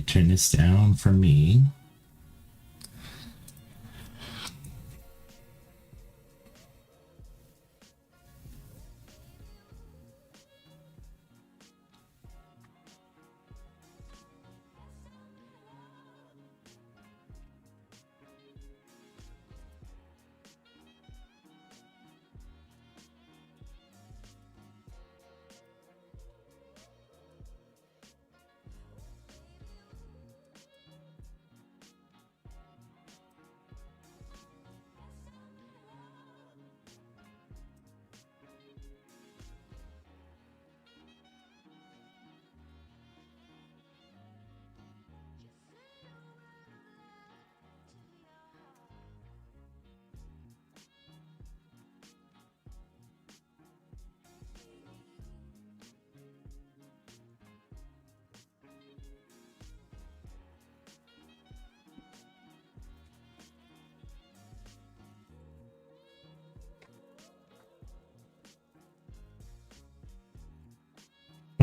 turn this down for me.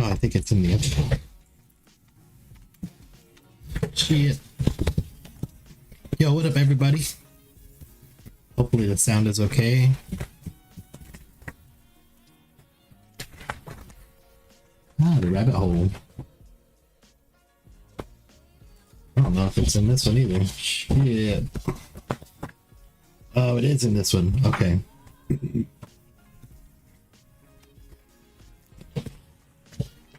Oh, I think it's in the other. Shit. Yo, what up, everybody? Hopefully the sound is okay. Ah, the rabbit hole. I don't know if it's in this one either. Shit. Oh, it is in this one. Okay.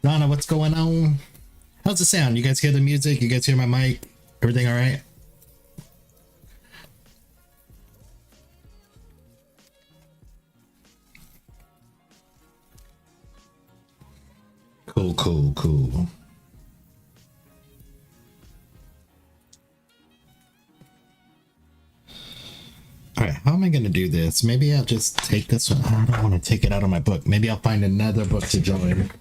Donna, what's going on? How's the sound? You guys hear the music? You guys hear my mic? Everything all right? Cool, cool, cool. All right, how am I going to do this? Maybe I'll just take this one. I don't want to take it out of my book. Maybe I'll find another book to join.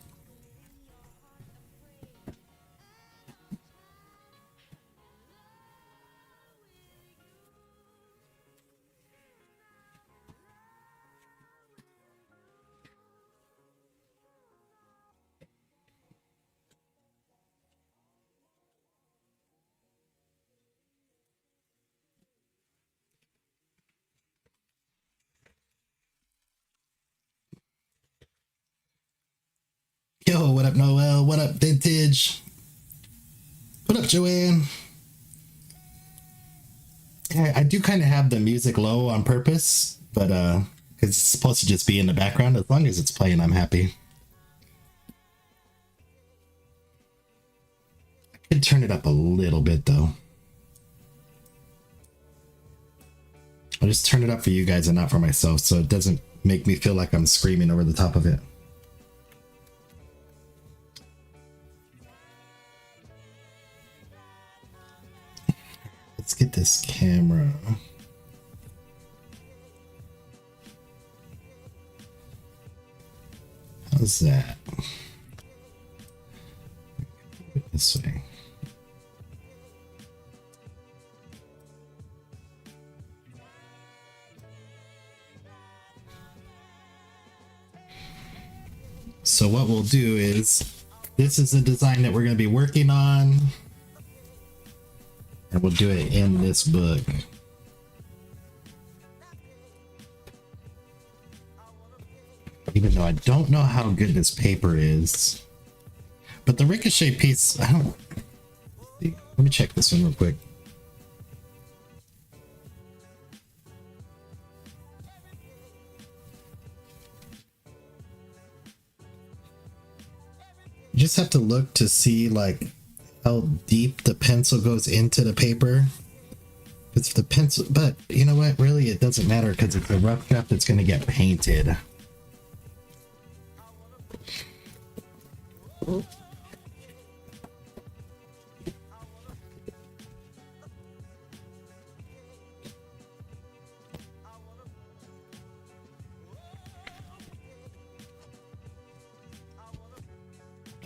Yo, what up, Noel? What up, Vintage? What up, Joanne? Yeah, I do kind of have the music low on purpose, but because it's supposed to just be in the background. As long as it's playing, I'm happy. I could turn it up a little bit, though. I'll just turn it up for you guys and not for myself, so it doesn't make me feel like I'm screaming over the top of it. Let's get this camera. How's that? This way. So what we'll do is, this is the design that we're going to be working on. And we'll do it in this book. Even though I don't know how good this paper is. But the RikaShae piece, I don't... Let me check this one real quick. You just have to look to see, like, how deep the pencil goes into the paper. It's the pencil, but you know what? Really, it doesn't matter because it's a rough draft that's going to get painted.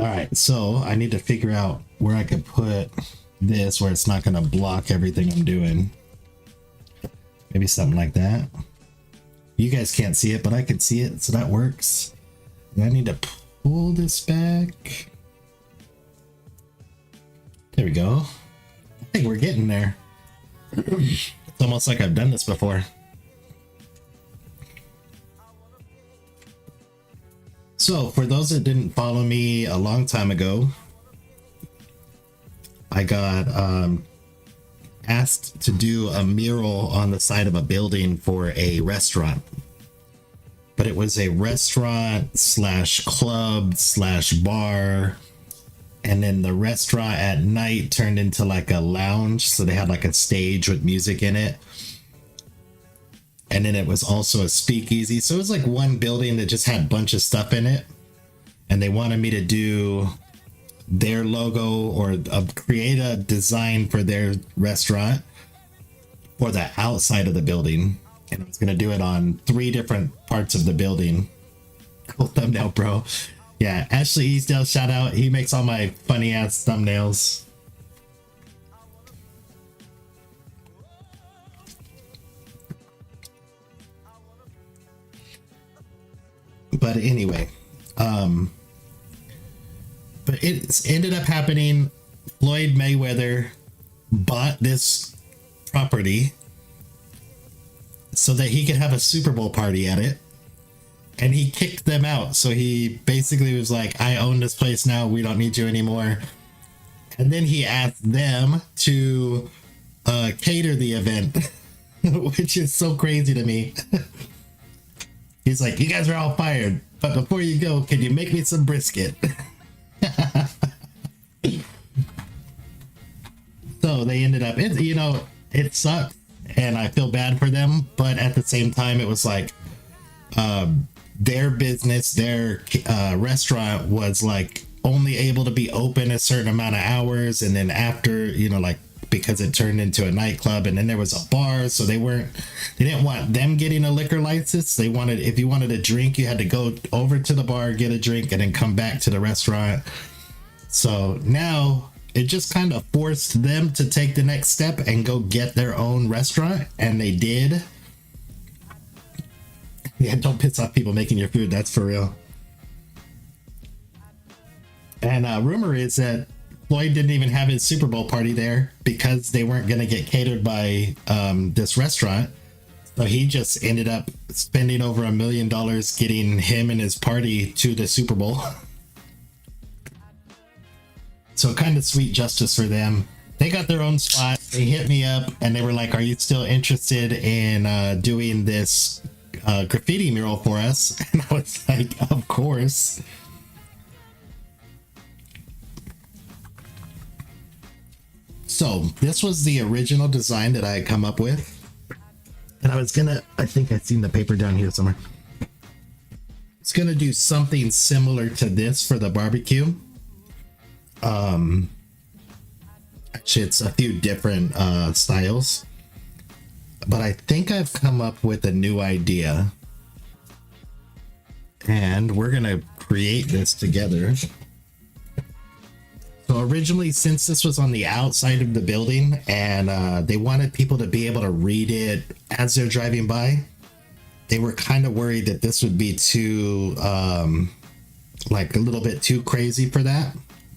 All right, so I need to figure out where I could put this where it's not going to block everything I'm doing. Maybe something like that. You guys can't see it, but I can see it, so that works. And I need to pull this back. There There we go. I think we're getting there. It's almost like I've done this before. So, for those that didn't follow me a long time ago, I got asked to do a mural on the side of a building for a restaurant. But it was a restaurant slash club slash bar. And then the restaurant at night turned into like a lounge. So they had like a stage with music in it. And then it was also a speakeasy. So it was like one building that just had a bunch of stuff in it. And they wanted me to do their logo or create a design for their restaurant for the outside of the building. And I was going to do it on 3 different parts of the building. Cool thumbnail, bro. Yeah, Ashley Eastdale, shout out. He makes all my funny ass thumbnails. But anyway, but it ended up happening. Floyd Mayweather bought this property so that he could have a Super Bowl party at it. And he kicked them out. So he basically was like, I own this place now. We don't need you anymore. And then he asked them to cater the event, which is so crazy to me. He's like, you guys are all fired. But before you go, can you make me some brisket? So they ended up, it sucked. And I feel bad for them. But at the same time, it was like, their business, their restaurant was like only able to be open a certain amount of hours. And then after, like, because it turned into a nightclub, and then there was a bar. So they didn't want them getting a liquor license. They wanted, if you wanted a drink, you had to go over to the bar, get a drink, and then come back to the restaurant. So now it just kind of forced them to take the next step and go get their own restaurant. And they did. Yeah, don't piss off people making your food. That's for real. And rumor is that Floyd didn't even have his Super Bowl party there because they weren't going to get catered by this restaurant. So he just ended up spending over $1 million getting him and his party to the Super Bowl. So kind of sweet justice for them. They got their own spot. They hit me up and they were like, are you still interested in doing this graffiti mural for us? And I was like, of course. So this was the original design that I had come up with. And I think I've seen the paper down here somewhere. It's gonna do something similar to this for the barbecue. Actually, it's a few different styles. But I think I've come up with a new idea. And we're going to create this together. So originally, since this was on the outside of the building and they wanted people to be able to read it as they're driving by, they were kind of worried that this would be too, like a little bit too crazy for that.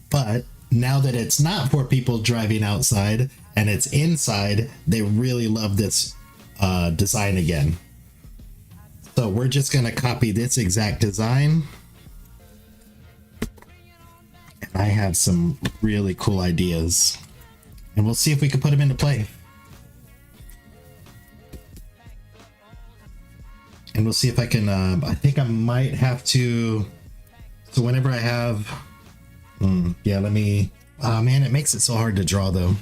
But now that it's not for people driving outside and it's inside, they really love this design again. So we're just going to copy this exact design. And I have some really cool ideas. And we'll see if we can put them into play. And we'll see if I can, I think I might have to, so whenever I have, yeah, let me, oh man, it makes it so hard to draw though.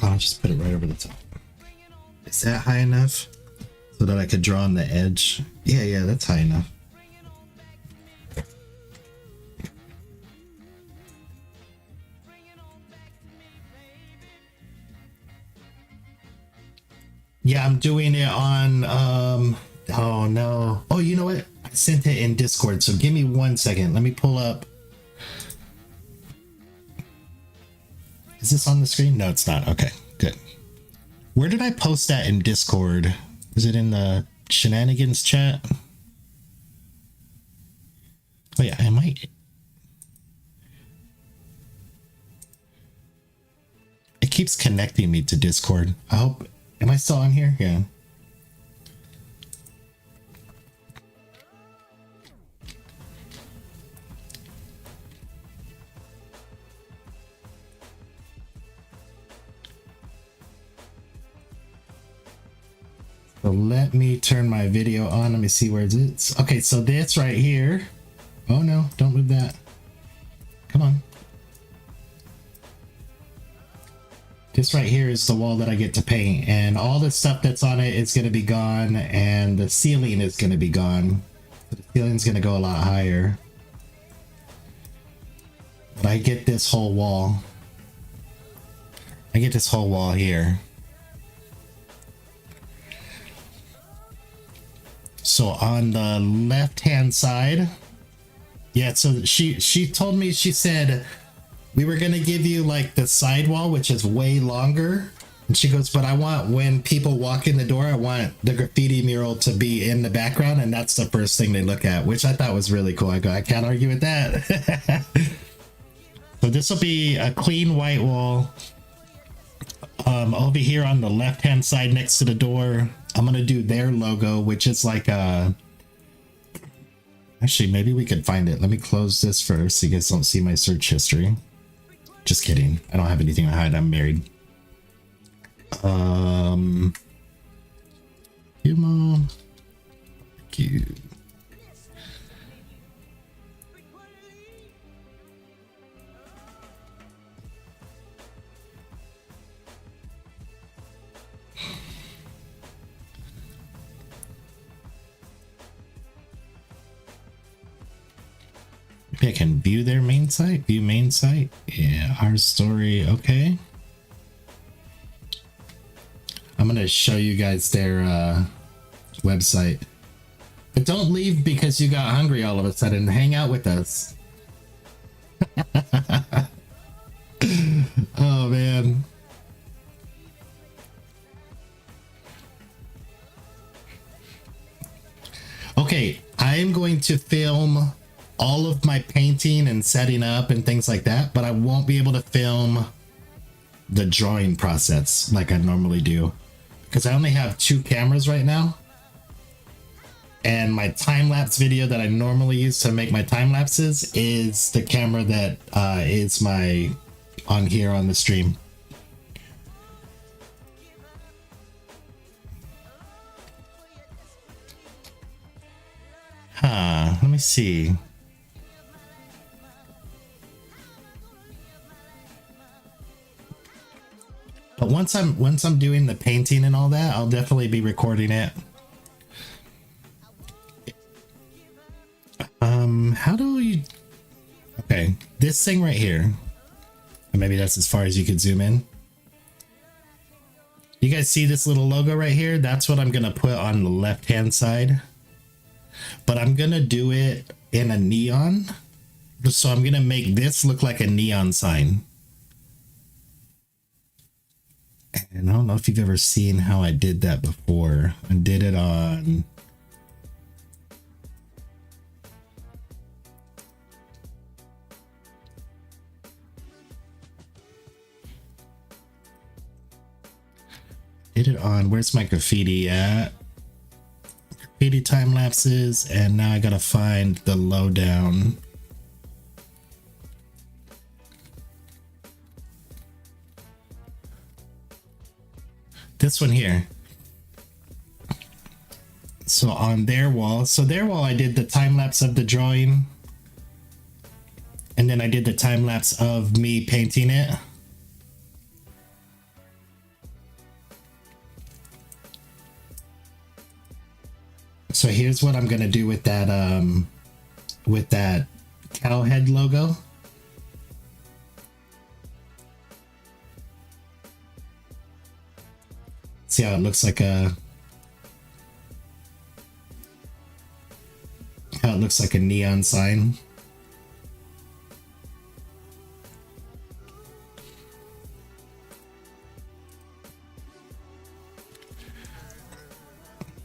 I'll just put it right over the top. Is that high enough so that I could draw on the edge? Yeah, that's high enough. Yeah, I'm doing it on, oh no. Oh, you know what? I sent it in Discord, so give me 1 second. Let me pull up. Is this on the screen? No, it's not. Okay, good. Where did I post that in Discord? Is it in the shenanigans, chat. Oh yeah, I might. It keeps connecting me to Discord. I hope. Am I still on here? Yeah. So let me turn my video on. Let me see where it's. Okay, so this right here. Oh no, don't move that. Come on. This right here is the wall that I get to paint, and all the stuff that's on it is going to be gone, and the ceiling is going to be gone. So the ceiling's going to go a lot higher. But I get this whole wall. I get this whole wall here. So on the left hand side, yeah, so she told me, she said we were gonna give you like the side wall, which is way longer, and she goes, but I want, when people walk in the door, I want the graffiti mural to be in the background, and that's the first thing they look at, which I thought was really cool. I go, I can't argue with that. So this will be a clean white wall. Over here on the left hand side next to the door, I'm gonna do their logo, which is like a, actually maybe we could find it. Let me close this first so you guys don't see my search history. Just kidding, I don't have anything to hide, I'm married. Come on. Cute. Maybe I can view their main site. View main site. Yeah, our story. Okay. I'm gonna show you guys their website. But don't leave because you got hungry all of a sudden. Hang out with us. Oh man. Okay, I am going to film all of my painting and setting up and things like that, but I won't be able to film the drawing process like I normally do because I only have 2 cameras right now, and my time-lapse video that I normally use to make my time lapses is the camera that is my on here on the stream. Let me see. But once I'm doing the painting and all that, I'll definitely be recording it. How do you? Okay, this thing right here. And maybe that's as far as you could zoom in. You guys see this little logo right here? That's what I'm gonna put on the left-hand side. But I'm gonna do it in a neon. So I'm gonna make this look like a neon sign. And I don't know if you've ever seen how I did that before. I did it on... where's my graffiti at? Graffiti time lapses, and now I gotta find the lowdown. This one here. So on their wall, I did the time lapse of the drawing, and then I did the time lapse of me painting it. So here's what I'm gonna do with that cow head logo. See how it looks like a neon sign.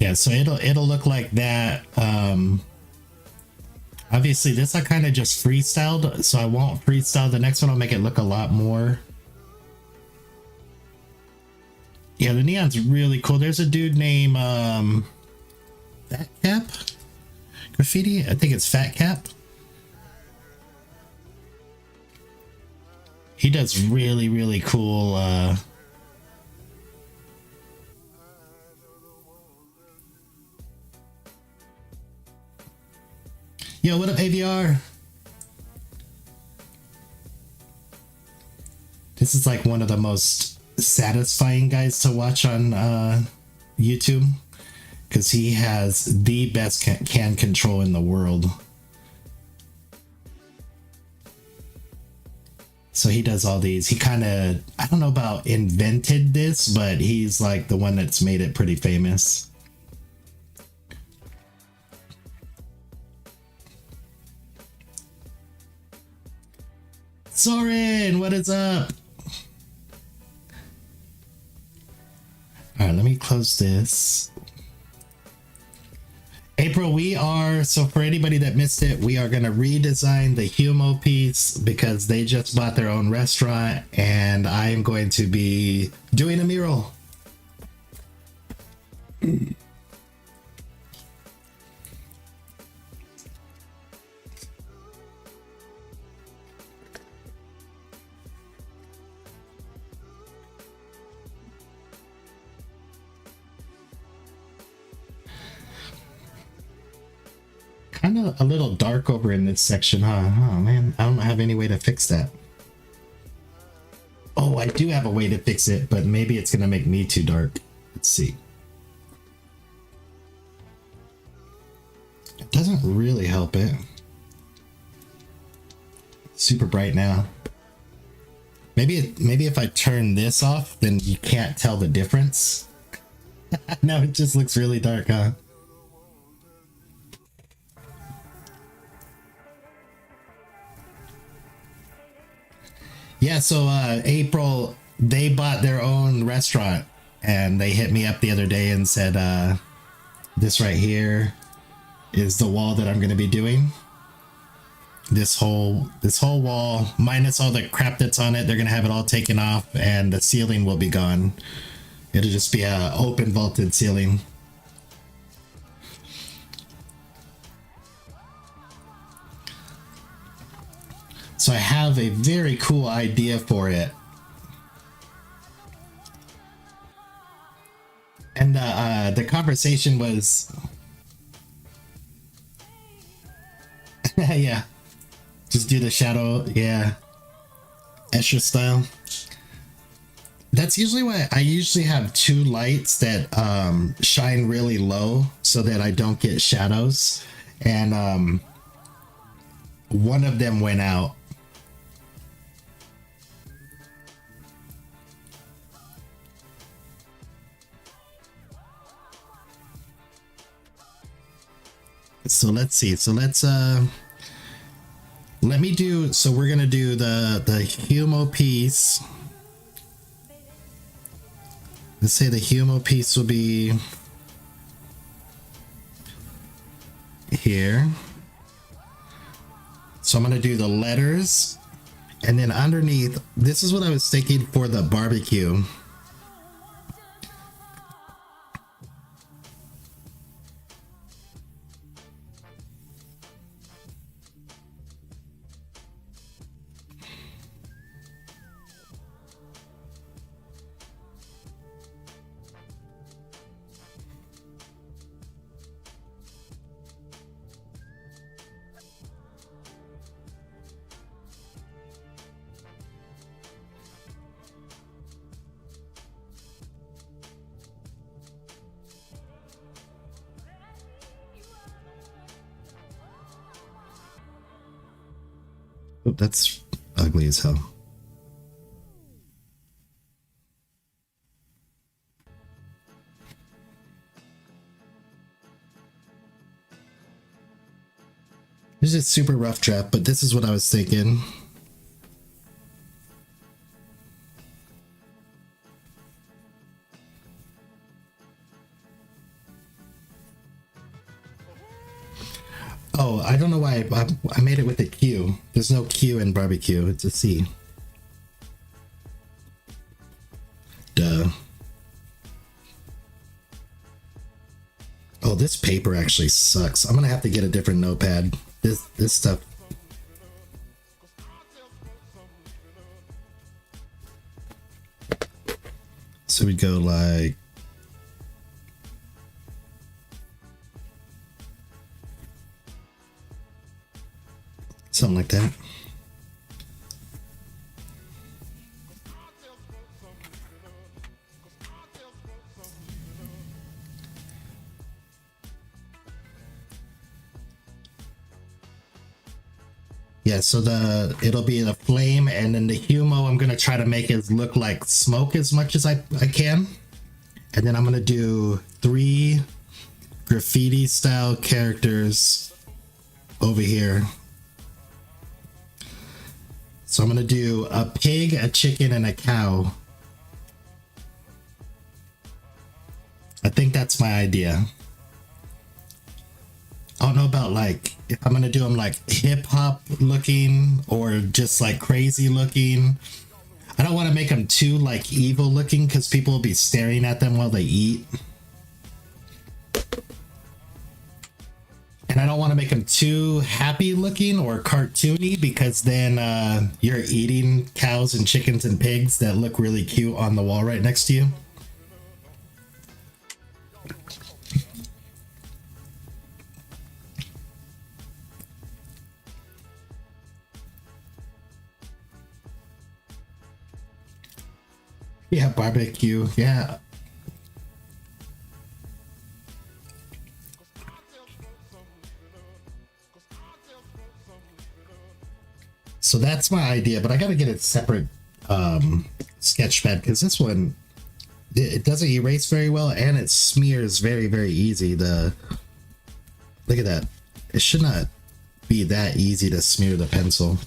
Yeah, so it'll look like that. Obviously this I kind of just freestyled, so I won't freestyle. The next one I'll make it look a lot more. Yeah, the neon's really cool. There's a dude named Fat Cap Graffiti. I think it's Fat Cap. He does really, really cool Yo, what up, AVR? This is like one of the most satisfying guys to watch on YouTube because he has the best can control in the world. So he does all these. He kind of, I don't know about invented this, but he's like the one that's made it pretty famous. Soren, what is up? All right, let me close this. April, we are, so for anybody that missed it, we are going to redesign the Humo piece because they just bought their own restaurant and I am going to be doing a mural. Kind of a little dark over in this section, huh? Oh man, I don't have any way to fix that. Oh, I do have a way to fix it, but maybe it's gonna make me too dark. Let's see. It doesn't really help it. Super bright now. Maybe if I turn this off, then you can't tell the difference. No, it just looks really dark, huh? Yeah, so April, they bought their own restaurant and they hit me up the other day and said, this right here is the wall that I'm going to be doing. This whole wall, minus all the crap that's on it, they're going to have it all taken off and the ceiling will be gone. It'll just be a open vaulted ceiling. So I have a very cool idea for it. And the conversation was, yeah, just do the shadow, yeah, Escher style. That's usually why I usually have two lights that shine really low so that I don't get shadows. And one of them went out. So let's see. So let's let me do, so we're gonna do the Humo piece. Let's say the Humo piece will be here. So I'm gonna do the letters, and then underneath, this is what I was thinking for the barbecue. Oh, that's ugly as hell. This is a super rough draft, but this is what I was thinking. Oh, I don't know why I made it with a Q. There's no Q in barbecue. It's a C. Duh. Oh, this paper actually sucks. I'm gonna have to get a different notepad. This stuff. So we go like something like that. Yeah, so it'll be the flame, and then the humo I'm gonna try to make it look like smoke as much as I can. And then I'm gonna do 3 graffiti style characters over here. So I'm gonna do a pig, a chicken, and a cow. I think that's my idea. I don't know about like if I'm gonna do them like hip hop looking or just like crazy looking. I don't want to make them too like evil looking because people will be staring at them while they eat. And I don't want to make them too happy looking or cartoony because then you're eating cows and chickens and pigs that look really cute on the wall right next to you. Yeah, barbecue. Yeah. So that's my idea, but I got to get a separate sketch pad because this one it doesn't erase very well and it smears very, very easy. Look at that. It should not be that easy to smear the pencil.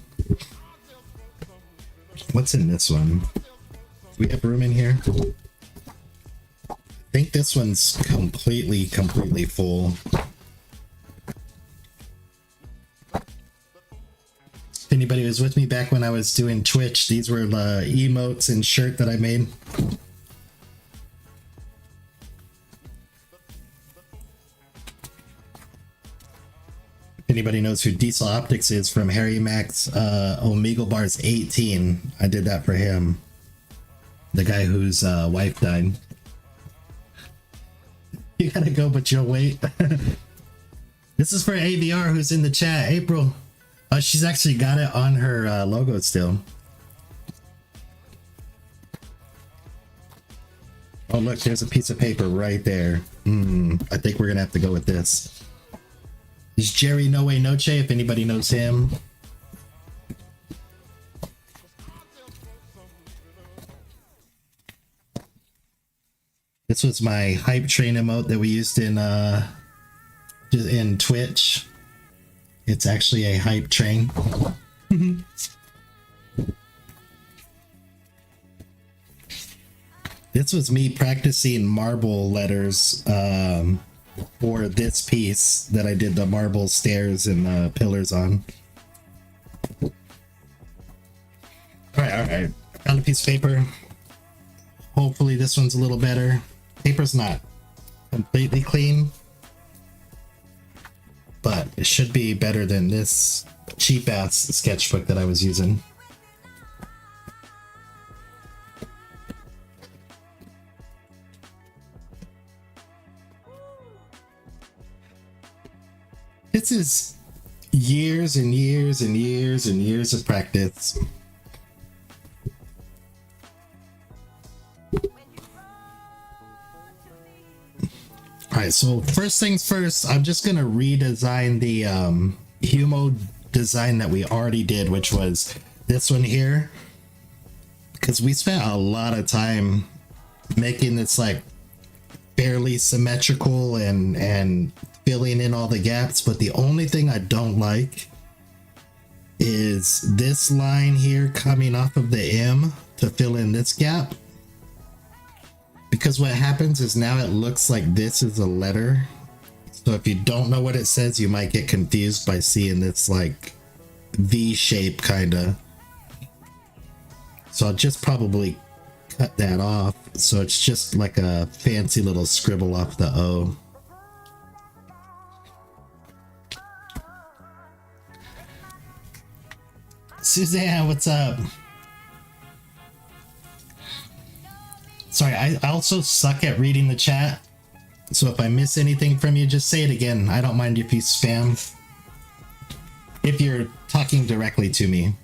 What's in this one? Do we have room in here? I think this one's completely full. If anybody was with me back when I was doing Twitch, these were the emotes and shirt that I made. If anybody knows who Diesel Optics is from Harry Max Omegle Bars 18, I did that for him. The guy whose wife died. You gotta go, but you'll wait. This is for AVR who's in the chat. April. She's actually got it on her logo still. Oh, look, there's a piece of paper right there. I think we're gonna have to go with this. Is Jerry No Way Noche, if anybody knows him? This was my hype train emote that we used in Twitch. It's actually a hype train. This was me practicing marble letters for this piece that I did the marble stairs and pillars on. Alright. Found a piece of paper. Hopefully this one's a little better. Paper's not completely clean, but it should be better than this cheap ass sketchbook that I was using. This is years and years and years and years of practice. Alright, so first things first, I'm just gonna redesign the humo design that we already did, which was this one here, because we spent a lot of time making this like fairly symmetrical and filling in all the gaps, but the only thing I don't like is this line here coming off of the M to fill in this gap. Because what happens is now it looks like this is a letter. So if you don't know what it says, you might get confused by seeing this like V shape kinda. So I'll just probably cut that off. So it's just like a fancy little scribble off the O. Suzanne, what's up? Sorry, I also suck at reading the chat. So if I miss anything from you, just say it again. I don't mind if you spam. If you're talking directly to me.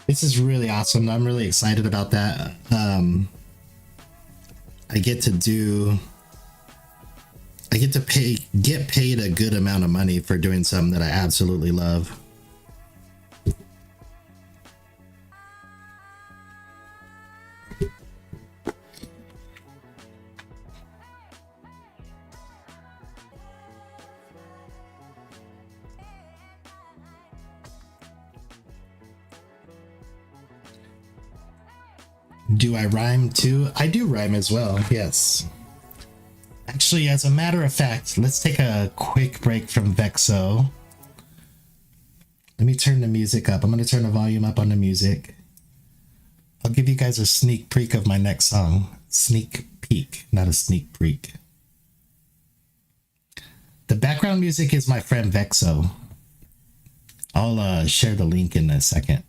This is really awesome. I'm really excited about that. I get to get paid a good amount of money for doing something that I absolutely love. Do I rhyme too? I do rhyme as well, yes. Actually, as a matter of fact, let's take a quick break from Vexo. Let me turn the music up. I'm going to turn the volume up on the music. I'll give you guys a sneak peek of my next song. Sneak peek, not a sneak peek. The background music is my friend Vexo. I'll share the link in a second.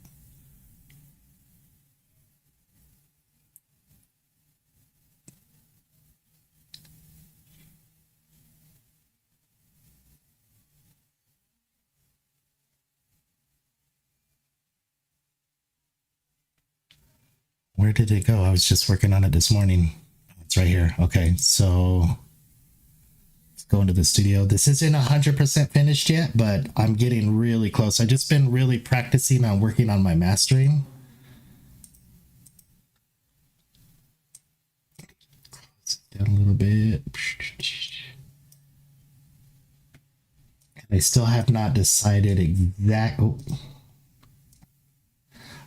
Where did it go? I was just working on it this morning. It's right here. Okay, so let's go into the studio. This isn't 100% finished yet, but I'm getting really close. I've just been really practicing on working on my mastering. Close it down a little bit. I still have not decided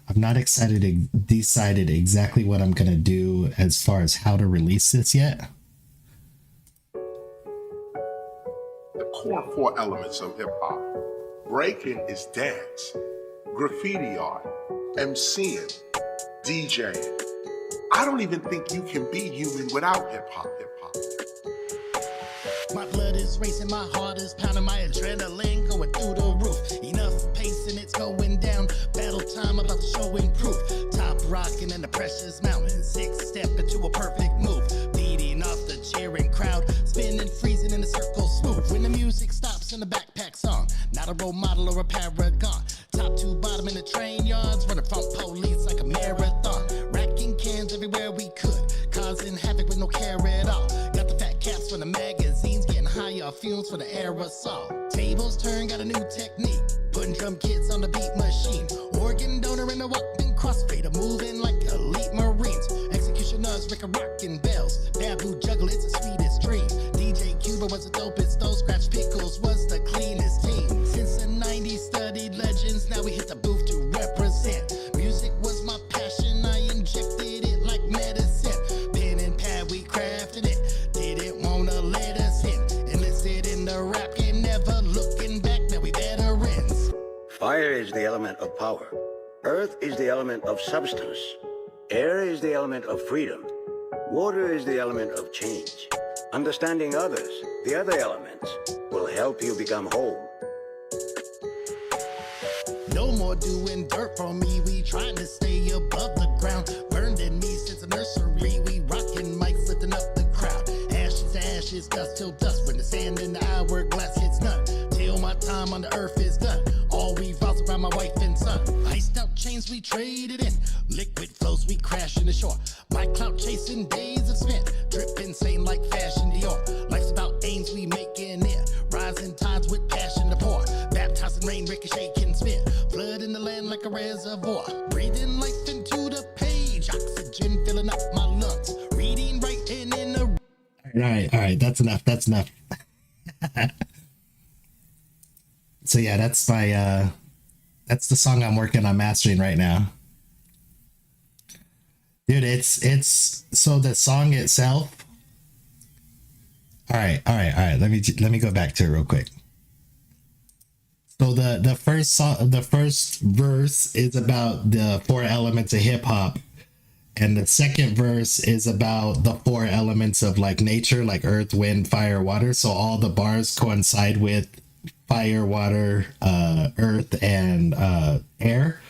I've not decided exactly what I'm going to do as far as how to release this yet. The core four elements of hip hop. Breaking is dance, graffiti art, MCing, DJing. I don't even think you can be human without hip hop. My blood is racing, my heart is pounding, my adrenaline going through the roof. Enough pace and it's going down. Battle time about to show proof. Top rocking and the pressure's mounting. 6-step into a perfect move. Beating off the cheering crowd. Spinning, freezing in a circle smooth. When the music stops in the backpack song. Not a role model or a paragon. Top to bottom in the train yards. Running from police like a marathon. Racking cans everywhere we could. Causing havoc with no care at all. Got the fat caps from the magazines. Getting higher fumes for the aerosol. Tables turn, got a new technique. Putting drum kits on the beat machine. Organ donor in the walking crossfader. Moving like elite Marines. Executioners, rockin' bells. Babu juggle, it's the sweetest dream. DJ Cuba was the dopest. Those scratch pickles was the cleanest team. Since the 90s, studied legends. Now we hit the booth to represent. Music was my passion. I injected it like medicine. Pen and pad, we crafted it. Didn't wanna let us in. Enlisted in the rap game, never looking back. Now we veterans. Fire is the element of power. Earth is the element of substance. Air is the element of freedom. Water is the element of change. Understanding others, the other elements, will help you become whole. No more doing dirt for me. We trying to stay above the ground. Burned in me since the nursery. We rockin' mics, lifting up the crowd. Ashes to ashes. ashes, dust till dust. When the sand in the hourglass hits none, till my time on the earth is done. All revolves around my wife and son. Iced out chains we traded in, liquid flows we crash in the shore. My clout chasing days of spent, drip insane like fashion Dior. Life's about aims we making it, rising tides with passion to pour. Baptized in rain, RikaShae can spit, flood in the land like a reservoir. Breathing life into the page, oxygen filling up my lungs. Reading, writing in the... All right, that's enough. So yeah, that's my that's the song I'm working on mastering right now. Dude, it's so the song itself. All right. Let me go back to it real quick. So the first verse is about the 4 elements of hip hop, and the second verse is about the 4 elements of like nature, like earth, wind, fire, water. So all the bars coincide with fire, water, earth, and air.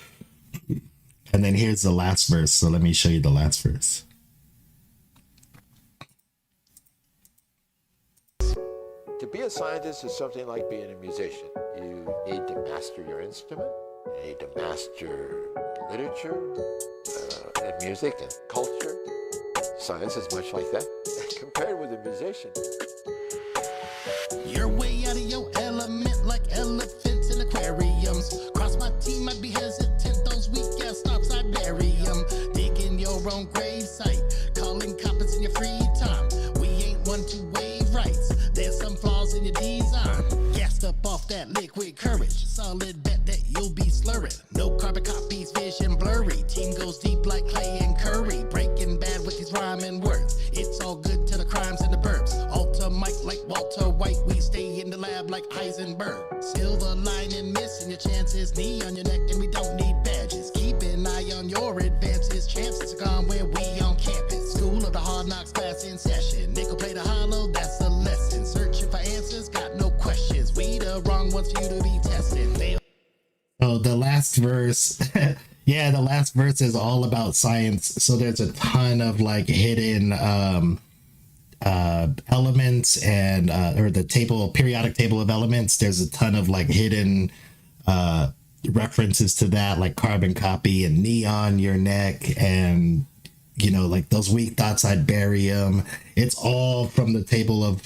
And then here's the last verse. So let me show you the last verse. To be a scientist is something like being a musician. You need to master your instrument. You need to master literature and music and culture. Science is much like that compared with a musician. You're way out of your element like elephants in aquariums. Cross my team, I'd be hesitant. Those weak ass stops, I bury them. Digging your own grave site, calling coppers in your free time. We ain't one to waive rights. There's some flaws in your design. Gassed up off that liquid courage. Solid bet that you'll be slurring. No carbon copies, vision blurry. Team goes deep like Clay and Curry. Breaking bad with these rhyming words. It's all good till the crimes in the burbs. Alter mic like Walter White. We stay in the lab like Heisenberg. Silver lining, missing your chances. Knee on your neck and we don't need badges. Keep an eye on your advances. Chances are gone when we on campus. School of the hard knocks class in session. Nickel plate a hollow, that's a lesson. Searching for answers, got no questions. We the wrong ones for you to be testing. So the last verse, yeah, the last verse is all about science. So there's a ton of like hidden elements and or the periodic table of elements. There's a ton of like hidden references to that, like carbon copy and knee on your neck, and you know, like those weak thoughts, I'd bury them. It's all from the table of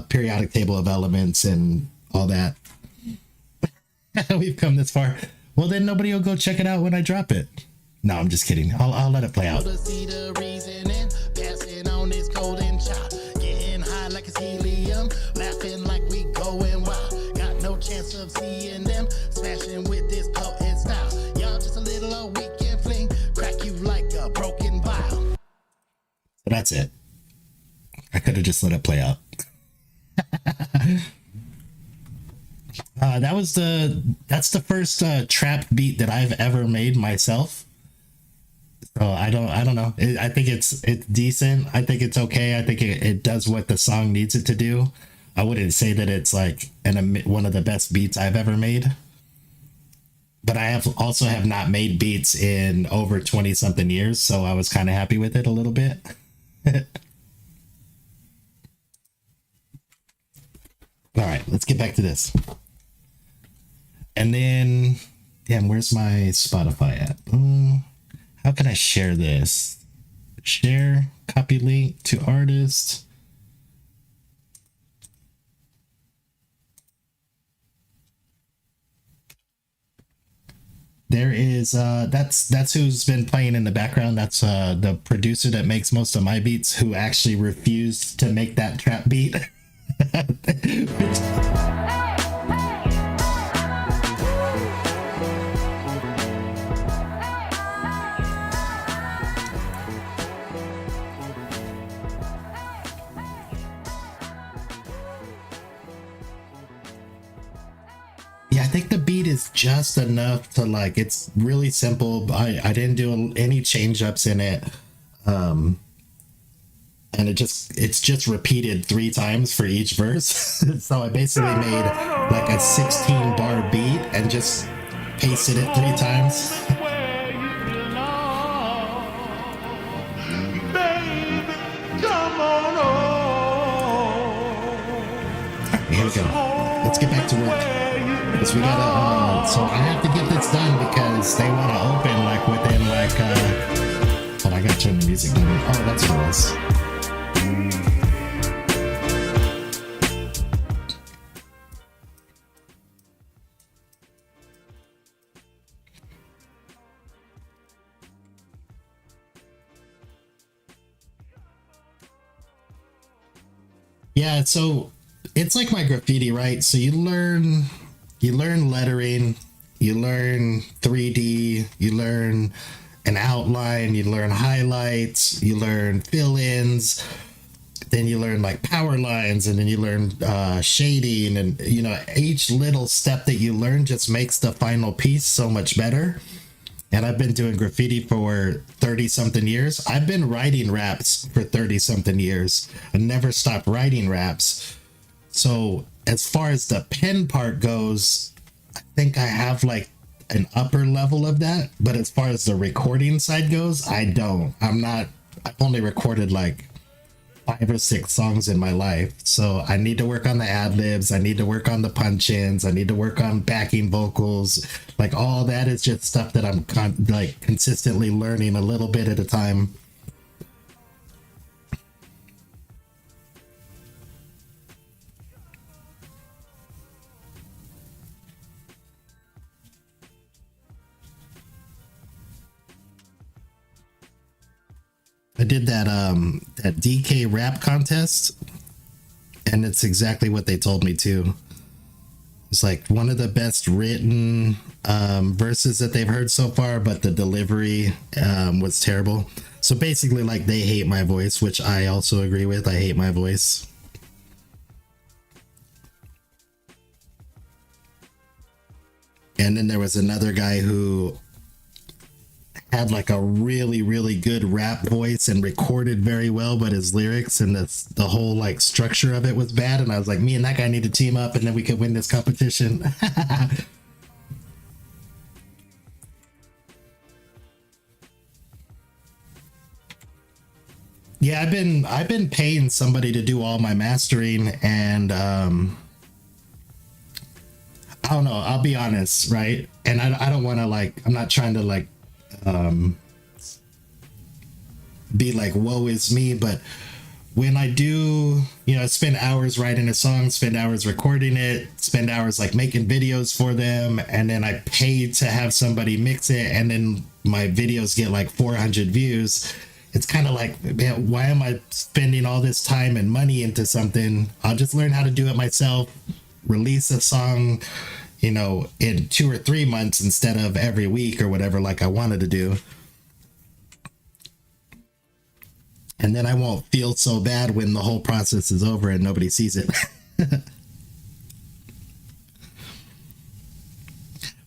periodic table of elements and all that. We've come this far. Well, then nobody will go check it out when I drop it. No, I'm just kidding. I'll let it play out. See the reasoning, passing on this golden child, getting high like it's helium, laughing like we going wild. Got no chance of seeing them, smashing with this potent style. Y'all just a little old weekend fling, crack you like a broken vial. So that's it. I could have just let it play out. That's the first trap beat that I've ever made myself. So I don't know. I think it's decent. I think it's okay. I think it does what the song needs it to do. I wouldn't say that it's like one of the best beats I've ever made. But I also have not made beats in over 20 something years, so I was kind of happy with it a little bit. All right, let's get back to this. And then, damn, where's my Spotify at? How can I share this? Share, copy link to artist. There is, that's who's been playing in the background. That's the producer that makes most of my beats, who actually refused to make that trap beat. Yeah, I think the beat is just enough to like, it's really simple. I didn't do any change ups in it. And it's just repeated 3 times for each verse. So I basically made like a 16 bar beat and just pasted it 3 times. here we go. Let's get back to work. Because we gotta, so I have to get this done because they want to open like within like, hold on, I gotta turn the music down. Oh, that's what it was. Yeah, so it's like my graffiti, right? So you learn lettering, you learn 3D, you learn an outline, you learn highlights, you learn fill-ins, then you learn like power lines, and then you learn shading, and you know, each little step that you learn just makes the final piece so much better. And I've been doing graffiti for 30 something years. I've been writing raps for 30 something years. I never stopped writing raps. So as far as the pen part goes, I think I have like an upper level of that. But as far as the recording side goes, I don't. I've only recorded like 5 or 6 songs in my life. So I need to work on the ad libs. I need to work on the punch ins. I need to work on backing vocals. Like all that is just stuff that I'm consistently learning a little bit at a time. I did that DK rap contest, and it's exactly what they told me too. It's like one of the best written verses that they've heard so far, but the delivery was terrible. So basically, like, they hate my voice, which I also agree with. I hate my voice. And then there was another guy who had like a really, really good rap voice and recorded very well, but his lyrics and the whole like structure of it was bad. And I was like, me and that guy need to team up, and then we could win this competition. Yeah, I've been paying somebody to do all my mastering, and I don't know, I'll be honest, right? And I don't want to like, I'm not trying to like be like, woe is me, but when I do, you know, spend hours writing a song, spend hours recording it, spend hours like making videos for them, and then I pay to have somebody mix it, and then my videos get like 400 views. It's kind of like, man, why am I spending all this time and money into something? I'll just learn how to do it myself, release a song, you know, in 2 or 3 months instead of every week or whatever, like I wanted to do. And then I won't feel so bad when the whole process is over and nobody sees it.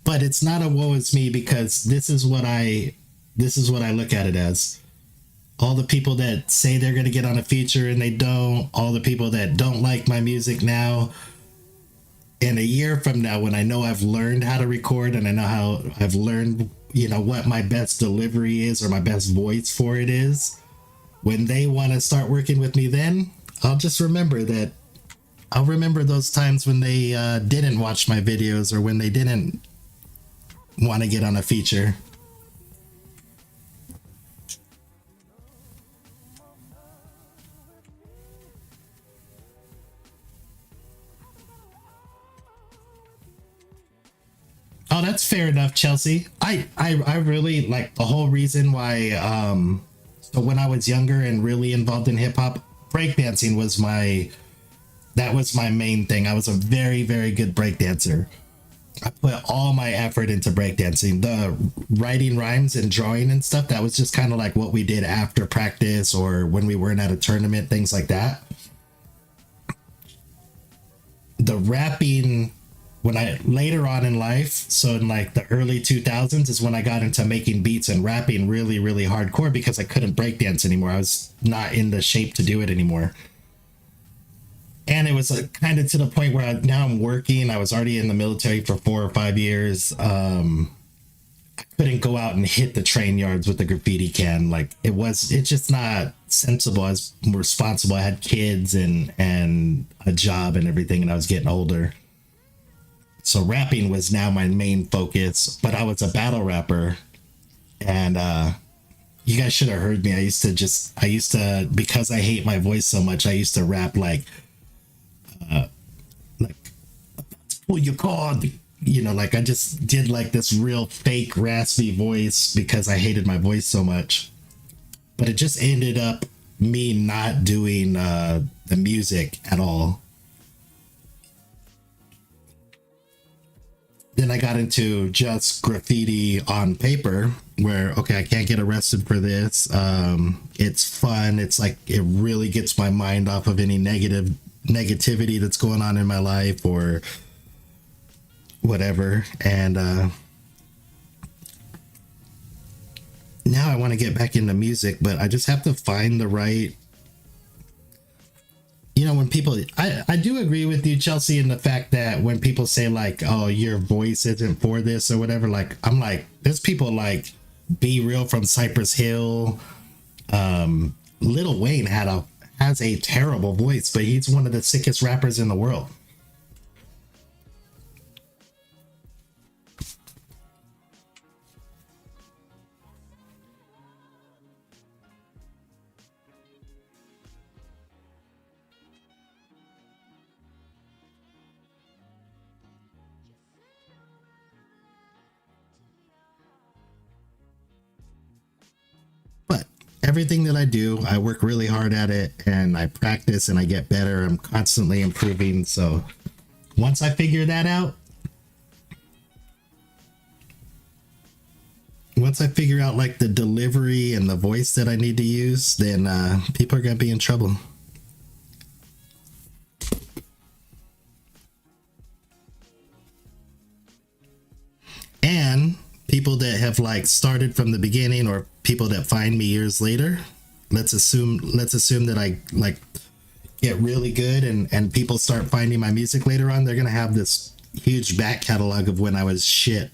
But it's not a woe is me, because this is what I look at it as. All the people that say they're going to get on a feature and they don't, all the people that don't like my music now, in a year from now, when I know I've learned how to record and I know how I've learned, you know, what my best delivery is or my best voice for it is, when they want to start working with me, then I'll just remember that. I'll remember those times when they didn't watch my videos or when they didn't want to get on a feature. Oh, that's fair enough, Chelsea. I really like the whole reason why. So when I was younger and really involved in hip hop, breakdancing was my main thing. I was a very, very good breakdancer. I put all my effort into breakdancing. The writing rhymes and drawing and stuff, that was just kind of like what we did after practice or when we weren't at a tournament, things like that. The rapping, when I later on in life, so in like the early 2000s is when I got into making beats and rapping really, really hardcore, because I couldn't breakdance anymore. I was not in the shape to do it anymore. And it was kind of to the point where now I'm working. I was already in the military for 4 or 5 years. I couldn't go out and hit the train yards with the graffiti can. Like it's just not sensible. I was responsible. I had kids and a job and everything, and I was getting older. So rapping was now my main focus, but I was a battle rapper, and you guys should have heard me. I used to, because I hate my voice so much, I used to rap like pull your card, like I just did like this real fake raspy voice because I hated my voice so much. But it just ended up me not doing the music at all. Then I got into just graffiti on paper where, okay, I can't get arrested for this. It's fun. It's like, it really gets my mind off of any negativity that's going on in my life or whatever. And now I want to get back into music, but I just have to find the right, when people, I do agree with you, Chelsea, in the fact that when people say like, oh, your voice isn't for this or whatever, like, I'm like, there's people like Be Real from Cypress Hill. Lil Wayne has a terrible voice, but he's one of the sickest rappers in the world. Everything that I do, I work really hard at it, and I practice and I get better. I'm constantly improving. So once I figure that out, like the delivery and the voice that I need to use, then people are going to be in trouble. And people that have like started from the beginning, or people that find me years later, let's assume that I like get really good and people start finding my music later on, they're gonna have this huge back catalog of when I was shit.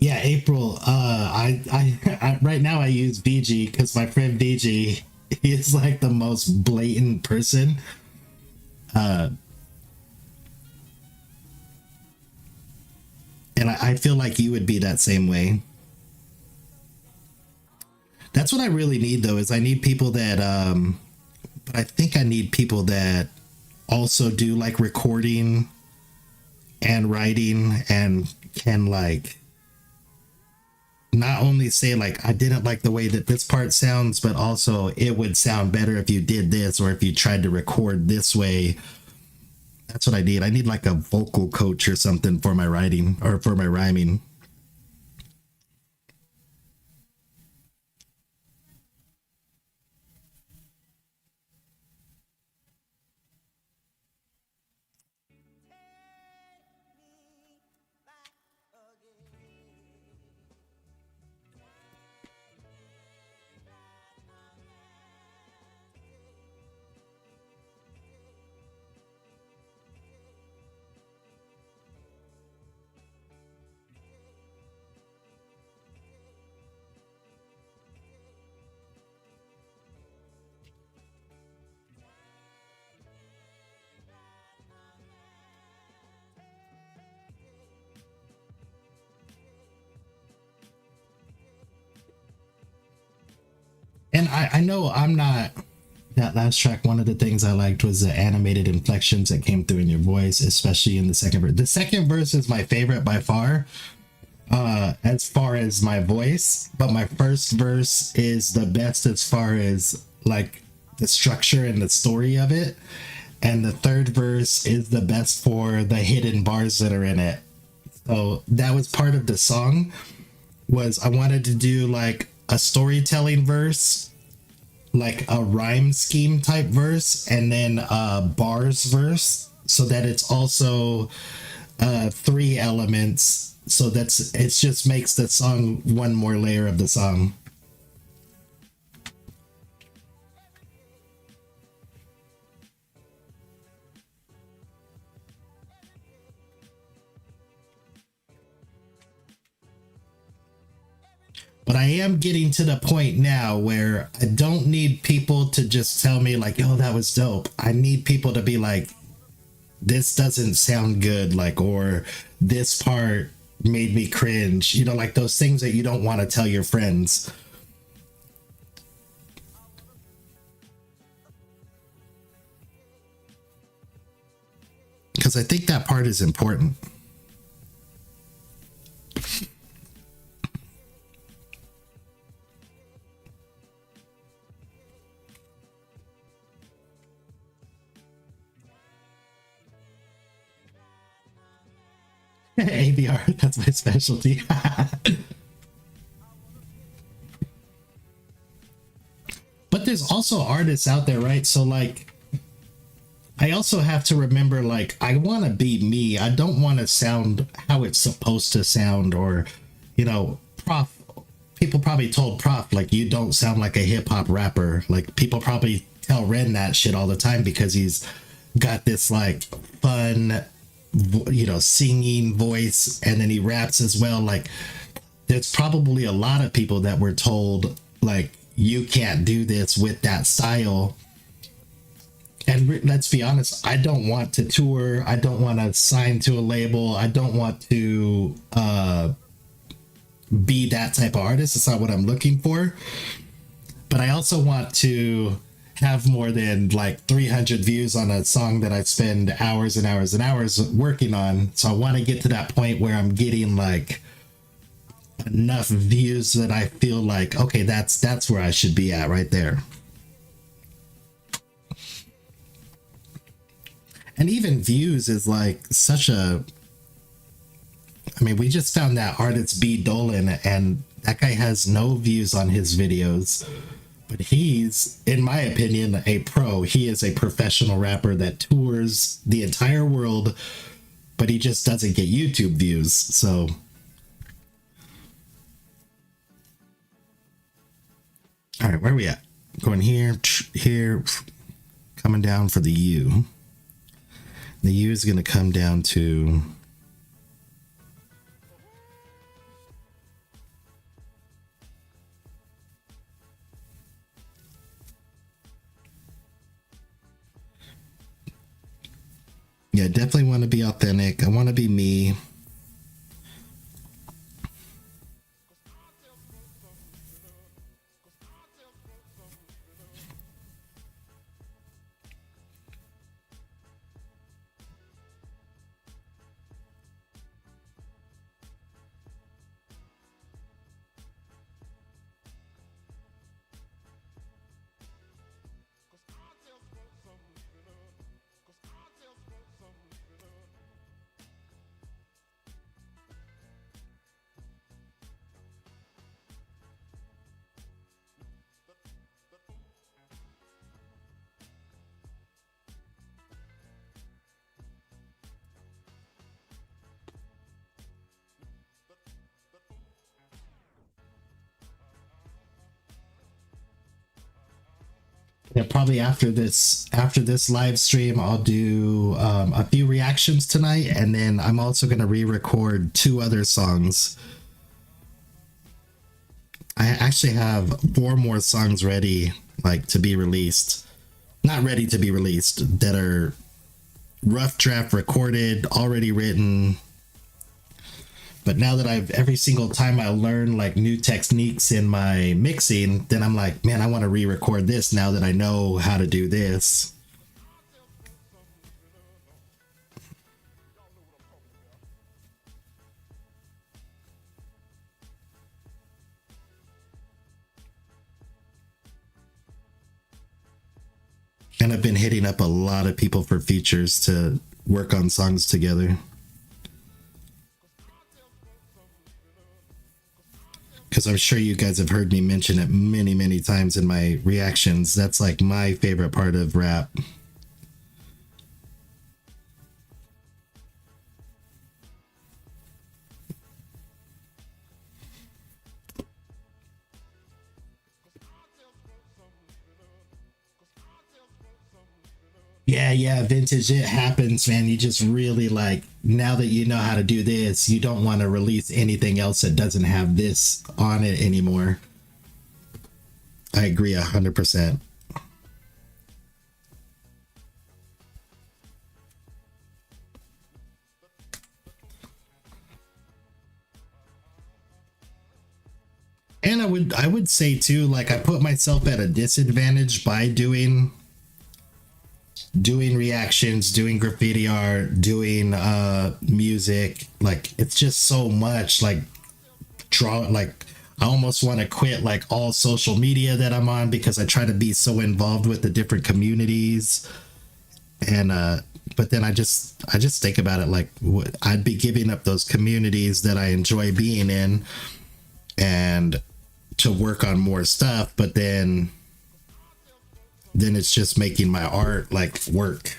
Yeah, April. I right now I use VG because my friend VG, he is like the most blatant person. And I feel like you would be that same way. That's what I really need, though, is I need people that, but I think I need people that also do like recording and writing and can like not only say like, I didn't like the way that this part sounds, but also it would sound better if you did this, or if you tried to record this way. That's what I need. I need like a vocal coach or something for my writing or for my rhyming. And I know I'm not, that last track, one of the things I liked was the animated inflections that came through in your voice, especially in the second verse. The second verse is my favorite by far, as far as my voice, but my first verse is the best as far as like the structure and the story of it. And the third verse is the best for the hidden bars that are in it. So that was part of the song, was I wanted to do like a storytelling verse, like a rhyme scheme type verse, and then a bars verse, so that it's also three elements, so that's it just makes the song one more layer of the song. But I am getting to the point now where I don't need people to just tell me like, "Yo, that was dope." I need people to be like, "This doesn't sound good," like, or "This part made me cringe." You know, like those things that you don't want to tell your friends. Because I think that part is important. ABR, that's my specialty. But there's also artists out there, right? So like I also have to remember, like, I want to be me. I don't want to sound how it's supposed to sound, or, you know, people probably told Prof, like, you don't sound like a hip hop rapper. Like, people probably tell Ren that shit all the time because he's got this, like, fun, you know, singing voice, and then he raps as well. Like, there's probably a lot of people that were told, like, you can't do this with that style. And let's be honest, I don't want to tour. I don't want to sign to a label. I don't want to be that type of artist. It's not what I'm looking for. But I also want to have more than like 300 views on a song that I spend hours and hours and hours working on. So I want to get to that point where I'm getting like enough views that I feel like, okay, that's where I should be at right there. And even views is like such a, I mean, we just found that artist B Dolan, and that guy has no views on his videos, but he's, in my opinion, a pro. He is a professional rapper that tours the entire world, but he just doesn't get YouTube views. So all right, where are we at? Going here, here, coming down for the U. The U is going to come down to yeah, definitely want to be authentic. I want to be me. Yeah, probably after this live stream, I'll do a few reactions tonight, and then I'm also going to re-record 2 other songs. I actually have 4 more songs ready, like, to be released. Not ready to be released, that are rough draft recorded, already written. But now that every single time I learn like new techniques in my mixing, then I'm like, man, I want to re-record this now that I know how to do this. And I've been hitting up a lot of people for features to work on songs together. Because I'm sure you guys have heard me mention it many, many times in my reactions. That's like my favorite part of rap. Yeah, vintage. It happens, man. You just really like, now that you know how to do this, you don't want to release anything else that doesn't have this on it anymore. I agree 100%. And I would say too, like, I put myself at a disadvantage by doing reactions, doing graffiti art, doing music. Like, it's just so much, like, like, I almost want to quit like all social media that I'm on, because I try to be so involved with the different communities. And but then I just think about it like, I'd be giving up those communities that I enjoy being in, and to work on more stuff, but then it's just making my art like work.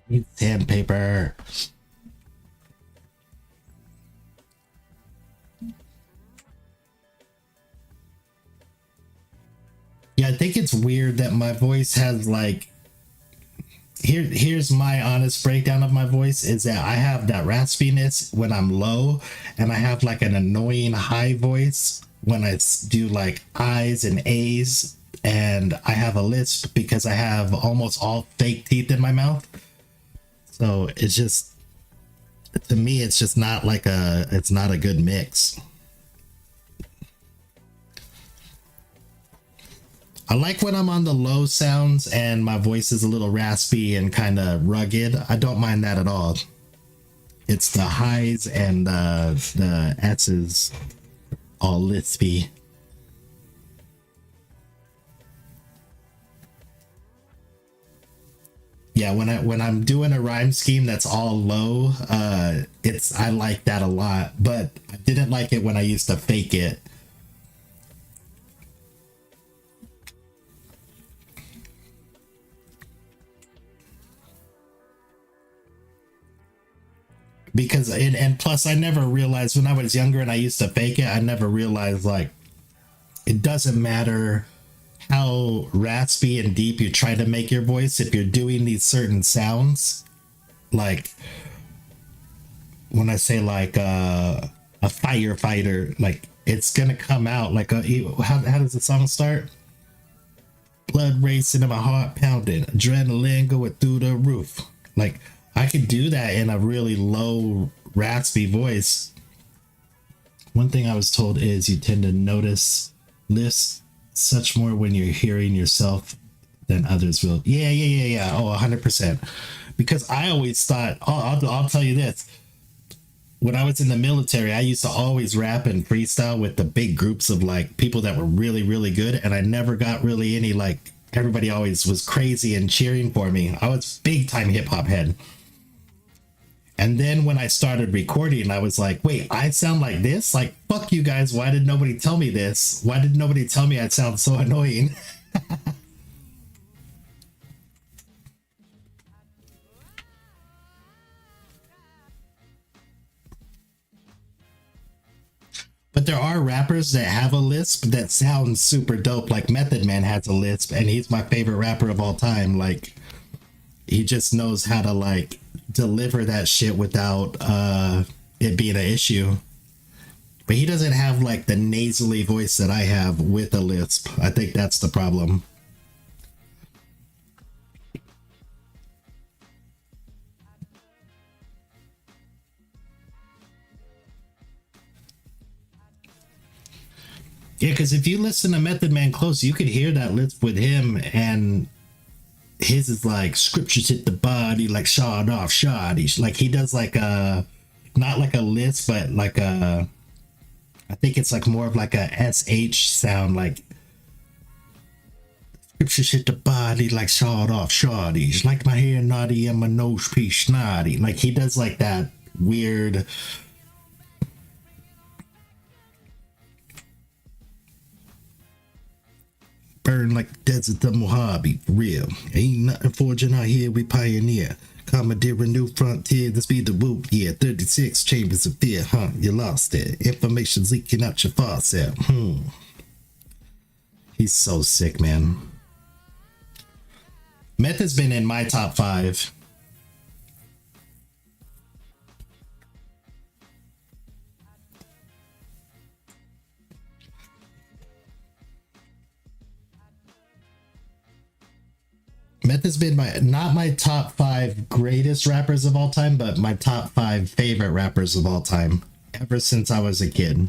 Need sandpaper. Yeah, I think it's weird that my voice has like, here's my honest breakdown of my voice, is that I have that raspiness when I'm low, and I have like an annoying high voice when I do like I's and A's, and I have a lisp because I have almost all fake teeth in my mouth. So it's just, to me, it's just not like it's not a good mix. I like when I'm on the low sounds and my voice is a little raspy and kind of rugged. I don't mind that at all. It's the highs and the S's all lispy. Yeah, when I'm doing a rhyme scheme that's all low, I like that a lot, but I didn't like it when I used to fake it. Because and plus I never realized when I was younger and I used to fake it, I never realized like, it doesn't matter how raspy and deep you try to make your voice, if you're doing these certain sounds, like when I say like a firefighter, like it's gonna come out like how does the song start? Blood racing in my heart pounding, adrenaline going through the roof. Like, I could do that in a really low raspy voice. One thing I was told is you tend to notice this such more when you're hearing yourself than others will. Yeah. Oh, 100%. Because I always thought, I'll tell you this. When I was in the military, I used to always rap and freestyle with the big groups of like people that were really, really good. And I never got really any, like, everybody always was crazy and cheering for me. I was big time hip hop head. And then when I started recording, I was like, wait, I sound like this? Like, fuck you guys. Why did nobody tell me this? Why did nobody tell me I sound so annoying? But there are rappers that have a lisp that sounds super dope. Like Method Man has a lisp, and he's my favorite rapper of all time. Like, he just knows how to like deliver that shit without it being an issue. But he doesn't have like the nasally voice that I have with a lisp. I think that's the problem. Yeah, because if you listen to Method Man close, you could hear that lisp with him, and his is like scriptures hit the body like shot off shotty. Like he does like a not like a lisp, but like a I think it's like more of like a SH sound, like scriptures hit the body like shot off shotties, like my hair naughty and my nose piece snotty. Like he does like that weird. Burn like desert the Mojave, for real. Ain't nothing forging out here, we pioneer. Commandeer a new frontier, this be the whoop, yeah. 36 chambers of fear, huh? You lost it. Information's leaking out your faucet. He's so sick, man. Meth has been in my top 5. Meth has been not my top 5 greatest rappers of all time, but my top 5 favorite rappers of all time ever since I was a kid.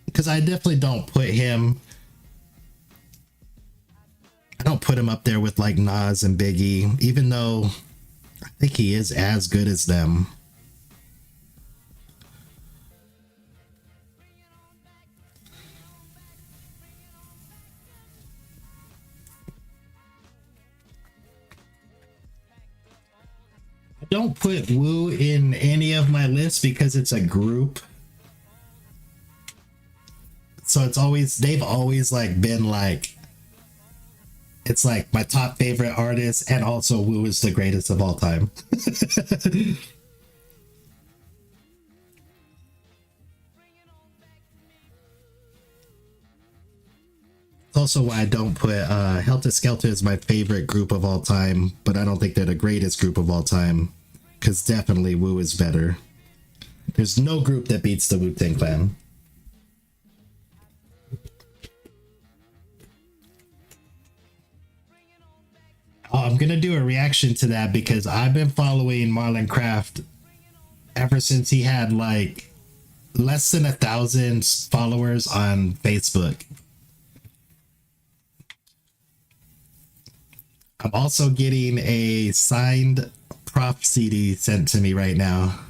Because I definitely don't put him up there with like Nas and Biggie, even though I think he is as good as them. I don't put Wu in any of my lists because it's a group. So they've always like been like, it's like my top favorite artist, and also Wu is the greatest of all time. It's also why I don't put Helter Skelter is my favorite group of all time, but I don't think they're the greatest group of all time, because definitely Wu is better. There's no group that beats the Wu-Tang Clan. Oh, I'm gonna do a reaction to that because I've been following Marlon Craft ever since he had like less than 1,000 followers on Facebook. I'm also getting a signed Prof CD sent to me right now.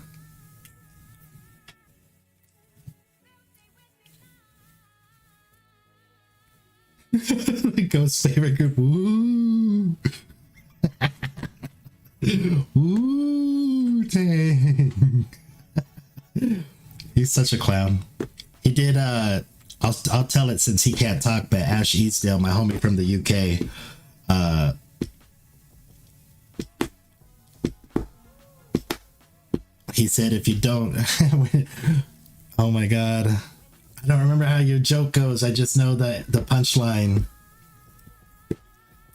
Ghost favorite group. Woo! Woo-tang. He's such a clown. He did I'll tell it since he can't talk, but Ash Eastdale, my homie from the UK, he said if you don't oh my god, I don't remember how your joke goes, I just know that the punchline.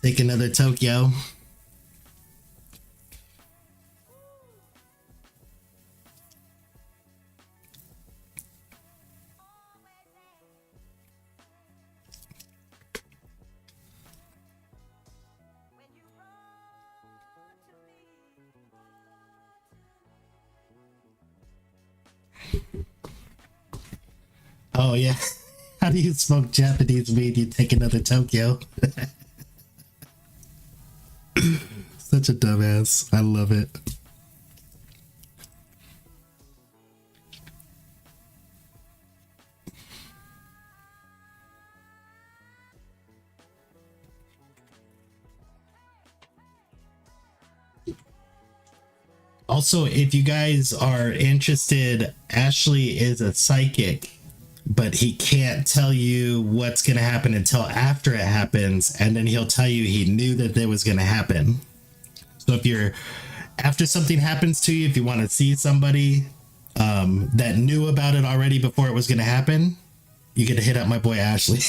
Take another Tokyo. Oh yeah. How do you smoke Japanese weed? You take another Tokyo. Such a dumbass. I love it. Also, if you guys are interested, Ashley is a psychic, but he can't tell you what's going to happen until after it happens, and then he'll tell you he knew that it was going to happen. So if you're, after something happens to you, if you want to see somebody that knew about it already before it was going to happen, you get to hit up my boy Ashley.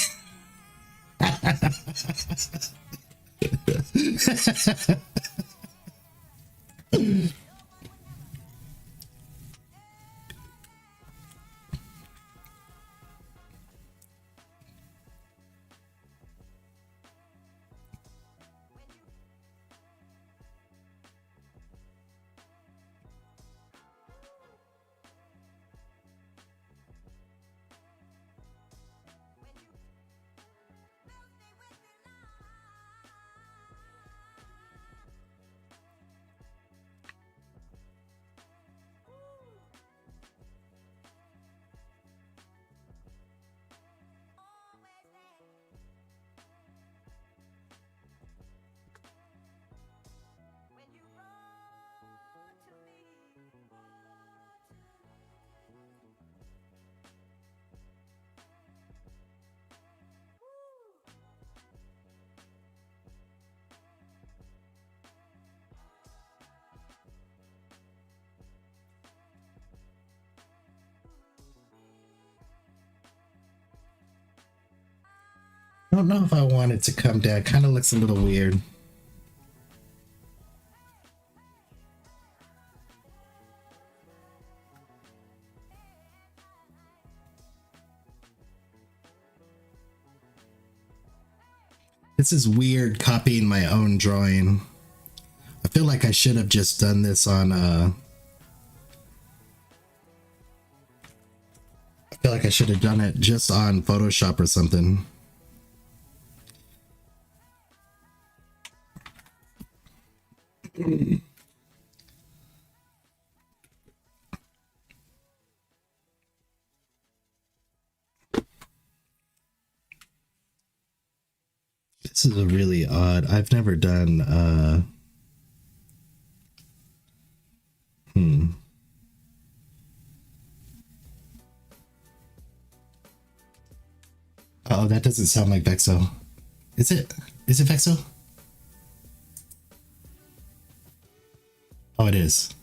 Don't know if I want it to come down. Kind of looks a little weird. This is weird copying my own drawing. I feel like I should have just done this on I feel like I should have done it just on Photoshop or something. This is a really odd. I've never done Oh, that doesn't sound like Vexo. Is it? Is it Vexo? Oh, it is.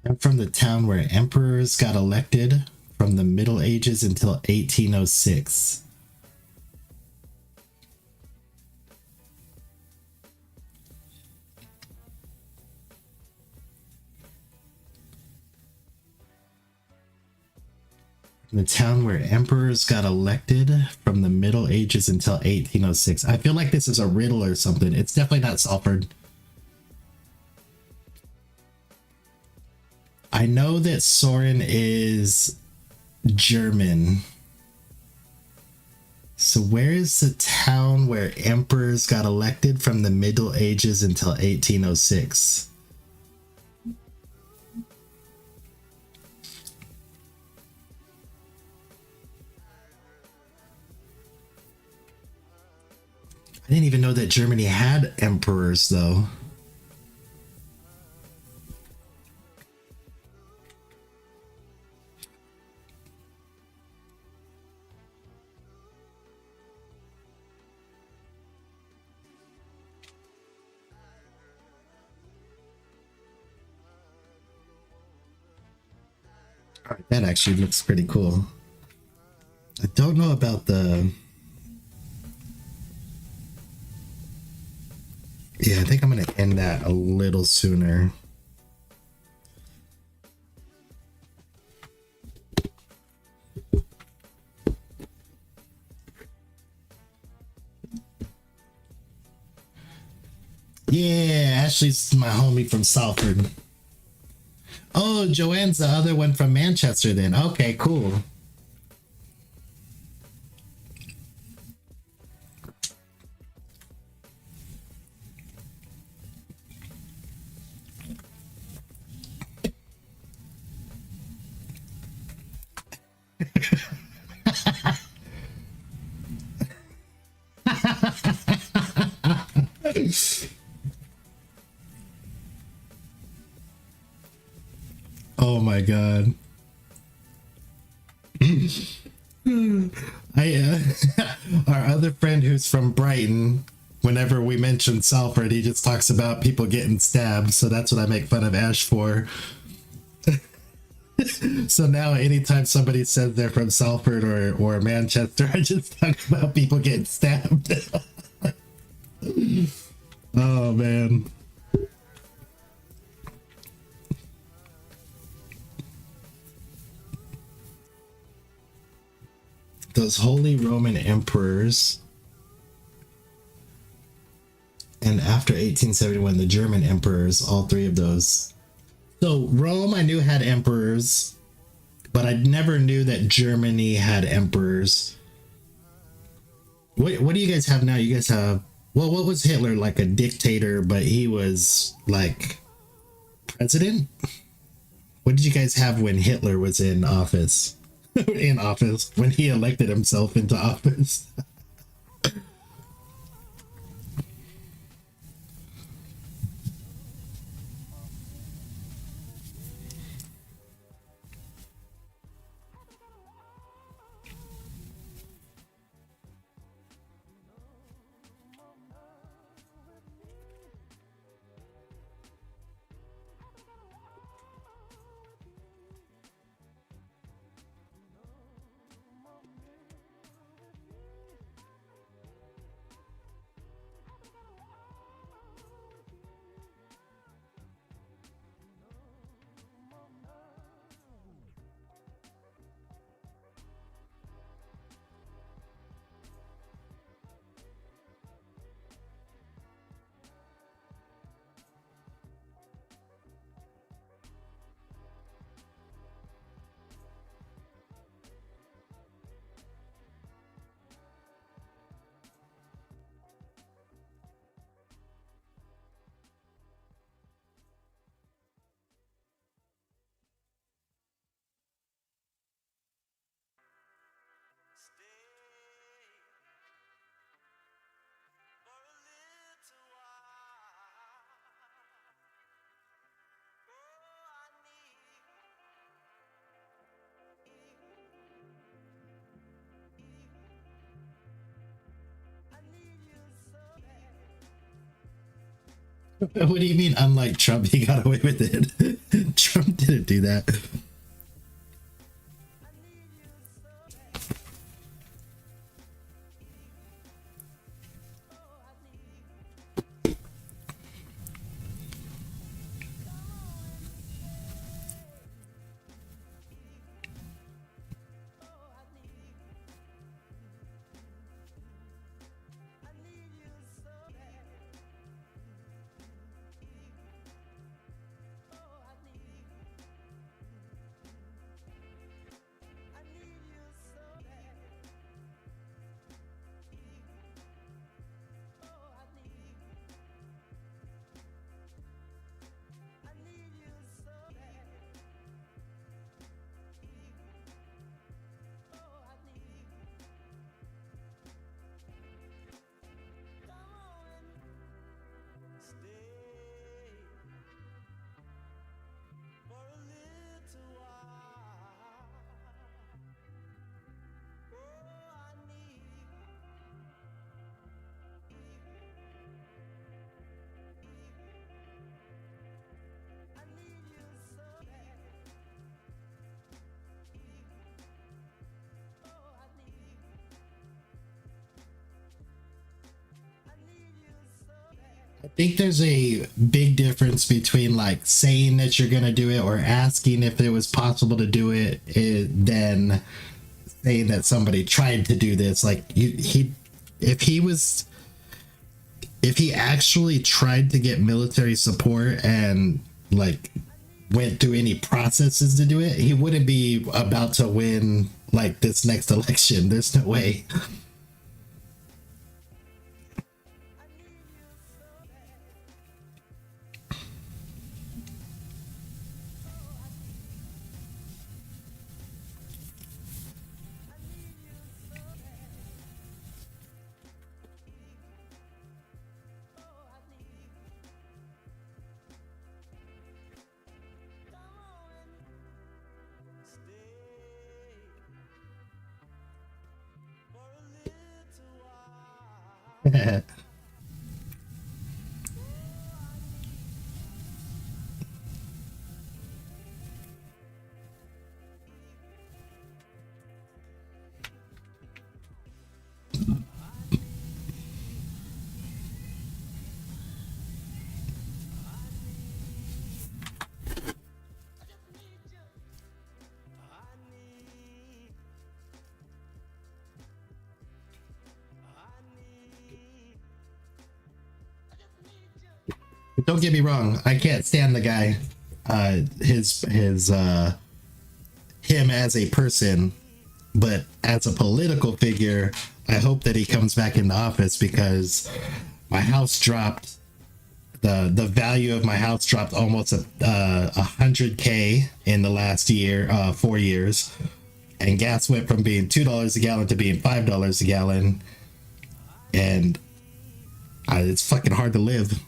I'm from the town where emperors got elected from the Middle Ages until 1806. The town where emperors got elected from the Middle Ages until 1806. I feel like this is a riddle or something. It's definitely not Salford. I know that Soren is German. So where is the town where emperors got elected from the Middle Ages until 1806? I didn't even know that Germany had emperors, though. All right, that actually looks pretty cool. I don't know about the... Yeah, I think I'm going to end that a little sooner. Yeah, Ashley's my homie from Salford. Oh, Joanne's the other one from Manchester then. Okay, cool. Oh my god. Our other friend who's from Brighton, whenever we mention Salford, he just talks about people getting stabbed, so that's what I make fun of Ash for. So now anytime somebody says they're from Salford or Manchester, I just talk about people getting stabbed. Oh man. Those Holy Roman Emperors, and after 1871, the German emperors, all three of those. So Rome, I knew had emperors, but I never knew that Germany had emperors. What do you guys have now? You guys have, well, what was Hitler? Like a dictator, but he was like president? What did you guys have when Hitler was in office? In office, when he elected himself into office. What do you mean? Unlike Trump, he got away with it. Trump didn't do that. I think there's a big difference between like saying that you're gonna do it or asking if it was possible to do it, than saying that somebody tried to do this. Like if he was, if he actually tried to get military support and like went through any processes to do it, he wouldn't be about to win like this next election. There's no way. Don't get me wrong, I can't stand the guy. Him as a person, but as a political figure, I hope that he comes back into office, because my house dropped. The value of my house dropped almost 100K in the last year, 4 years, and gas went from being $2 a gallon to being $5 a gallon, and it's fucking hard to live.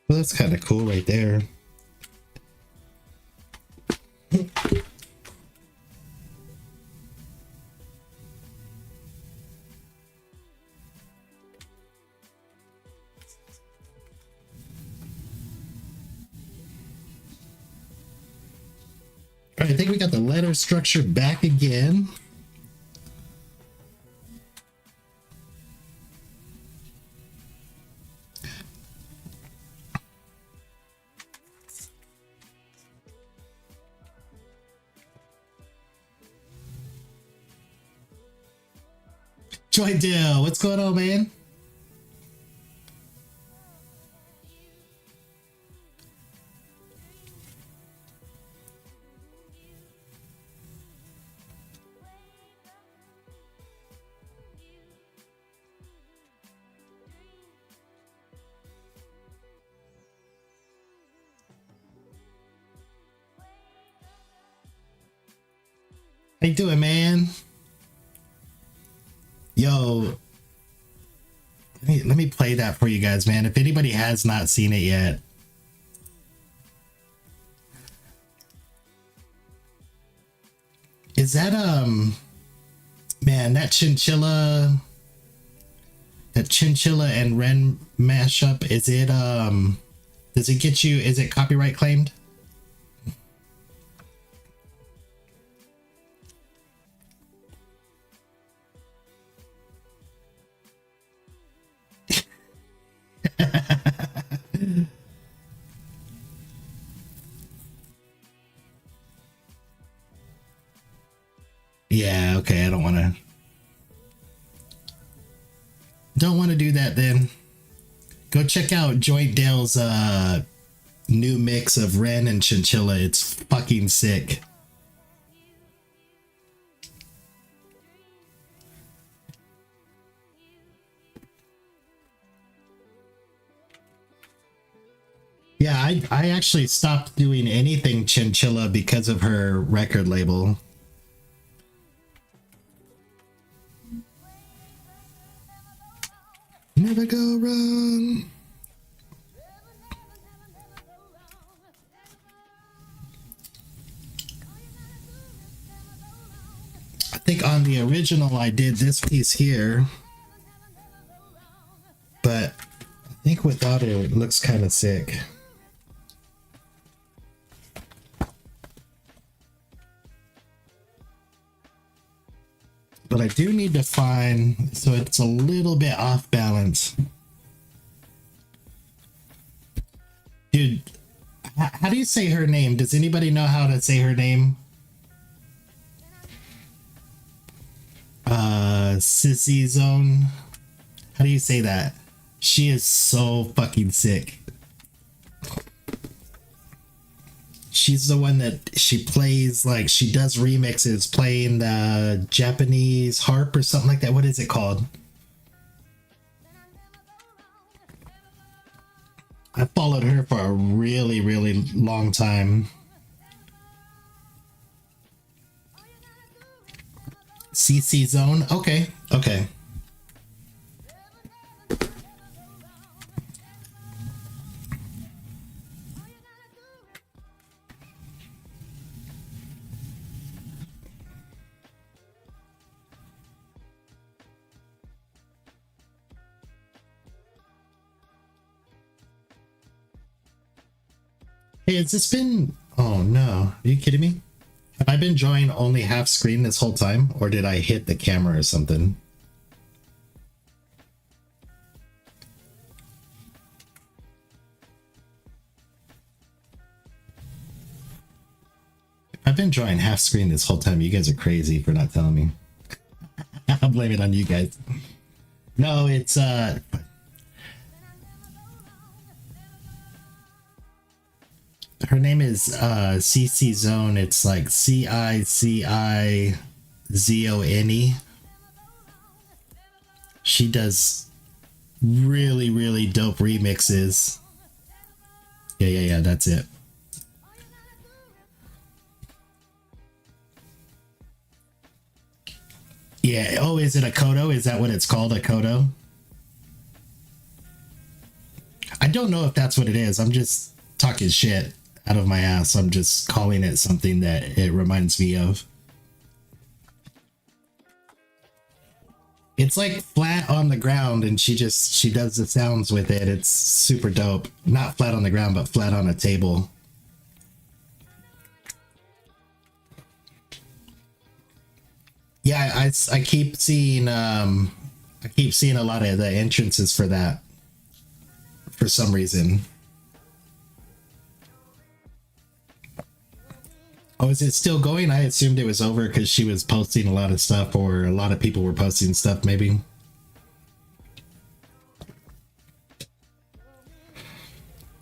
Well, that's kind of cool right there. All right, I think we got the letter structure back again. Joy Dill, what's going on, man? How you doing, man? Yo, let me play that for you guys, man. If anybody has not seen it yet. Is that man, that chinchilla and Ren mashup, is it does it get you, is it copyright claimed? Yeah, okay, I don't want to do that then. Go check out Joint Dale's new mix of Ren and Chinchilla. It's fucking sick. Yeah, I actually stopped doing anything Chinchilla because of her record label. Never go wrong. I think on the original I did this piece here, but I think without it looks kind of sick. But I do need to find, so it's a little bit off balance. Dude, how do you say her name? Does anybody know how to say her name? Sissy Zone. How do you say that? She is so fucking sick. She's the one that she plays, like, she does remixes playing the Japanese harp or something like that. What is it called? I followed her for a really, really long time. CC Zone? Okay, okay. Hey, has this been... Oh no, are you kidding me? Have I been drawing only half screen this whole time? Or did I hit the camera or something? I've been drawing half screen this whole time. You guys are crazy for not telling me. I'll blame it on you guys. No, it's her name is CC Zone. It's like CICIZONE. She does really, really dope remixes. Yeah, that's it. Yeah, oh, is it a Kodo? Is that what it's called, a Kodo? I don't know if that's what it is. I'm just talking shit out of my ass. I'm just calling it something that it reminds me of. It's like flat on the ground and she does the sounds with it. It's super dope. Not flat on the ground, but flat on a table. Yeah, I keep seeing a lot of the entrances for that for some reason. Oh, is it still going? I assumed it was over because she was posting a lot of stuff, or a lot of people were posting stuff, maybe.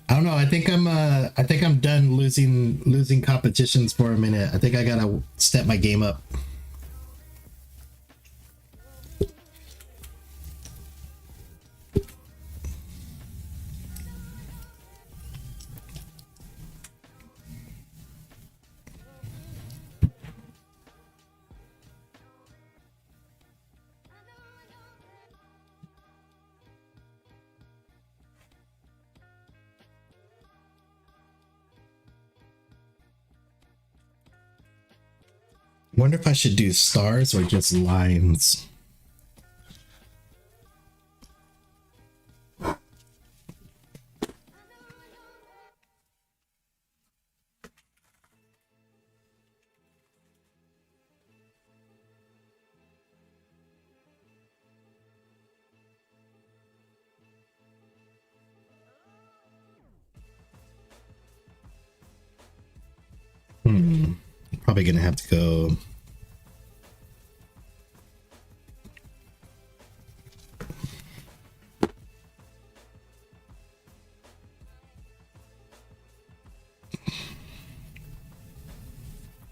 I don't know. I think I'm done losing competitions for a minute. I think I gotta step my game up. Wonder if I should do stars or just lines. Probably gonna have to go.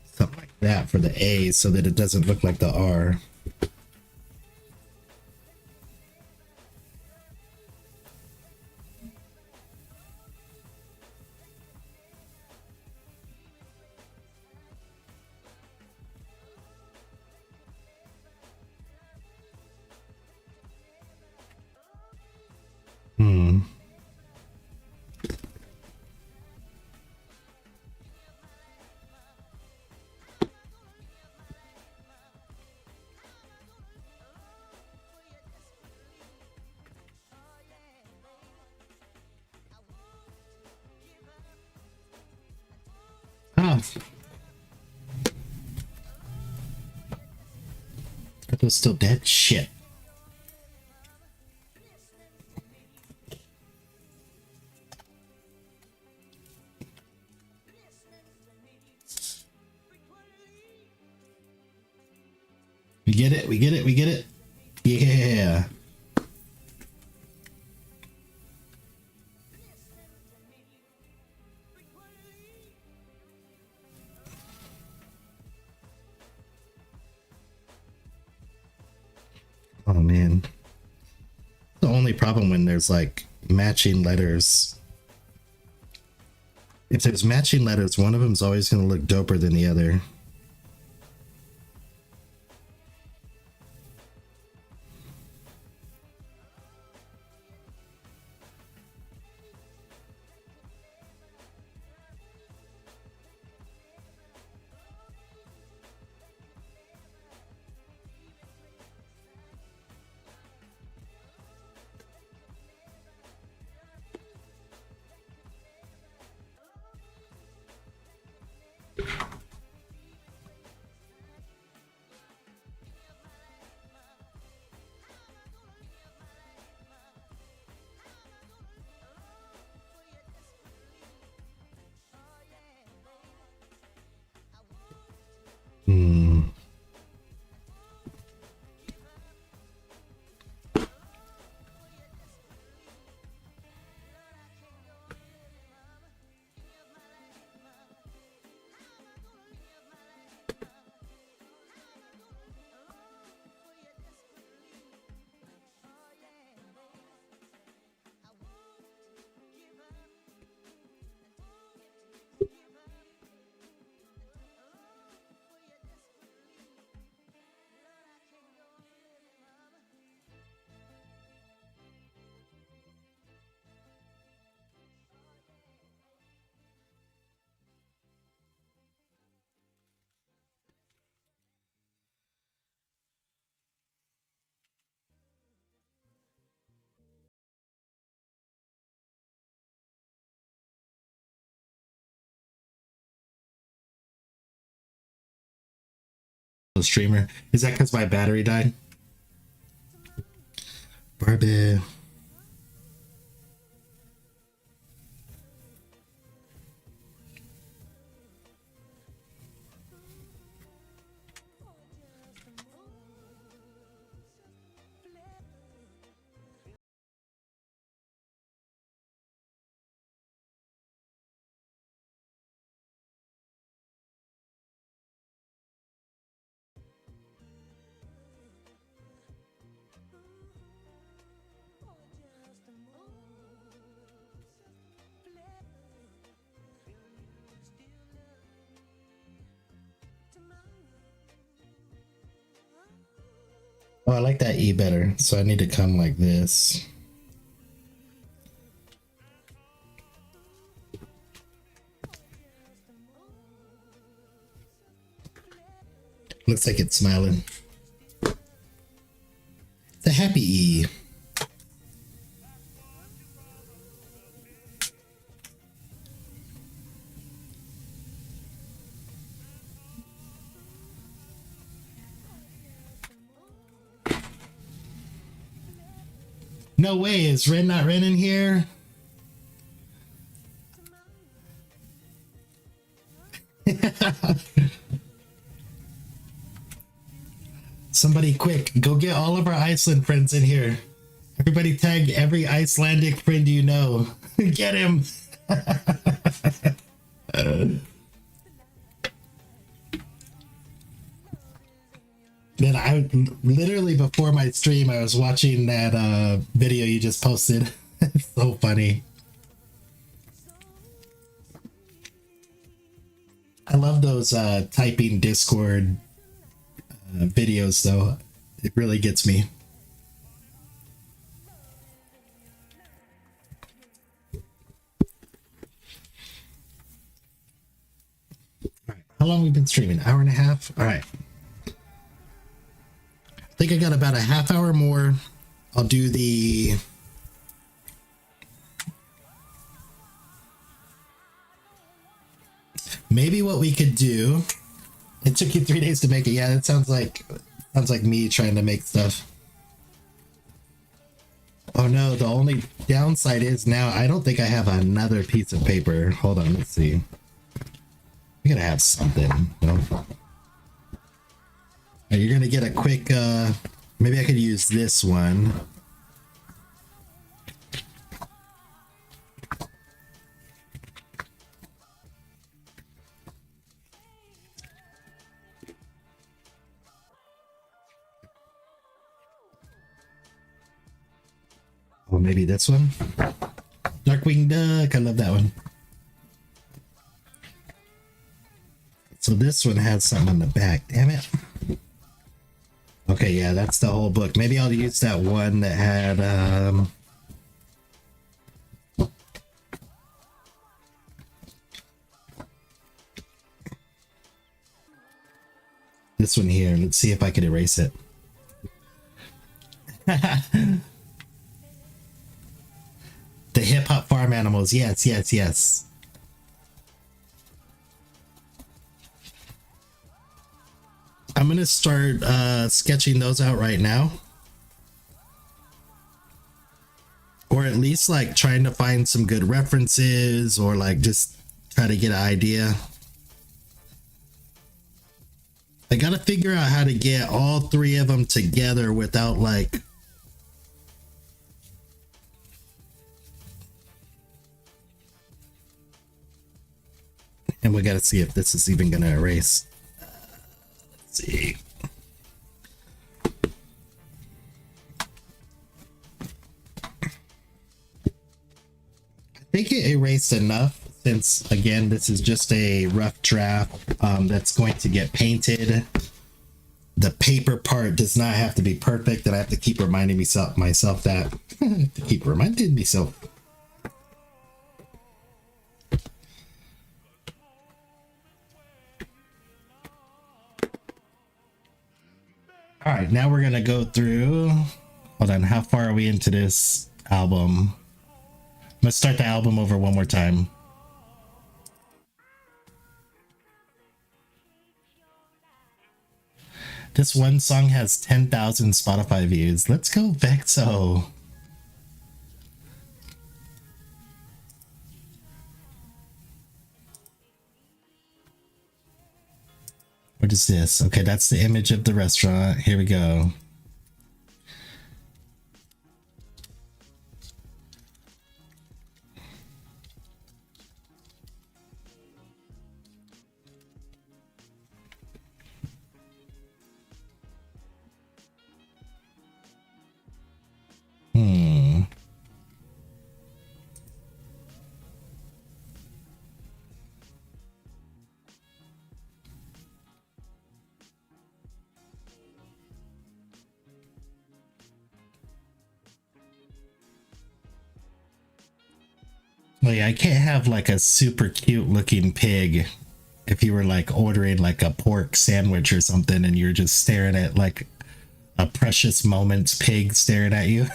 Something like that for the A so that it doesn't look like the R. Ah. It was still dead? Shit. We get it, we get it, we get it. Yeah. Oh man. The only problem when there's like matching letters. If there's matching letters, one of them's always going to look doper than the other. Streamer. Is that because my battery died? Barbie. Oh, I like that E better, so I need to come like this. Looks like it's smiling. The happy E. No way, is Ren not Ren in here? Somebody quick, go get all of our Iceland friends in here. Everybody tag every Icelandic friend you know. Get him. Then I literally before my stream, I was watching that video you just posted. It's so funny. I love those typing Discord videos though. It really gets me. All right. How long have we been streaming? Hour and a half? All right. I think I got about a half hour more. I'll do the maybe what we could do. It took you 3 days to make it. Yeah, that sounds like me trying to make stuff. Oh no, the only downside is now I don't think I have another piece of paper. Hold on, let's see. We gotta have something, no? You're gonna get a quick maybe I could use this one. Or maybe this one. Darkwing Duck, I love that one. So this one has something on the back, damn it. Okay, yeah, that's the whole book. Maybe I'll use that one that had this one here. Let's see if I can erase it. The hip hop farm animals. Yes, yes, yes. I'm gonna start sketching those out right now, or at least like trying to find some good references, or like just try to get an idea. I gotta figure out how to get all three of them together without like and we gotta see if this is even gonna erase. Let's see. I think it erased enough, since again this is just a rough draft that's going to get painted. The paper part does not have to be perfect, and I have to keep reminding myself that. I have to keep reminding myself. All right, now we're gonna go through. Hold on, how far are we into this album? Let's start the album over one more time. This one song has 10,000 Spotify views. Let's go, Vexo. What is this? Okay, that's the image of the restaurant. Here we go. Oh yeah, I can't have like a super cute looking pig if you were like ordering like a pork sandwich or something and you're just staring at like a Precious Moments pig staring at you.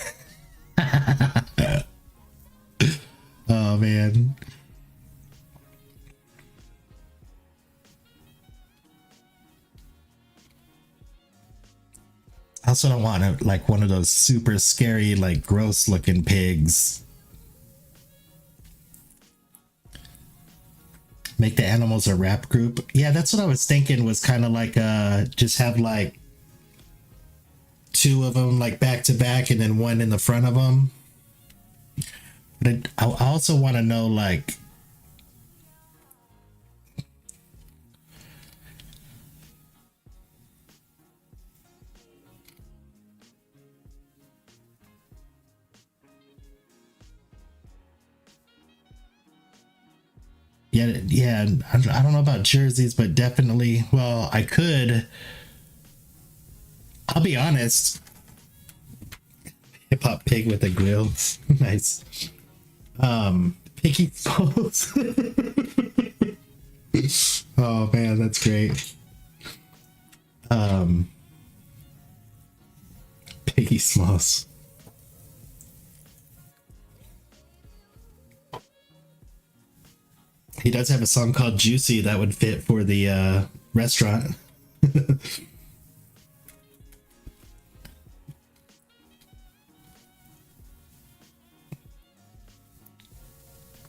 Oh man. I also don't want like one of those super scary, like gross looking pigs. Make the animals a rap group. Yeah, that's what I was thinking, was kind of like just have like two of them like back to back and then one in the front of them. But I also want to know like yeah, I don't know about jerseys, but definitely, well, I could. I'll be honest. Hip hop pig with a grill. Nice. Piggy Smalls. Oh man, that's great. Piggy Smalls. He does have a song called Juicy that would fit for the restaurant.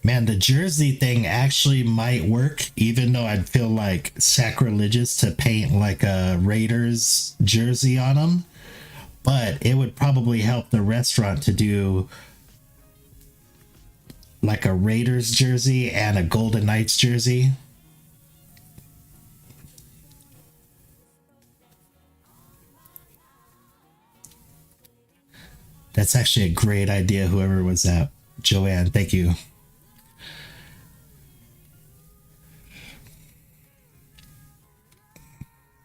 Man, the jersey thing actually might work, even though I'd feel like sacrilegious to paint like a Raiders jersey on them. But it would probably help the restaurant to do like a Raiders jersey and a Golden Knights jersey. That's actually a great idea, whoever was that. Joanne, thank you.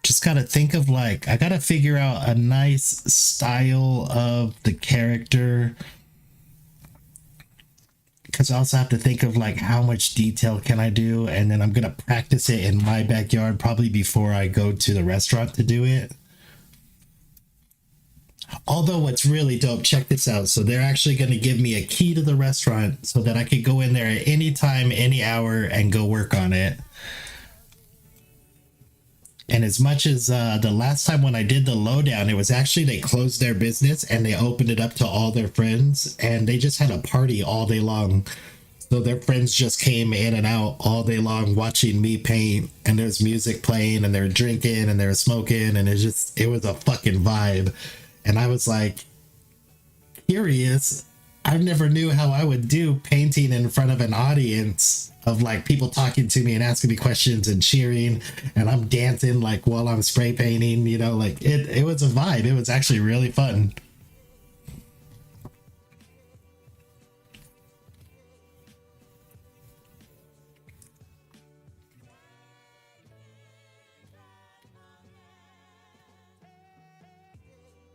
Just gotta think of like, I gotta figure out a nice style of the character, because I also have to think of like how much detail can I do, and then I'm gonna practice it in my backyard probably before I go to the restaurant to do it. Although what's really dope, check this out. So they're actually going to give me a key to the restaurant so that I could go in there at any time, any hour, and go work on it. And as much as the last time when I did the lowdown, it was actually they closed their business and they opened it up to all their friends, and they just had a party all day long. So their friends just came in and out all day long watching me paint, and there's music playing and they're drinking and they're smoking, and it was a fucking vibe. And I was like, curious. I never knew how I would do painting in front of an audience of like people talking to me and asking me questions and cheering, and I'm dancing like while I'm spray painting, you know, like it was a vibe. It was actually really fun.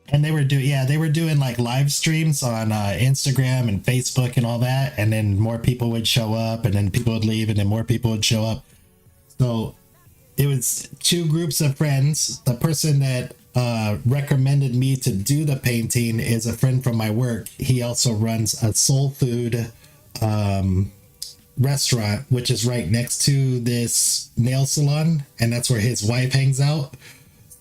And they were doing like live streams on Instagram and Facebook and all that, and then more people would show up, and then people would leave, and then more people would show up. So it was two groups of friends. The person that recommended me to do the painting is a friend from my work. He also runs a soul food restaurant, which is right next to this nail salon, and that's where his wife hangs out.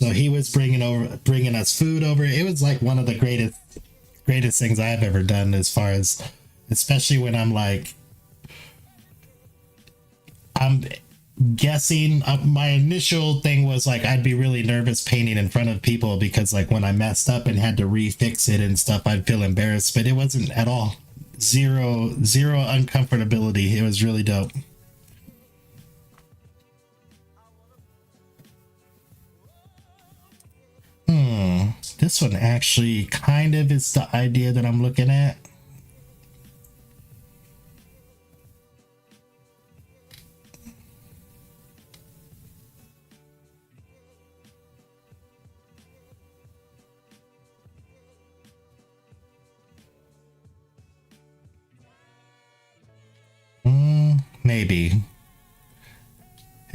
So he was bringing us food over. It was like one of the greatest things I've ever done, as far as, especially when I'm guessing. My initial thing was like, I'd be really nervous painting in front of people, because like when I messed up and had to refix it and stuff, I'd feel embarrassed, but it wasn't at all. Zero uncomfortability. It was really dope. This one actually kind of is the idea that I'm looking at. Maybe.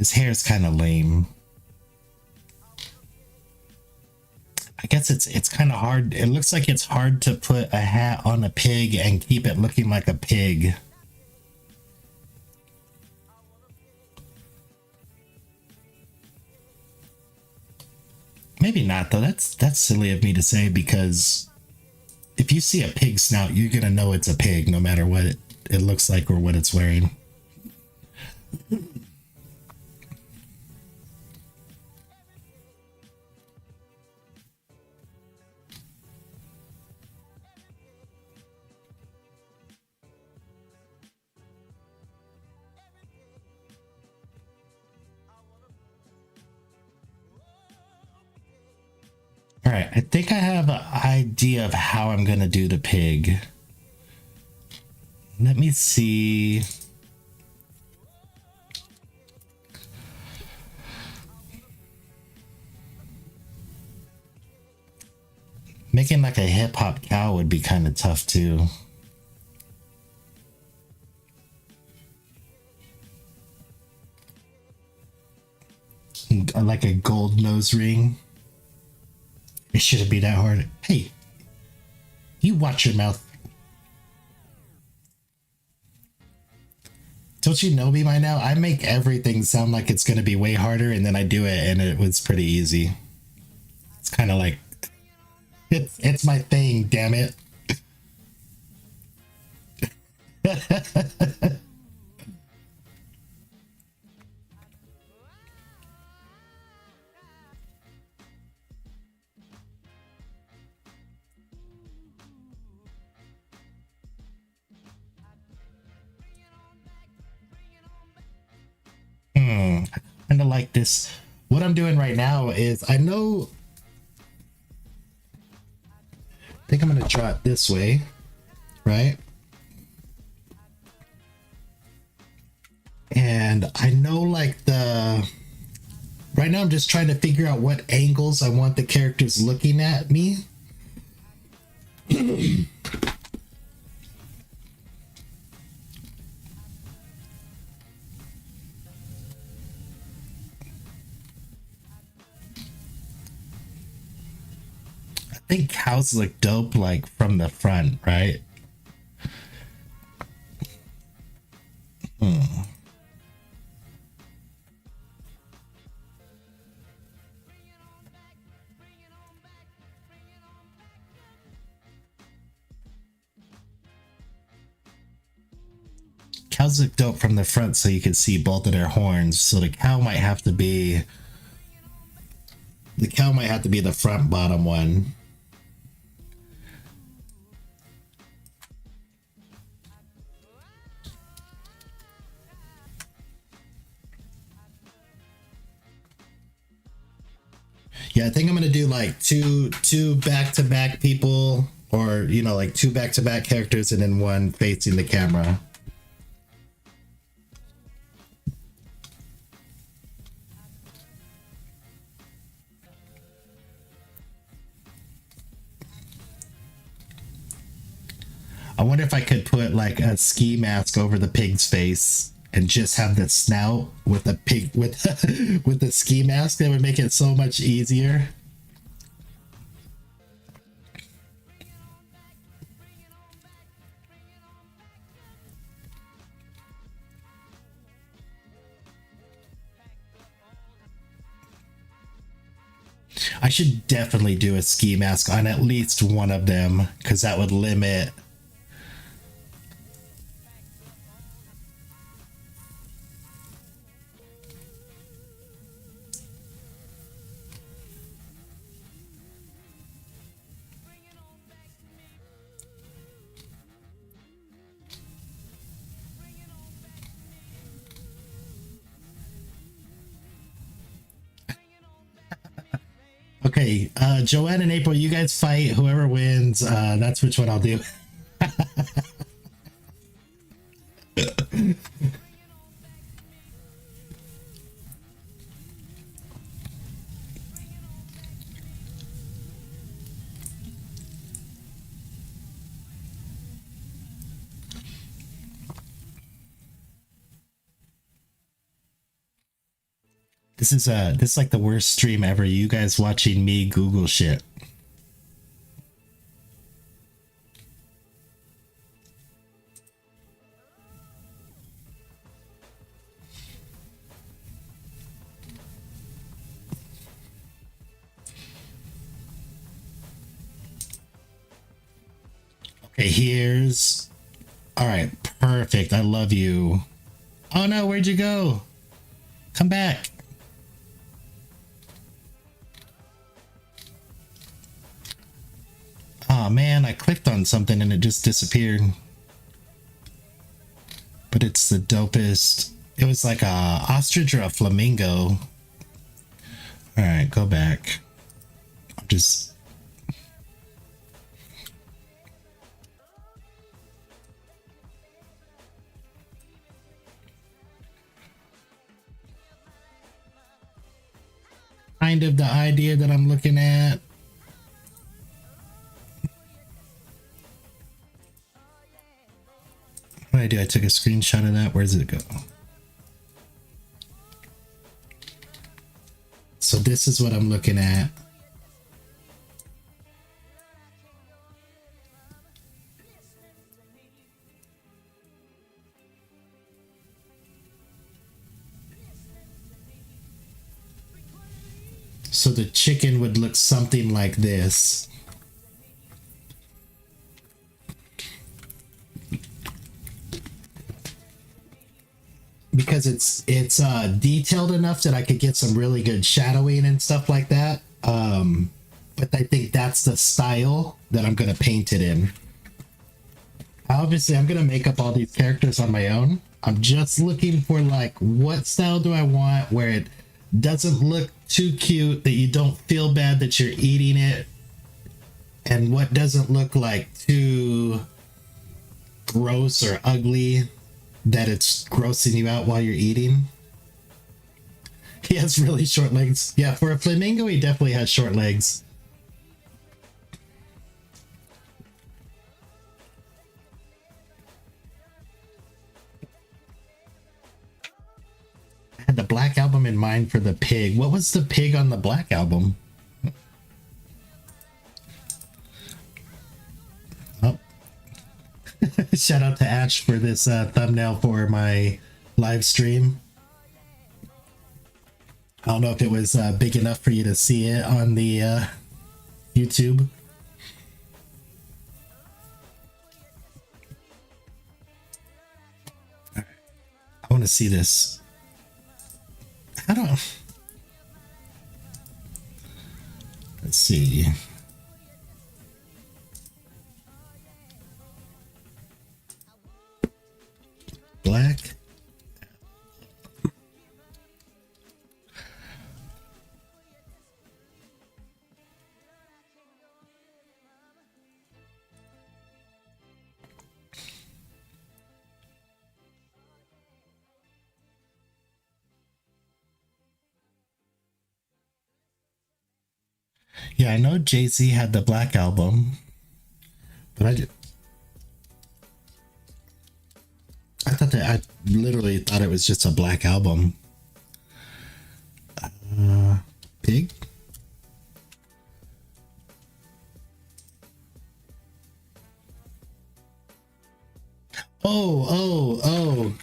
His hair is kind of lame. I guess it's kind of hard. It looks like it's hard to put a hat on a pig and keep it looking like a pig. Maybe not though. That's silly of me to say, because if you see a pig snout, you're gonna know it's a pig no matter what it looks like or what it's wearing. All right, I think I have an idea of how I'm gonna do the pig. Let me see. Making like a hip hop cow would be kind of tough too. Like a gold nose ring. It shouldn't be that hard. Hey, you watch your mouth. Don't you know me by now? I make everything sound like it's going to be way harder, and then I do it and it was pretty easy. It's kind of like, it's my thing, damn it. I kind of like this. What I'm doing right now is I think I'm going to draw it this way, right? And I know like right now I'm just trying to figure out what angles I want the characters looking at me. I think cows look dope like from the front, right? Cows look dope from the front so you can see both of their horns. So the cow might have to be the front bottom one. Yeah, I think I'm gonna do like two back-to-back people, or you know, like two back-to-back characters and then one facing the camera. I wonder if I could put like a ski mask over the pig's face and just have the snout with a pig with with the ski mask. That would make it so much easier. I should definitely do a ski mask on at least one of them, because that would limit. Okay, Joanne and April, you guys fight. Whoever wins, that's which one I'll do. This is like the worst stream ever. You guys watching me Google shit. Okay, here's... Alright, perfect. I love you. Oh no, where'd you go? Come back. Oh man, I clicked on something and it just disappeared. But it's the dopest. It was like a ostrich or a flamingo. Alright, go back. I'll just... kind of the idea that I'm looking at. What did I do? I took a screenshot of that. Where does it go? So this is what I'm looking at. So the chicken would look something like this. Because it's detailed enough that I could get some really good shadowing and stuff like that. But I think that's the style that I'm gonna paint it in. Obviously, I'm gonna make up all these characters on my own. I'm just looking for like, what style do I want where it doesn't look too cute, that you don't feel bad that you're eating it, and what doesn't look like too gross or ugly that it's grossing you out while you're eating. He has really short legs. Yeah, for a flamingo, he definitely has short legs. I had the Black Album in mind for the pig. What was the pig on the Black Album? Oh. Shout out to Ash for this thumbnail for my live stream. I don't know if it was big enough for you to see it on the YouTube. All right. I want to see this. I don't... Let's see. Black. Yeah, I know Jay-Z had the Black Album, but I thought that I literally thought it was just a Black Album. Pig? Oh.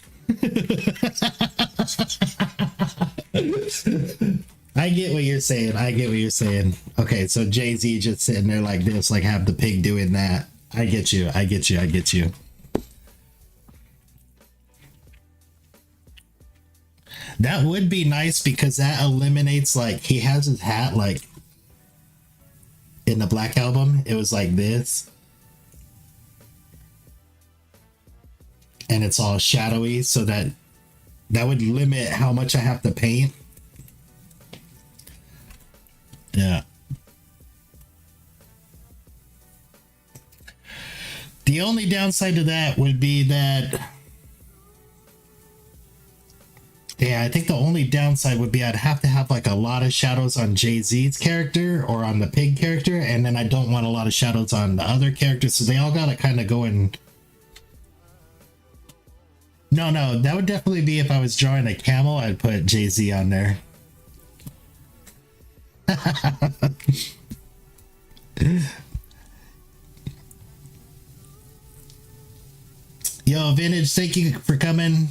I get what you're saying. Okay, so Jay-Z just sitting there like this, like have the pig doing that. I get you. That would be nice because that eliminates, like, he has his hat like in the Black Album, it was like this. And it's all shadowy, so that would limit how much I have to paint. Yeah. The only downside to that would be that... Yeah, I think the only downside would be I'd have to have like a lot of shadows on Jay-Z's character or on the pig character, and then I don't want a lot of shadows on the other characters, so they all gotta kind of go in... No, that would definitely be if I was drawing a camel, I'd put Jay-Z on there. Yo, Vintage, thank you for coming.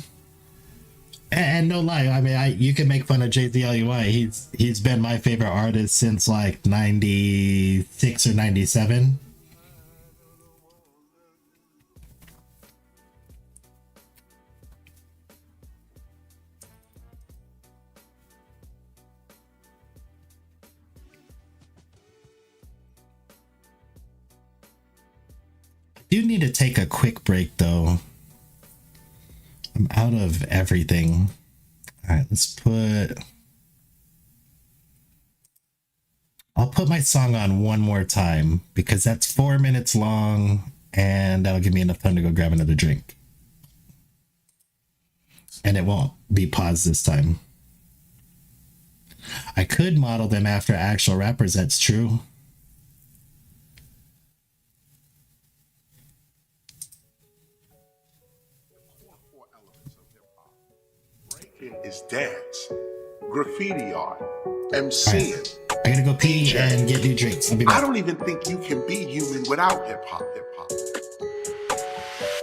And no lie, I mean, you can make fun of JZLUI. He's been my favorite artist since like 96 or 97. I do need to take a quick break though. I'm out of everything. All right, I'll put my song on one more time because that's 4 minutes long and that'll give me enough time to go grab another drink. And it won't be paused this time. I could model them after actual rappers, that's true. Is dance, graffiti art, MCing. Right. I gotta go pee DJ. And get new drinks. I'll be back. I don't even think you can be human without hip hop.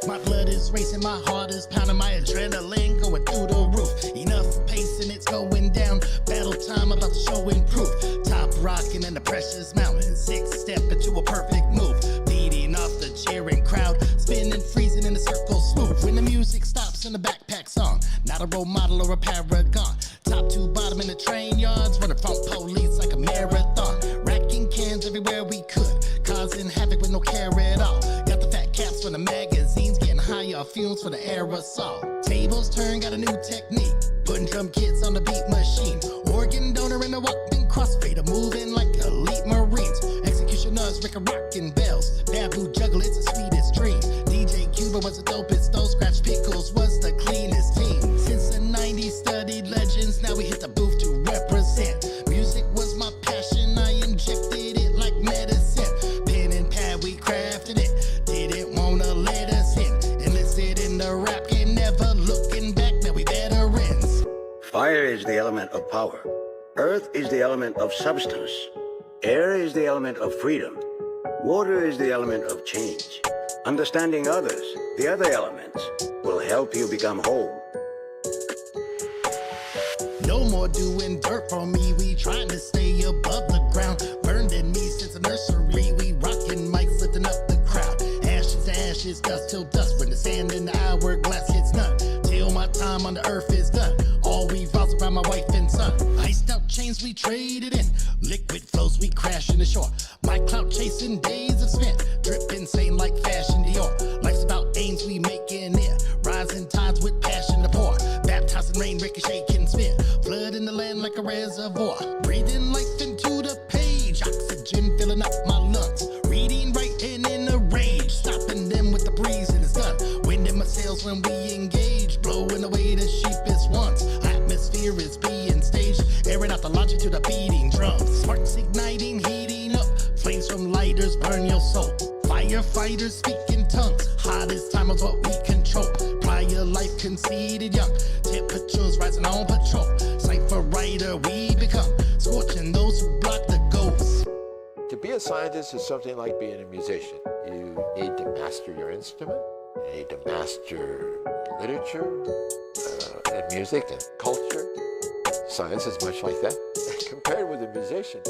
My blood is racing, my heart is pounding, my adrenaline going through the roof. Enough pace and it's going down. Battle time about to show proof. Top rocking and the pressure's mounting. 6-step into a perfect move. Beating off the cheering crowd. Spinning, freezing in a circle smooth. When the music stops in the backpack song. Not a role model or a paragon. Top to bottom in the train yards. Running from police like a marathon. Racking cans everywhere we could. Causing havoc with no care at all. Got the fat caps from the magazines. Getting higher fumes for the aerosol. Tables turn, got a new technique. Putting drum kits on the beat machine. Organ donor in the Walkman crossfader. Moving like elite Marines. Executioners, rockin' bells. Babu juggle, it's the sweetest dream. DJ Cuba was the dopest. Those scratch pickles was the cleanest team. Since the 90s, studied legends. Now we hit the booth to represent. Music was my passion. I injected it like medicine. Pen and pad, we crafted it. Didn't wanna let us in. Enlisted in the rap game, never looking back. Now we veterans. Fire is the element of power. Earth is the element of substance. Air is the element of freedom. Water is the element of change. Understanding others, the other elements, will help you become whole. No more doing dirt for me. We trying to stay above the ground. Burned in me since the nursery. We rocking mics, lifting up the crowd. Ashes to ashes, dust till dust. When the sand in the hourglass hits none. Till my time on the earth is done. All revolves around my wife and son. Iced out chains we traded in. Liquid flows we crashing the shore. My clout chasing days have spent. Drip insane like fashion Dior. Life's about aims we making it. Rising tides with passion to pour. Baptizing rain, RikaShae can spin. Flood in the land like a reservoir. Breathing life into the page. Oxygen filling up my lungs. Reading, writing in a rage. Stopping them with the breeze and it's done. Wind in my sails when we engage. Blowing away the sheepish ones. Atmosphere is being staged. Airing out the logic to the beating drums. Sparks igniting, heating up. Flames from lighters burn your soul. Firefighters speak in tongues. Hottest time is what we control. Prior life conceded young. Temperatures rising on patrol. Cypher writer we become. Scorching those who block the ghosts. To be a scientist is something like being a musician. You need to master your instrument. You need to master literature and music and culture. Science is much like that compared with a musician.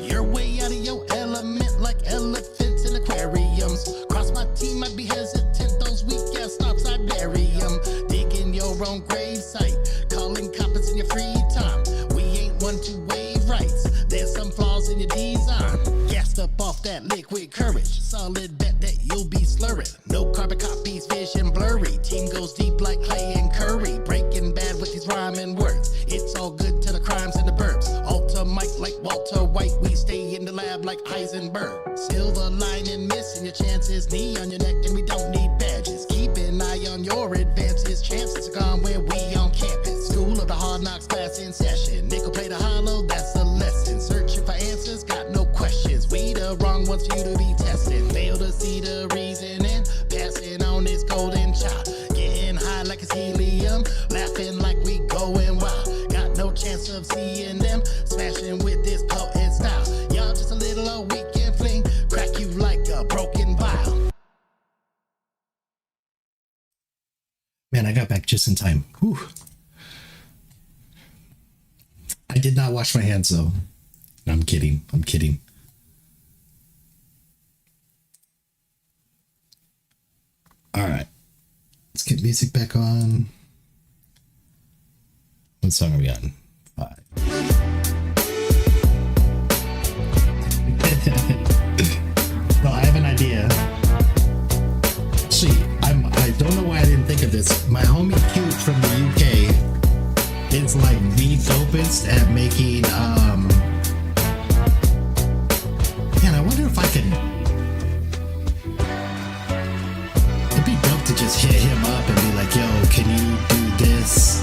You're way out of your element like elephants in aquariums. Cross my team, I'd be hesitant. Those weak ass stops, I bury them. Digging your own grave site. Calling coppers in your free time. We ain't one to waive rights. There's some flaws in your design. Gassed up off that liquid courage. Solid bet that you'll be slurring. No carbon copies, vision blurry. Team goes deep like Clay and Curry. Breaking bad with these rhyming words. It's all good to the crimes and the burbs. Alter mic like Walter White. We stay in the lab like Heisenberg. Silver lining missing your chances. Knee on your neck and we don't need badges. Keep an eye on your advances. Chances are gone when we on campus. School of the hard knocks class in session. Nickel plate a hollow, that's a lesson. Searching for answers, got no questions. We the wrong ones for you to be testing. Fail to see the reasoning. Passing on this golden child. Getting high like it's helium. Laughing like we going wild. Got no chance of seeing them smashing with this potent style. Y'all just a little old weekend fling, crack you like a broken vial. Man, I got back just in time. Whew. I did not wash my hands though. No, I'm kidding. I'm kidding. All right. Let's get music back on. What song are we on? 5. No, I have an idea. Actually, I don't know why I didn't think of this. My homie Cute from the UK is like the dopest at making man, I wonder if I could. It'd be dope to just hit him up and be like, yo, can you do this?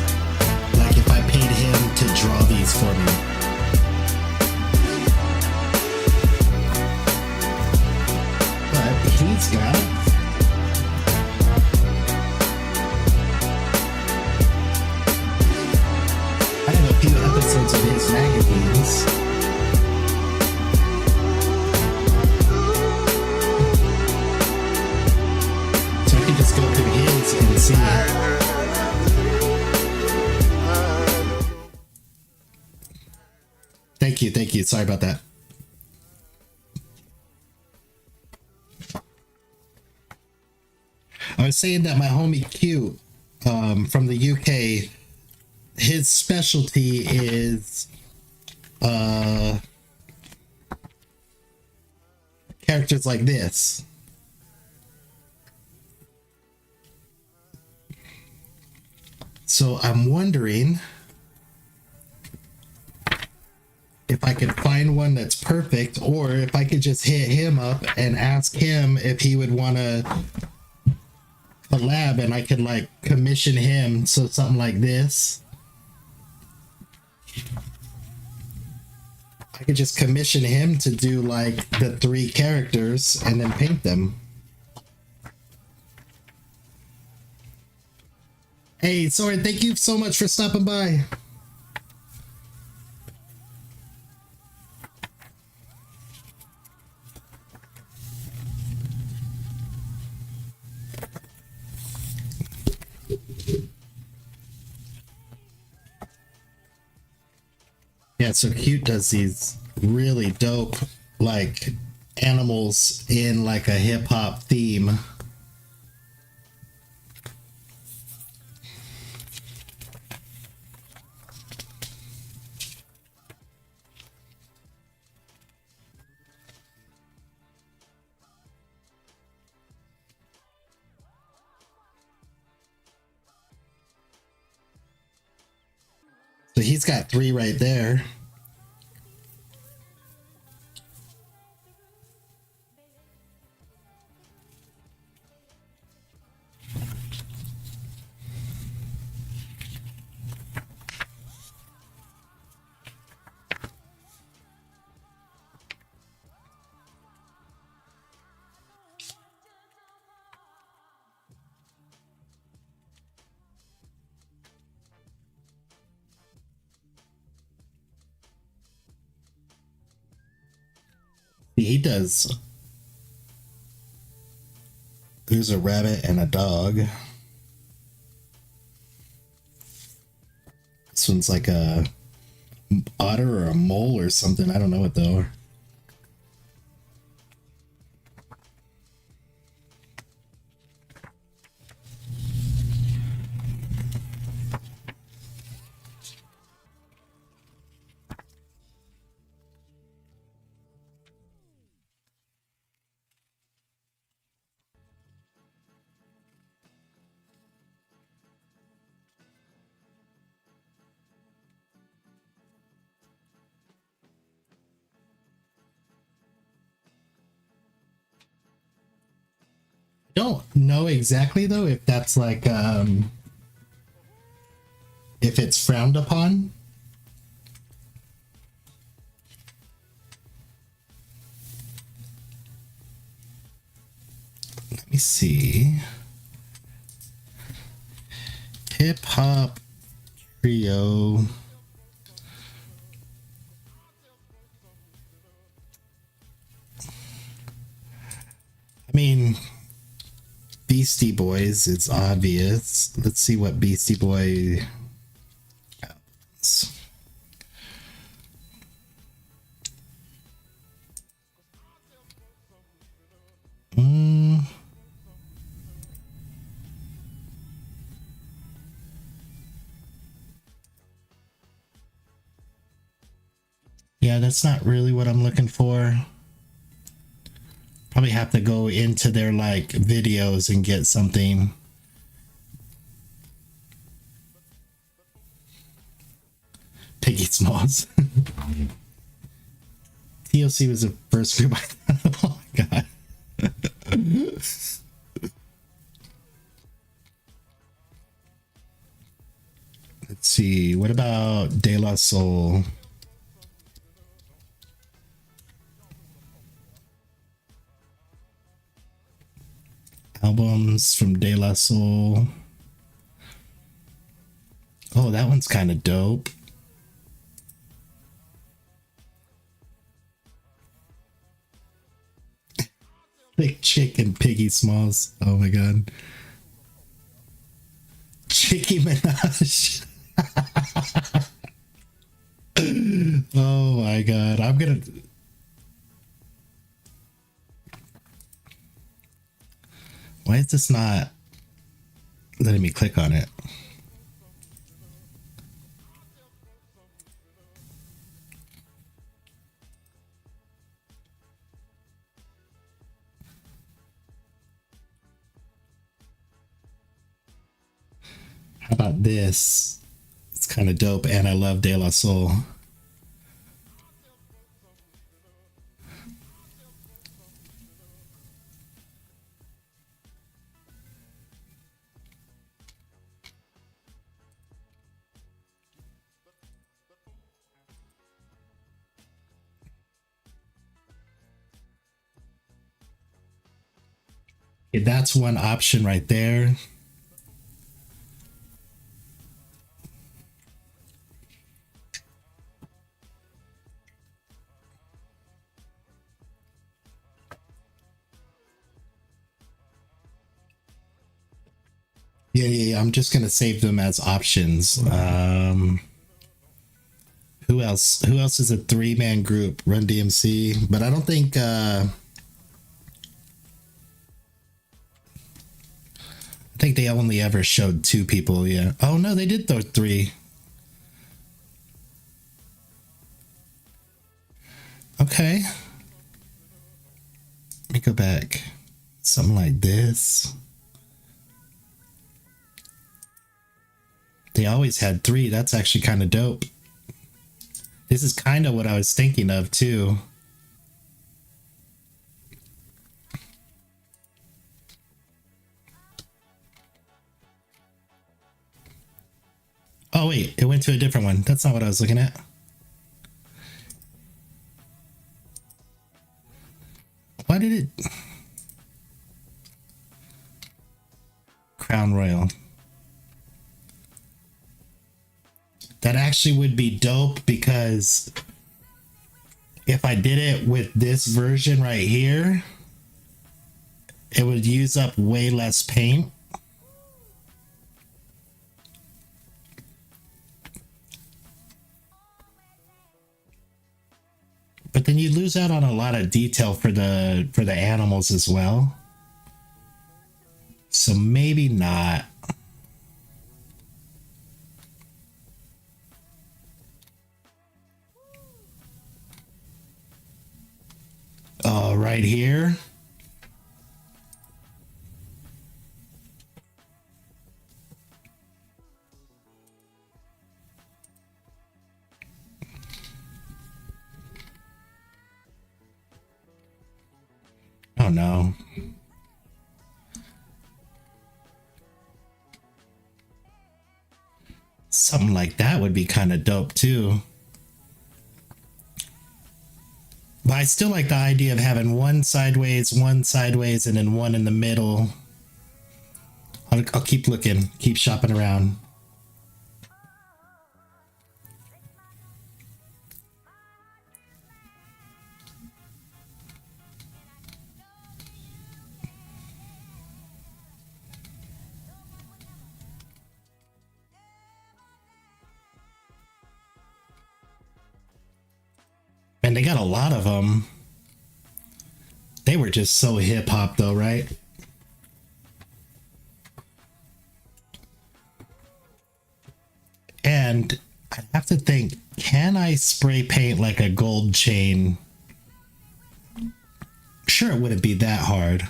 Like if I paid him to draw these for me. But he's got I have a few episodes of his magazines. So I can just go through his and see. Thank you. Sorry about that. I was saying that my homie Q from the UK, his specialty is characters like this. So I'm wondering if I could find one that's perfect, or if I could just hit him up and ask him if he would want to collab, and I could like commission him. So something like this. I could just commission him to do like the 3 characters and then paint them. Hey, Soren, thank you so much for stopping by. Yeah, so Cute does these really dope like animals in like a hip hop theme. So he's got 3 right there. He does. There's a rabbit and a dog. This one's like a otter or a mole or something. I don't know what though. Don't know exactly though if that's like if it's frowned upon. Let me see. Hip hop trio Beastie Boys, it's obvious. Let's see what Beastie Boy. Yeah, that's not really what I'm looking for. Probably have to go into their like videos and get something. Piggy Smalls. TLC was the first group I thought, oh my god. Let's see, what about De La Soul? Albums from De La Soul. Oh, that one's kind of dope. Big Chicken Piggy Smalls. Oh my god. Chicky Minaj. Oh my god. I'm gonna. Why is this not letting me click on it? How about this? It's kind of dope, and I love De La Soul. Okay, that's one option right there. Yeah. I'm just gonna save them as options. Who else? Who else is a 3-man group? Run DMC, but I don't think. I think they only ever showed 2 people. Yeah. Oh no, they did throw 3. Okay. Let me go back. Something like this. They always had 3. That's actually kind of dope. This is kind of what I was thinking of too. Oh wait, it went to a different one. That's not what I was looking at. Why did it? Crown Royal. That actually would be dope because if I did it with this version right here, it would use up way less paint. But then you lose out on a lot of detail for the animals as well. So maybe not. Right here. Oh no. Something like that would be kind of dope too. But I still like the idea of having one sideways, and then one in the middle. I'll keep looking, keep shopping around. And they got a lot of them. They were just so hip hop though, right? And I have to think, can I spray paint like a gold chain? Sure, it wouldn't be that hard.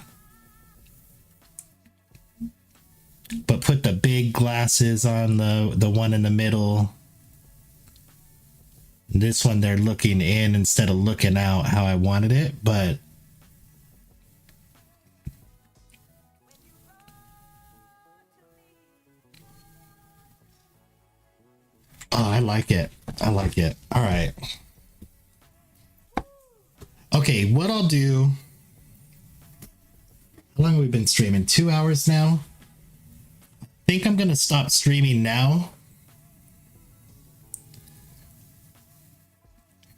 But put the big glasses on the one in the middle. This one, they're looking in instead of looking out how I wanted it, but oh, I like it. I like it. All right. Okay, what I'll do. How long have we been streaming? 2 hours now? I think I'm going to stop streaming now.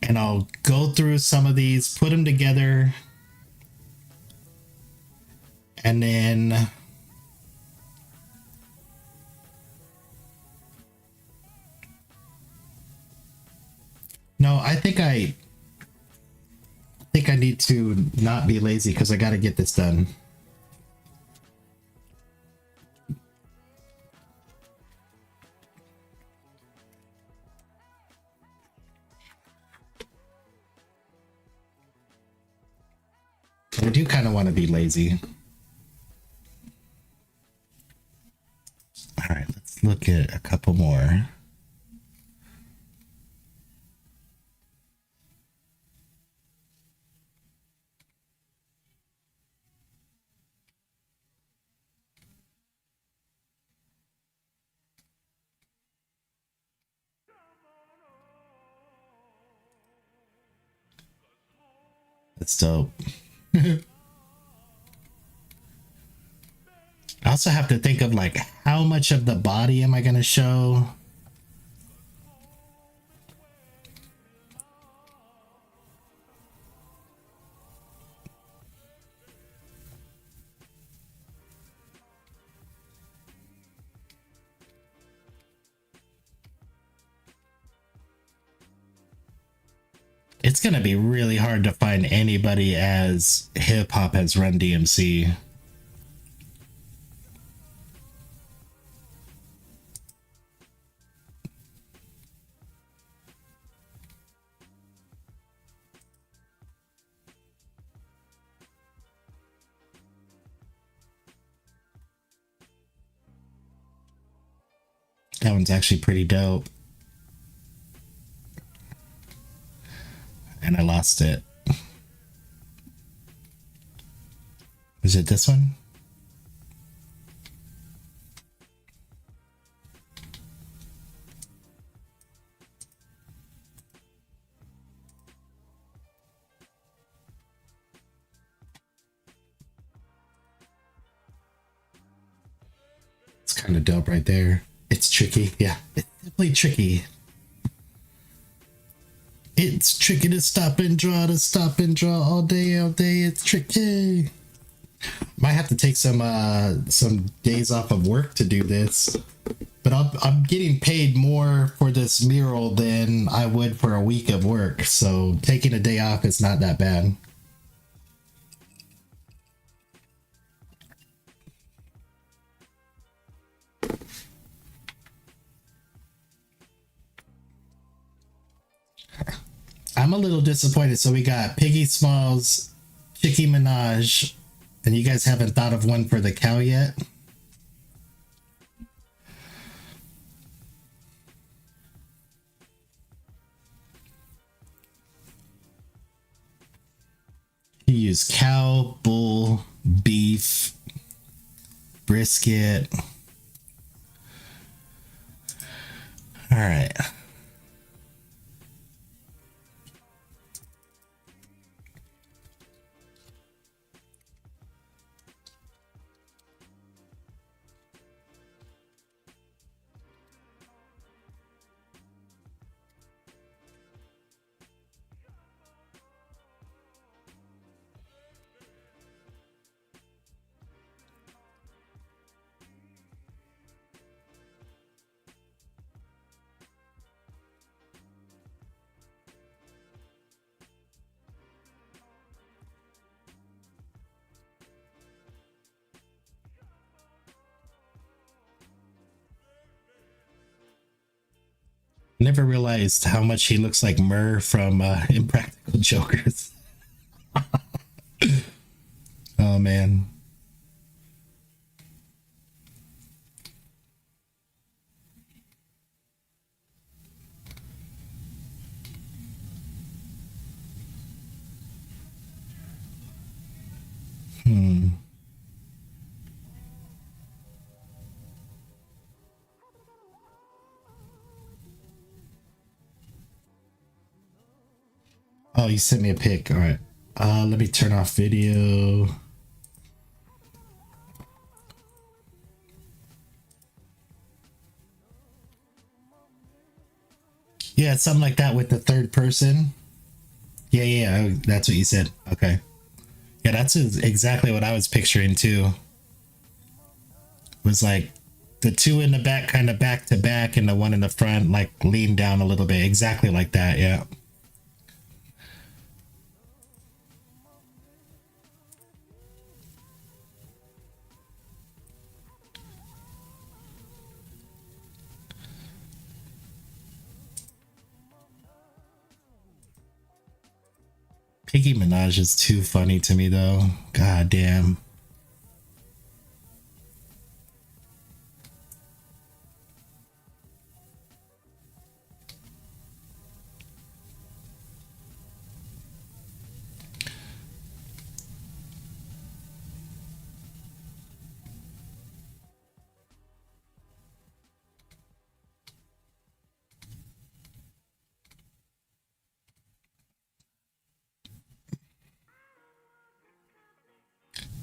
And I'll go through some of these, put them together. And then no, I think I need to not be lazy because I got to get this done. I do kind of want to be lazy. All right, let's look at a couple more. That's dope. I also have to think of like how much of the body am I going to show? It's going to be really hard to find anybody as hip hop as Run DMC. That one's actually pretty dope. And I lost it. Is it this one? It's kind of dope right there. It's tricky. Yeah, it's definitely tricky. It's tricky to stop and draw all day. It's tricky. Might have to take some days off of work to do this, but I'm getting paid more for this mural than I would for a week of work. So taking a day off is not that bad. I'm a little disappointed. So we got Piggy Smalls, Nicki Minaj, and you guys haven't thought of one for the cow yet? You use cow, bull, beef, brisket. All right. Never realized how much he looks like Murr from Impractical Jokers. Oh man. Hmm. Oh, you sent me a pic. All right. Let me turn off video. Yeah, something like that with the third person. Yeah, that's what you said. Okay. Yeah, that's exactly what I was picturing too. Was like the two in the back kind of back to back and the one in the front like leaned down a little bit. Exactly like that, yeah. Piggy Minaj is too funny to me though. God damn.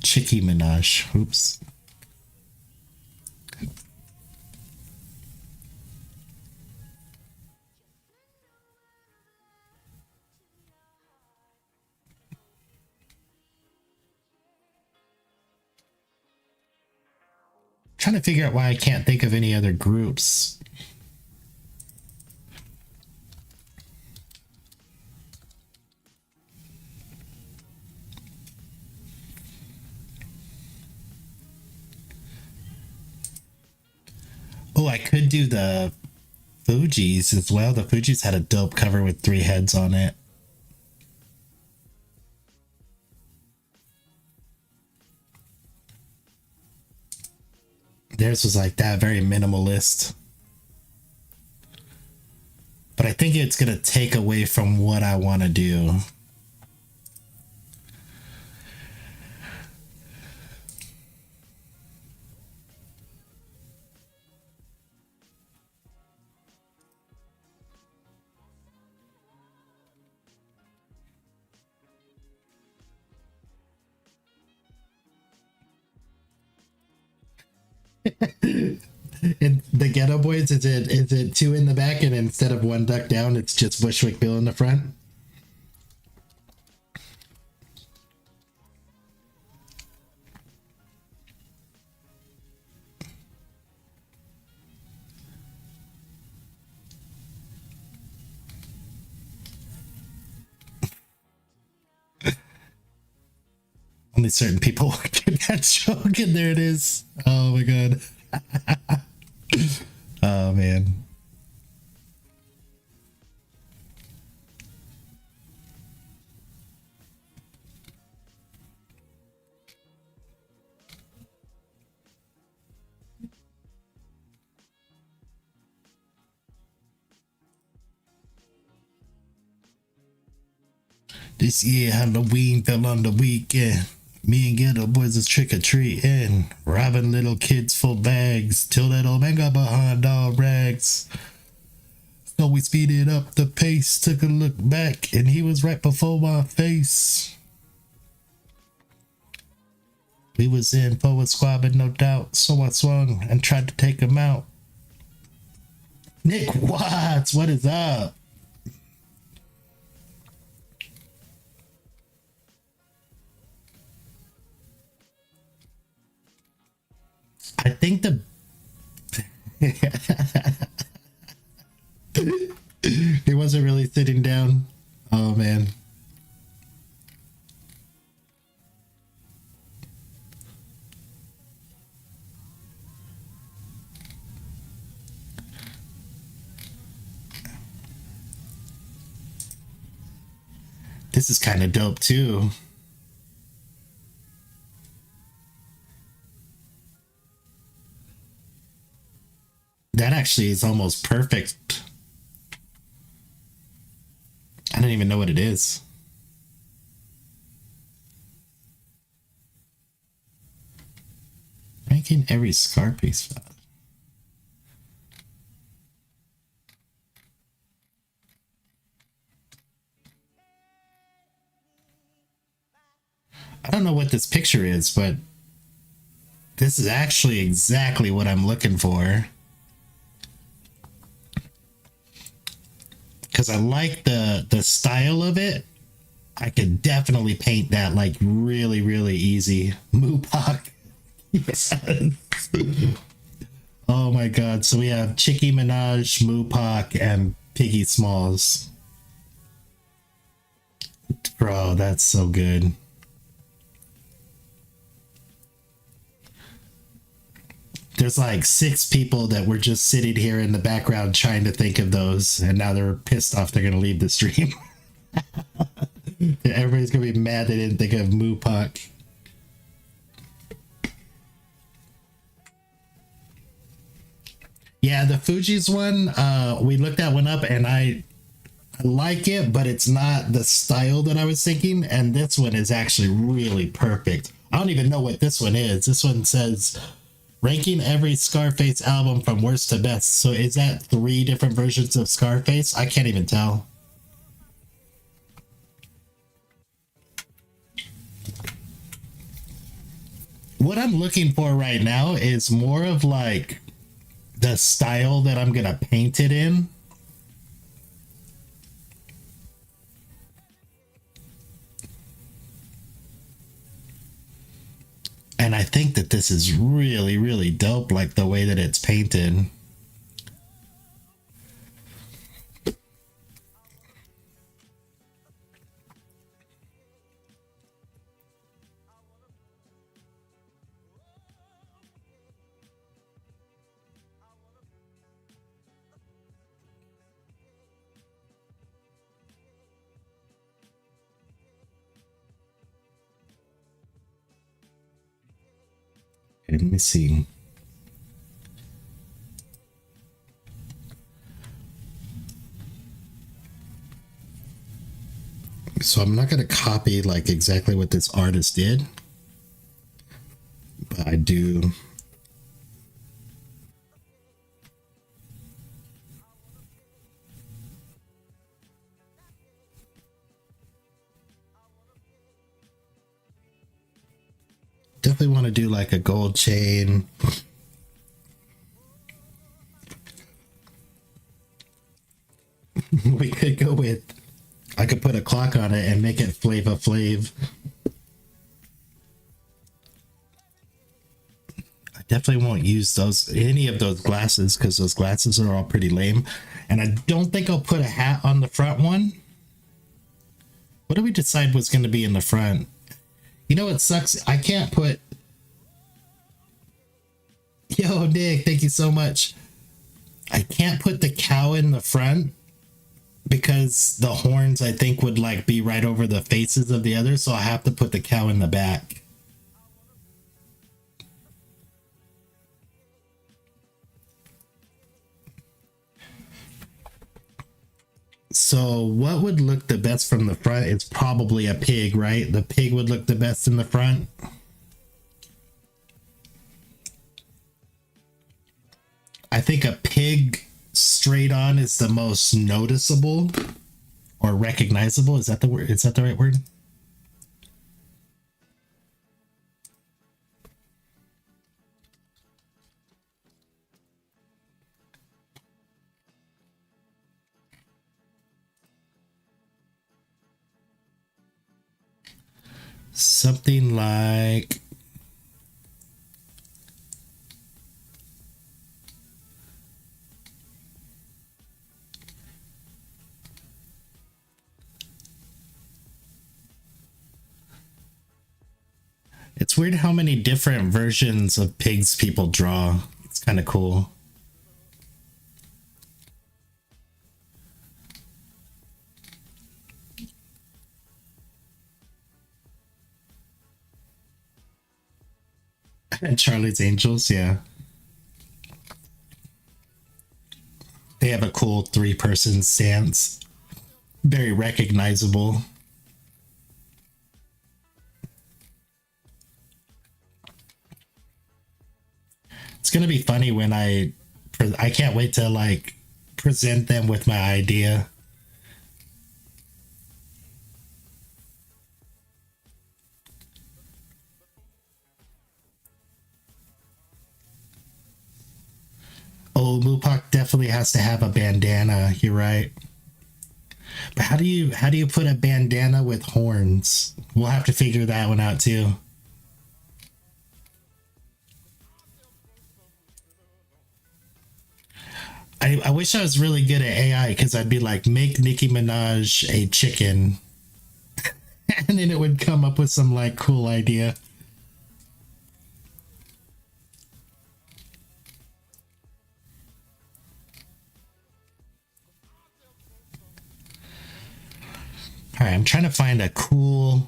Chicky Minaj. Oops. Trying to figure out why I can't think of any other groups. Oh, I could do the Fugees as well. The Fugees had a dope cover with 3 heads on it. Theirs was like that, very minimalist. But I think it's going to take away from what I want to do. And the Ghetto Boys, is it 2 in the back and instead of 1 duck down, it's just Bushwick Bill in the front? Only certain people get that joke, and there it is. Oh my god. Oh man. This year Halloween fell on the weekend. Me and Ghetto Boys is trick or treating, robbing little kids full bags till that old man got behind all rags. So we speeded up the pace, took a look back, and he was right before my face. We was in forward squad, but no doubt, so I swung and tried to take him out. Nick Watts, what is up? I think he wasn't really sitting down. Oh man. This is kind of dope too. That actually is almost perfect. I don't even know what it is. Ranking every Scarface file. I don't know what this picture is, but this is actually exactly what I'm looking for. Because I like the style of it. I could definitely paint that like really, really easy. Mupak. Yes. Oh my god. So we have Nicki Minaj, Mupak, and Piggy Smalls. Bro, that's so good. There's like 6 people that were just sitting here in the background trying to think of those, and now they're pissed off they're gonna leave the stream. Everybody's gonna be mad they didn't think of Mupak. Yeah, the Fuji's one, we looked that one up and I like it, but it's not the style that I was thinking, and this one is actually really perfect. I don't even know what this one is. This one says ranking every Scarface album from worst to best. So is that 3 different versions of Scarface? I can't even tell. What I'm looking for right now is more of like the style that I'm gonna paint it in. And I think that this is really, really dope, like the way that it's painted. Let me see. So I'm not going to copy like exactly what this artist did, but I do. Definitely want to do like a gold chain. We could go with, I could put a clock on it and make it Flava Flav. I definitely won't use any of those glasses because those glasses are all pretty lame. And I don't think I'll put a hat on the front one. What do we decide was going to be in the front? You know what sucks? I can't put... Yo, Nick, thank you so much. I can't put the cow in the front because the horns, I think, would like be right over the faces of the others. So I have to put the cow in the back. So what would look the best from the front? It's probably a pig, right? The pig would look the best in the front. I think a pig straight on is the most noticeable or recognizable. Is that the word? Is that the right word? Something like it's weird how many different versions of pigs people draw. It's kind of cool. And Charlie's Angels, yeah. They have a cool 3-person stance. Very recognizable. It's gonna be funny when I can't wait to like present them with my idea. Oh, Mupak definitely has to have a bandana. You're right. But how do you put a bandana with horns? We'll have to figure that one out too. I wish I was really good at AI because I'd be like, make Nicki Minaj a chicken, and then it would come up with some like cool idea. All right, I'm trying to find a cool.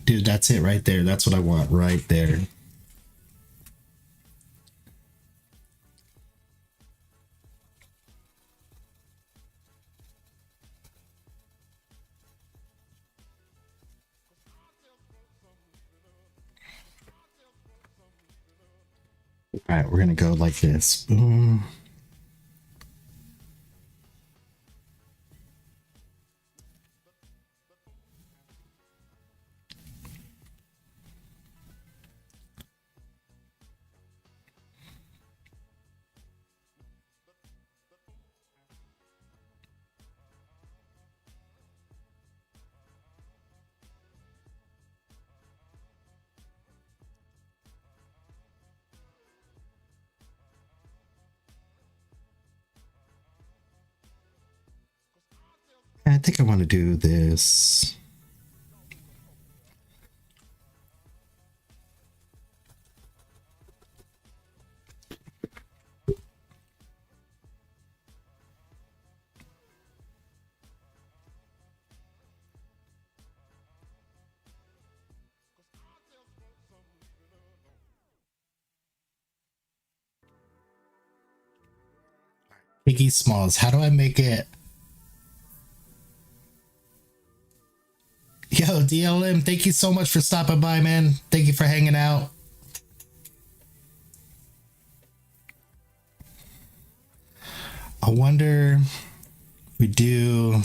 Dude, that's it right there. That's what I want right there. All right, we're gonna go like this. Boom. I think I want to do this. Biggie Smalls. How do I make it? Yo, DLM, thank you so much for stopping by, man. Thank you for hanging out. I wonder if we do.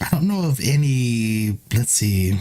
I don't know of any. Let's see.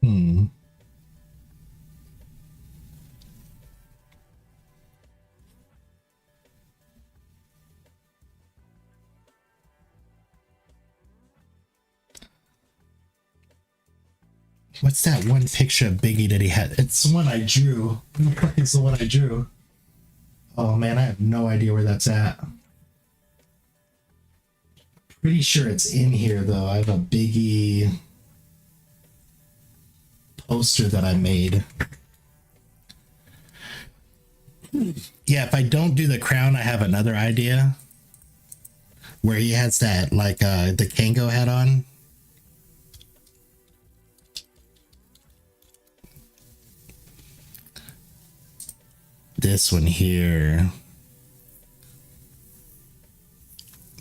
Hmm. What's that one picture of Biggie that he had? It's the one I drew. It's the one I drew. Oh man, I have no idea where that's at. Pretty sure it's in here though. I have a Biggie poster that I made. Yeah, if I don't do the crown, I have another idea where he has that like the Kango hat on. This one here.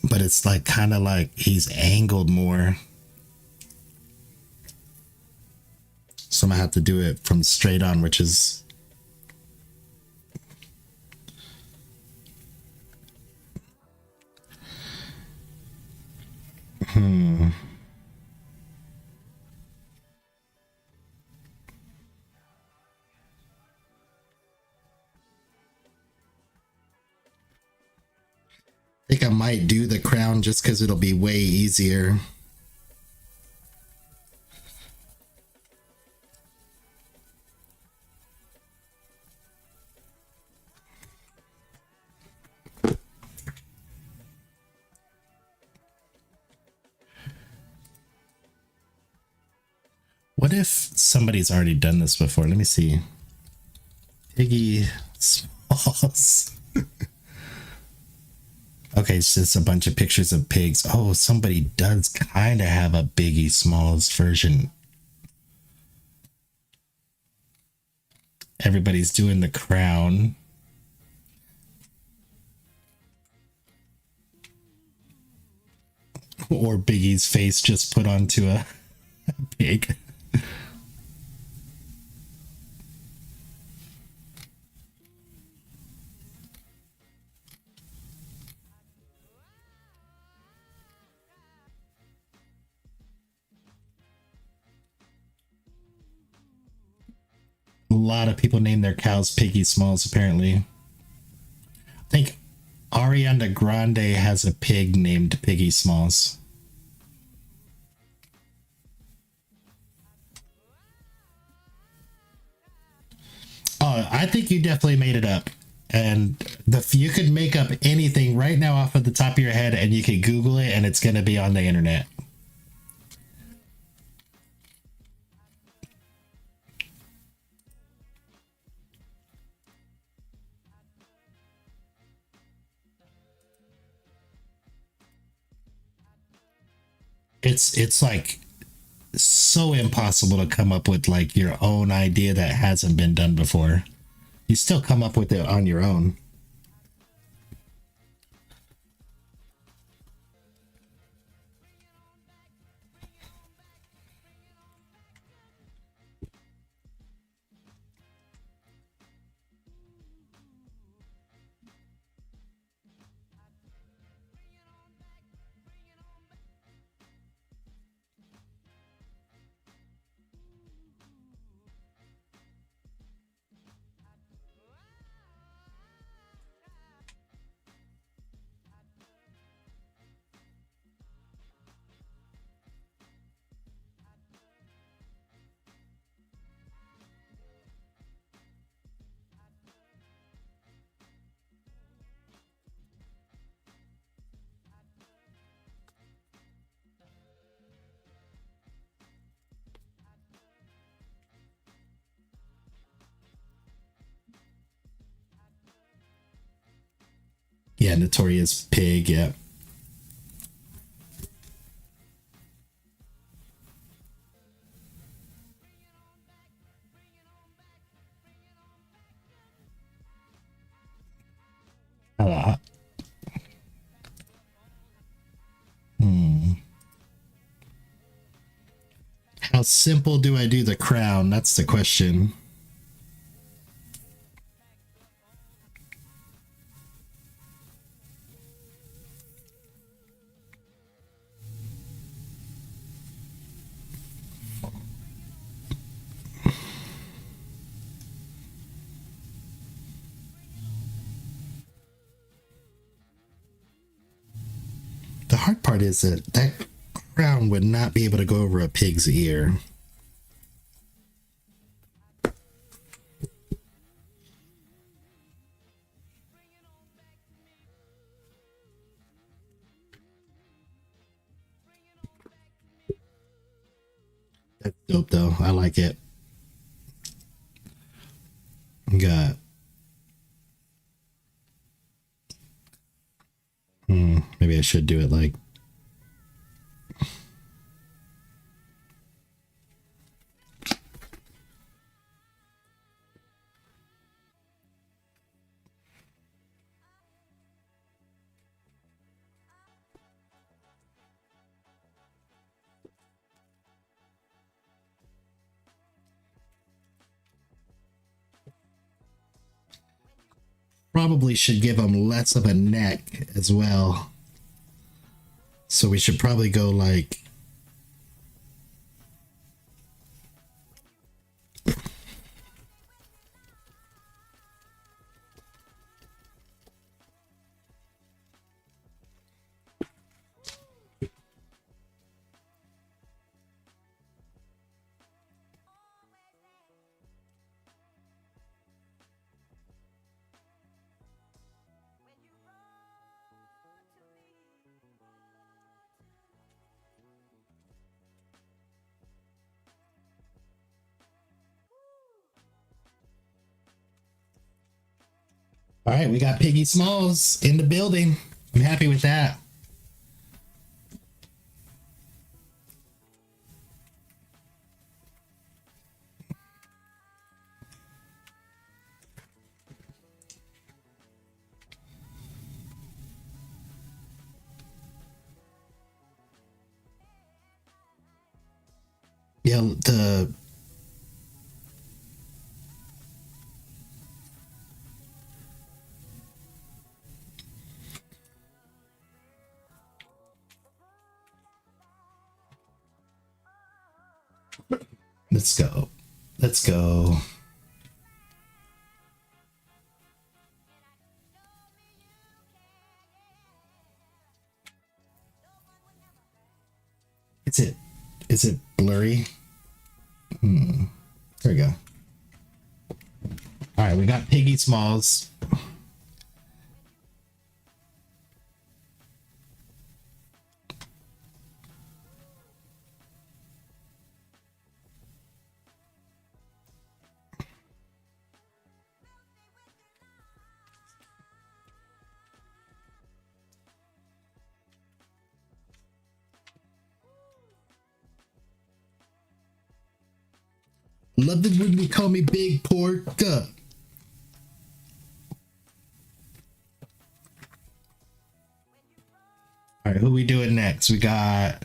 But it's like kind of like he's angled more. So I'm gonna have to do it from straight on, which is I think I might do the crown just because it'll be way easier. What if somebody's already done this before? Let me see. Piggy Smalls. Okay, it's just a bunch of pictures of pigs. Oh, somebody does kind of have a Biggie Smalls version. Everybody's doing the crown. Or Biggie's face just put onto a pig. A lot of people name their cows Piggy Smalls, apparently. I think Ariana Grande has a pig named Piggy Smalls. Oh, I think you definitely made it up. And you could make up anything right now off of the top of your head and you could Google it and it's going to be on the internet. It's like so impossible to come up with like your own idea that hasn't been done before. You still come up with it on your own. Yeah, Notorious Pig, yeah. Uh, How simple do I do the crown? That's the question. The hard part is that crown would not be able to go over a pig's ear. That's dope though. I like it. Got maybe I should do it like probably should give them less of a neck as well. So we should probably go like... All right, we got Piggy Smalls in the building. I'm happy with that. Yeah, let's go. Let's go. Is it blurry? There we go. All right, we got Piggy Smalls. Love it when you call me Big Pork. All right, who we doing next? We got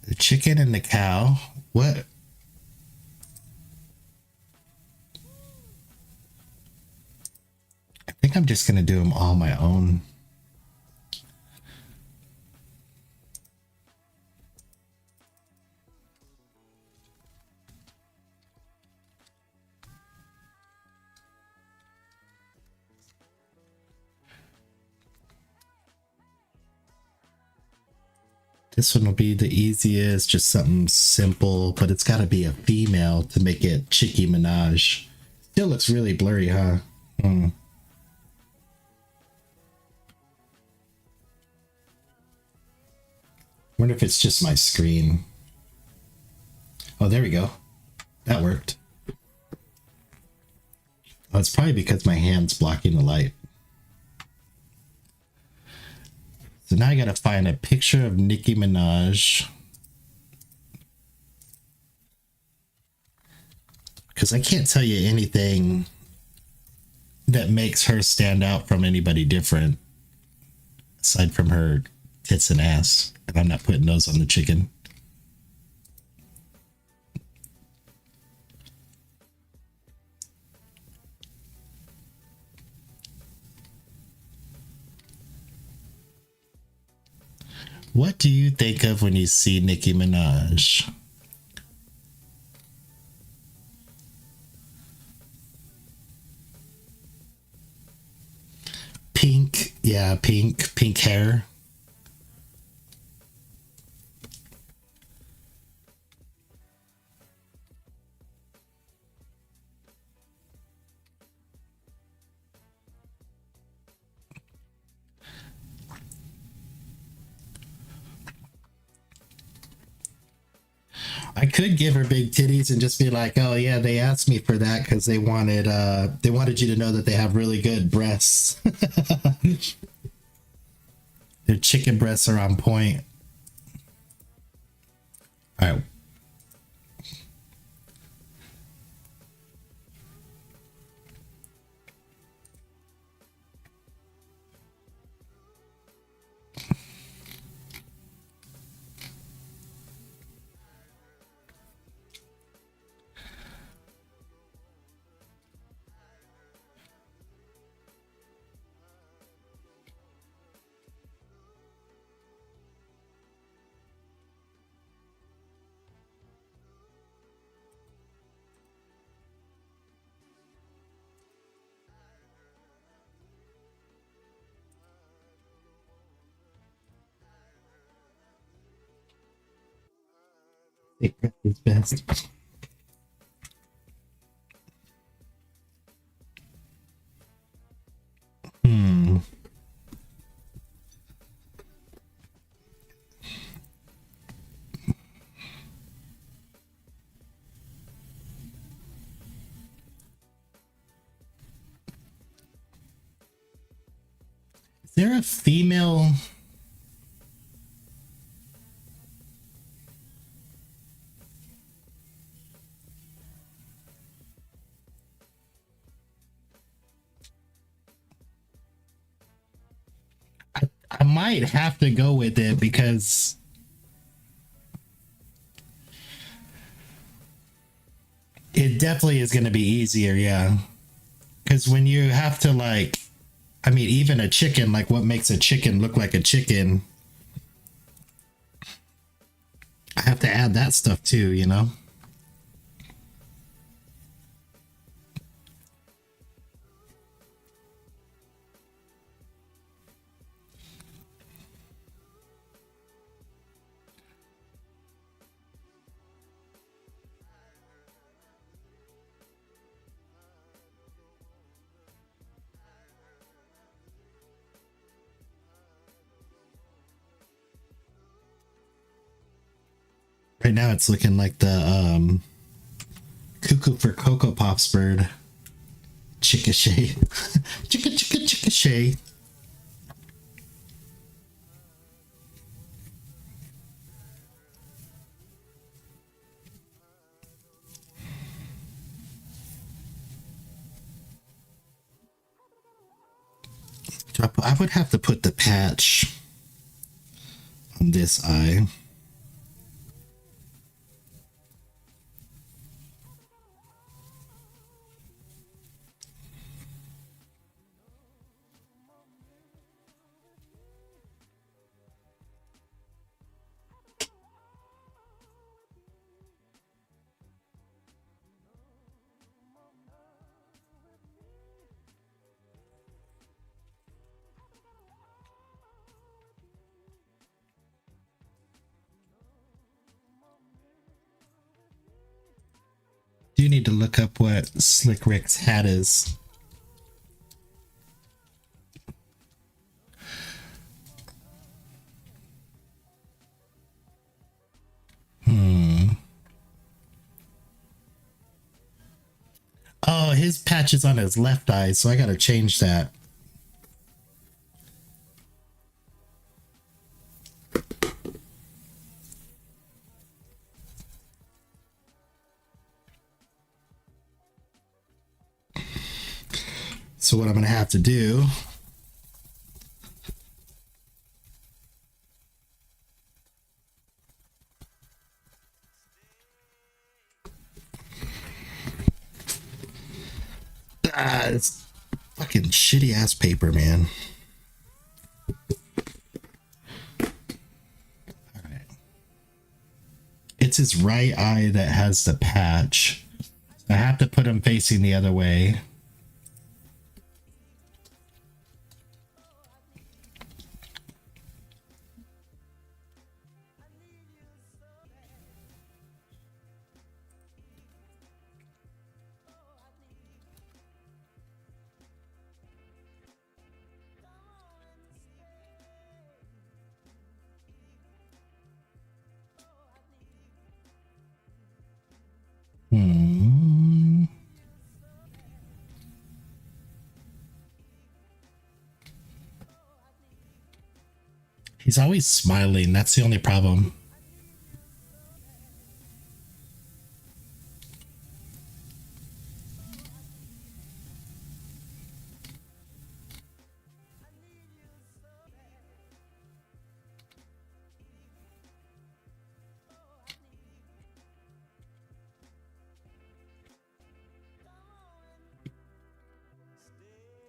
the chicken and the cow. What? I think I'm just gonna do them all my own. This one will be the easiest, just something simple, but it's got to be a female to make it Nicki Minaj. Still looks really blurry, huh? Wonder if it's just my screen. Oh, there we go. That worked. Oh, it's probably because my hand's blocking the light. So now I gotta find a picture of Nicki Minaj. Because I can't tell you anything that makes her stand out from anybody different. Aside from her tits and ass. And I'm not putting those on the chicken. What do you think of when you see Nicki Minaj? Pink, yeah, pink hair. I could give her big titties and just be like, oh yeah, they asked me for that because they wanted you to know that they have really good breasts. Their chicken breasts are on point. All right. Take breath is best. Hmm. Is there a female? I might have to go with it because it definitely is going to be easier. Yeah. Because when you have to, like, I mean, even a chicken, like what makes a chicken look like a chicken, I have to add that stuff too, you know? Right now it's looking like the cuckoo for Cocoa Pops bird. RikaShae. RikaShae. I would have to put the patch on this eye. Do need to look up what Slick Rick's hat is. Oh, his patch is on his left eye, so I gotta change that. So what I'm gonna have to do it's fucking shitty ass paper, man. Alright. It's his right eye that has the patch. I have to put him facing the other way. He's always smiling. That's the only problem.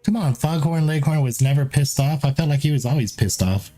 Come on, Foghorn Leghorn was never pissed off. I felt like he was always pissed off.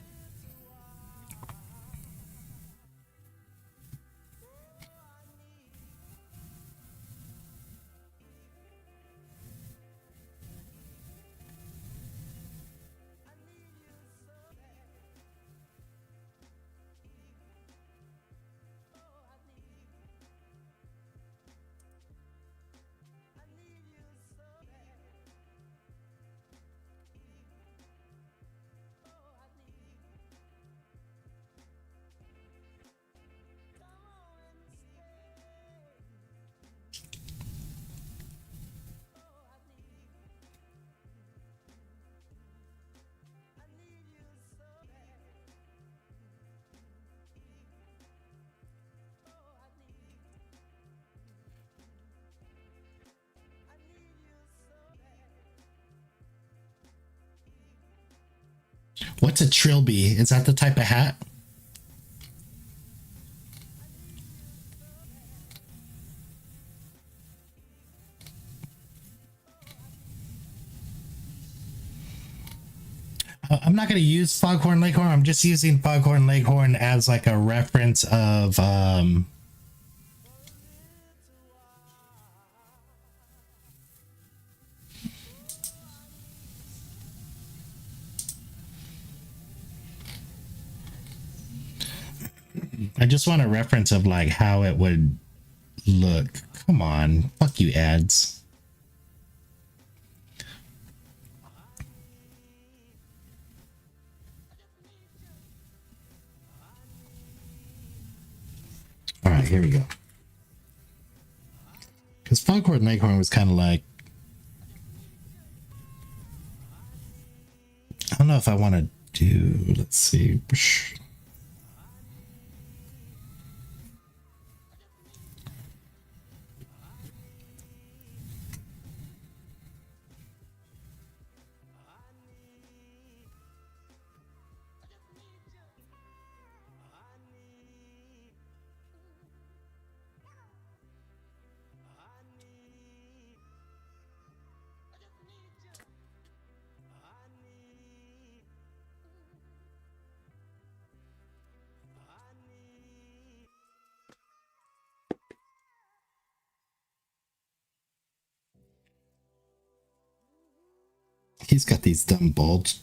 What's a trilby? Is that the type of hat? I'm not going to use Foghorn Leghorn. I'm just using Foghorn Leghorn as like a reference of I just want a reference of like how it would look. Come on, fuck you ads. All right, here we go. Because Foghorn Leghorn was kind of like, I don't know if I want to do, let's see. He's got these dumb bulbs.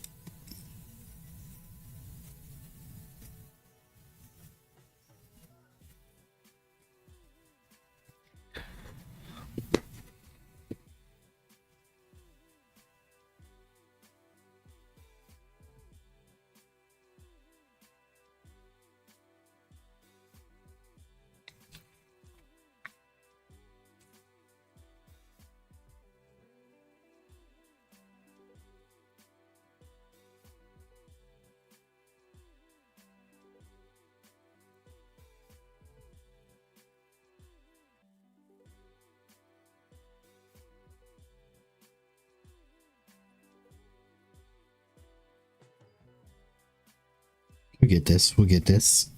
We'll get this. We'll get this.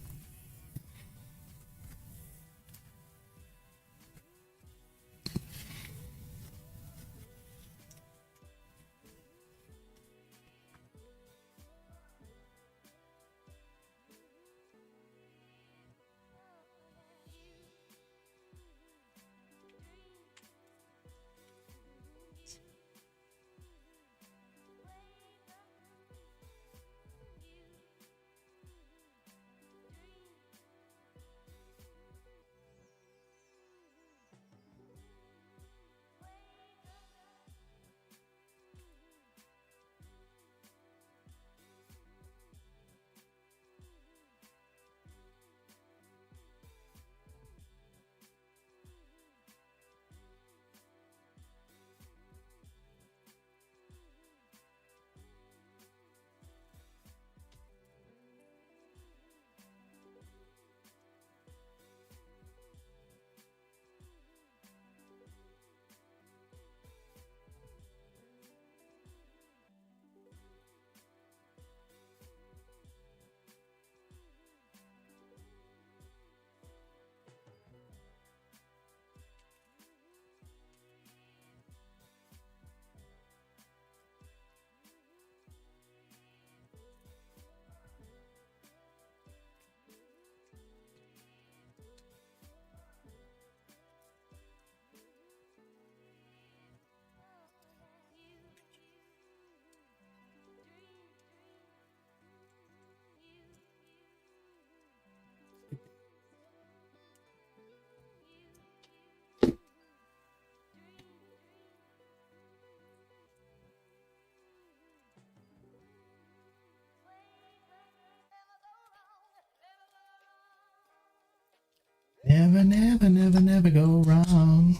Never, never, never, never go wrong.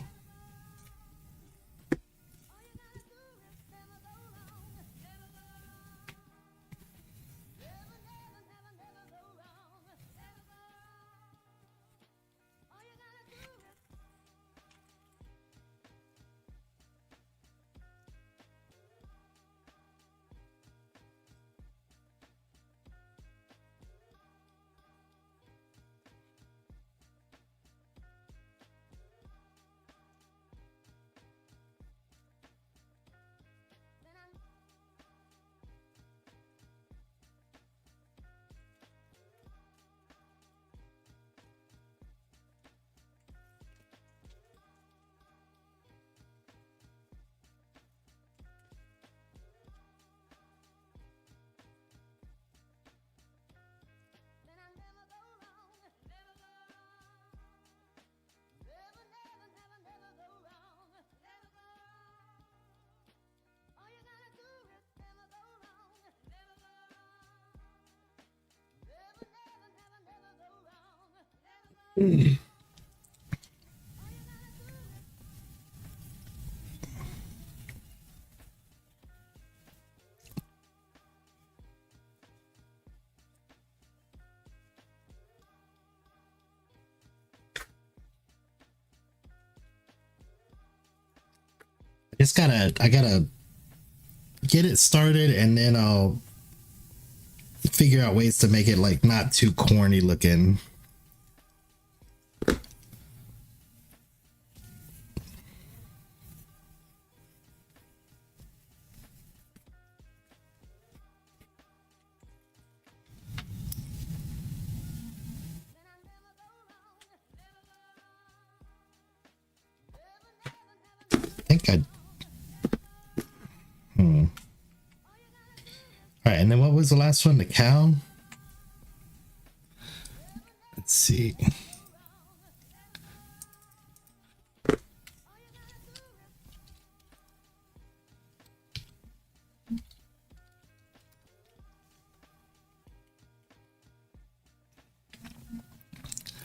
I gotta get it started, and then I'll figure out ways to make it like not too corny looking. I think I All right, and then what was the last one? The cow? Let's see.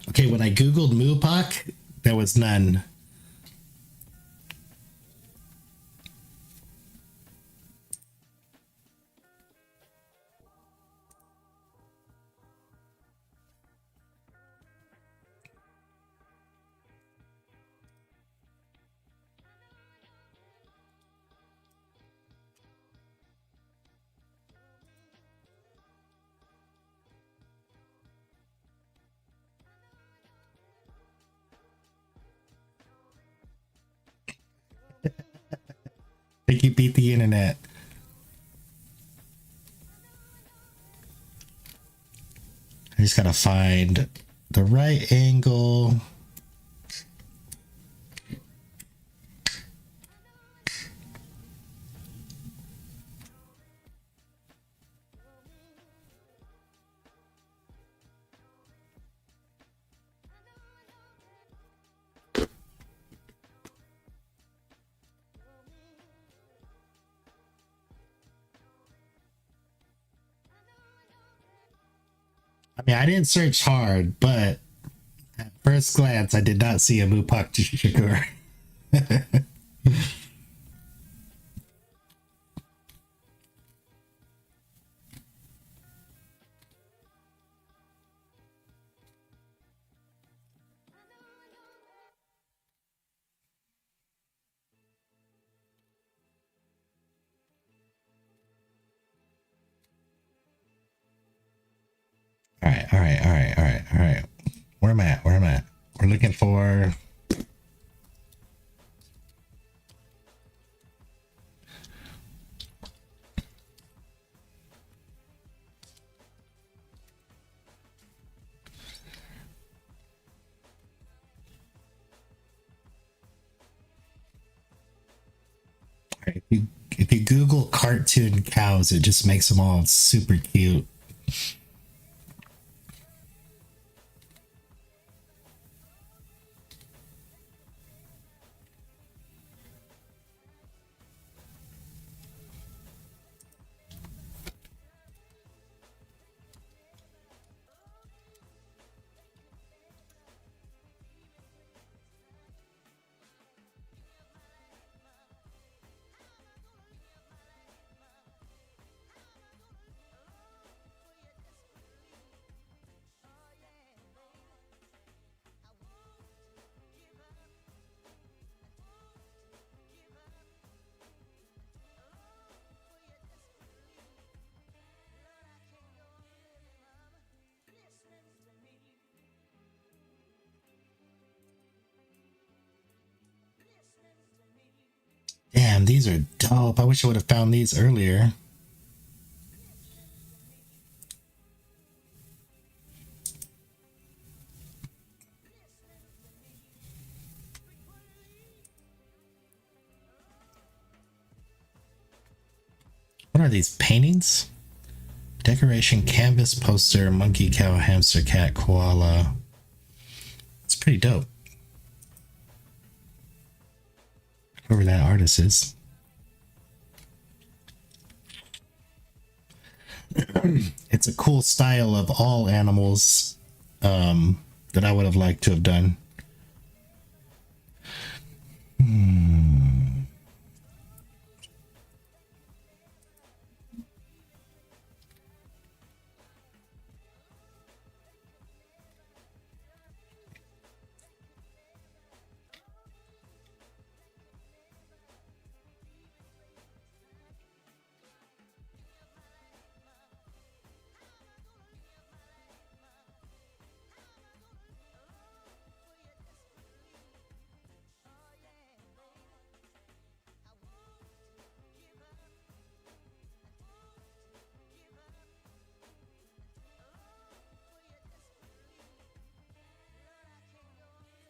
Okay, when I Googled Moopak, there was none. I think you beat the internet. I just gotta find the right angle. I mean, I didn't search hard, but at first glance, I did not see a Moopak Shakur. All right, all right, all right, all right, all right. Where am I at? Where am I at? We're looking for. If you Google cartoon cows, it just makes them all super cute. Damn, these are dope. I wish I would have found these earlier. What are these paintings? Decoration, canvas, poster, monkey, cow, hamster, cat, koala. It's pretty dope. Whoever that artist is. It's a cool style of all animals. that I would have liked to have done.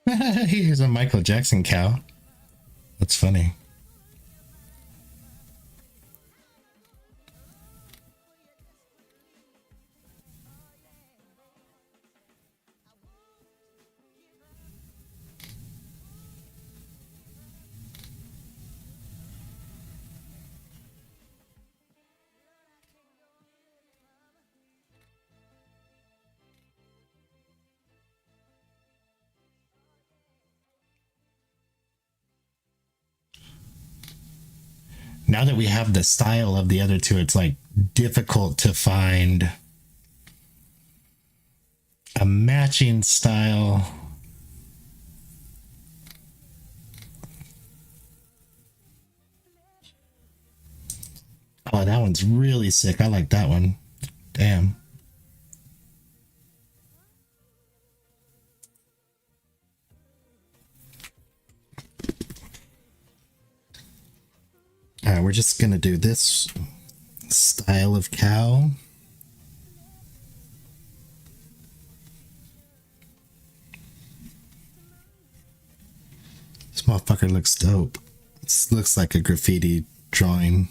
Here's a Michael Jackson cow. That's funny. Now that we have the style of the other two, it's like difficult to find a matching style. Oh, that one's really sick. I like that one. Damn. All right, we're just gonna do this style of cow. This motherfucker looks dope. This looks like a graffiti drawing.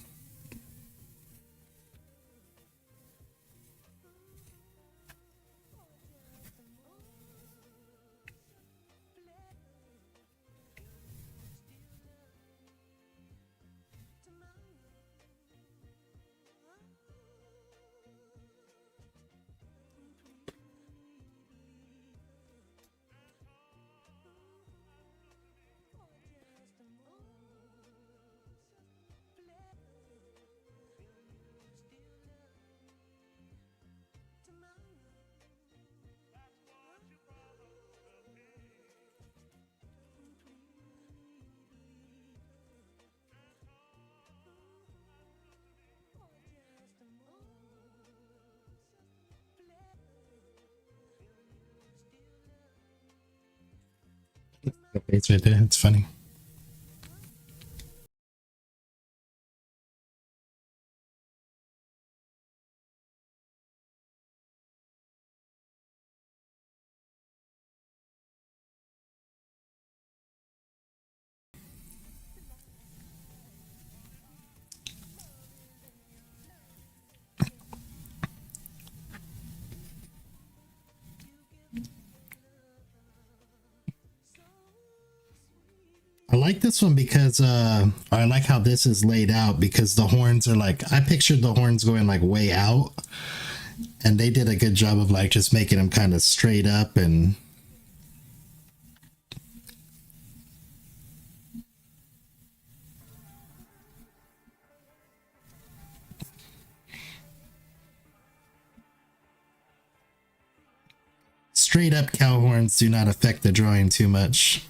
The face right there, it's funny. I like this one because I like how this is laid out, because the horns are like, I pictured the horns going like way out, and they did a good job of like just making them kind of straight up and straight up cow horns do not affect the drawing too much.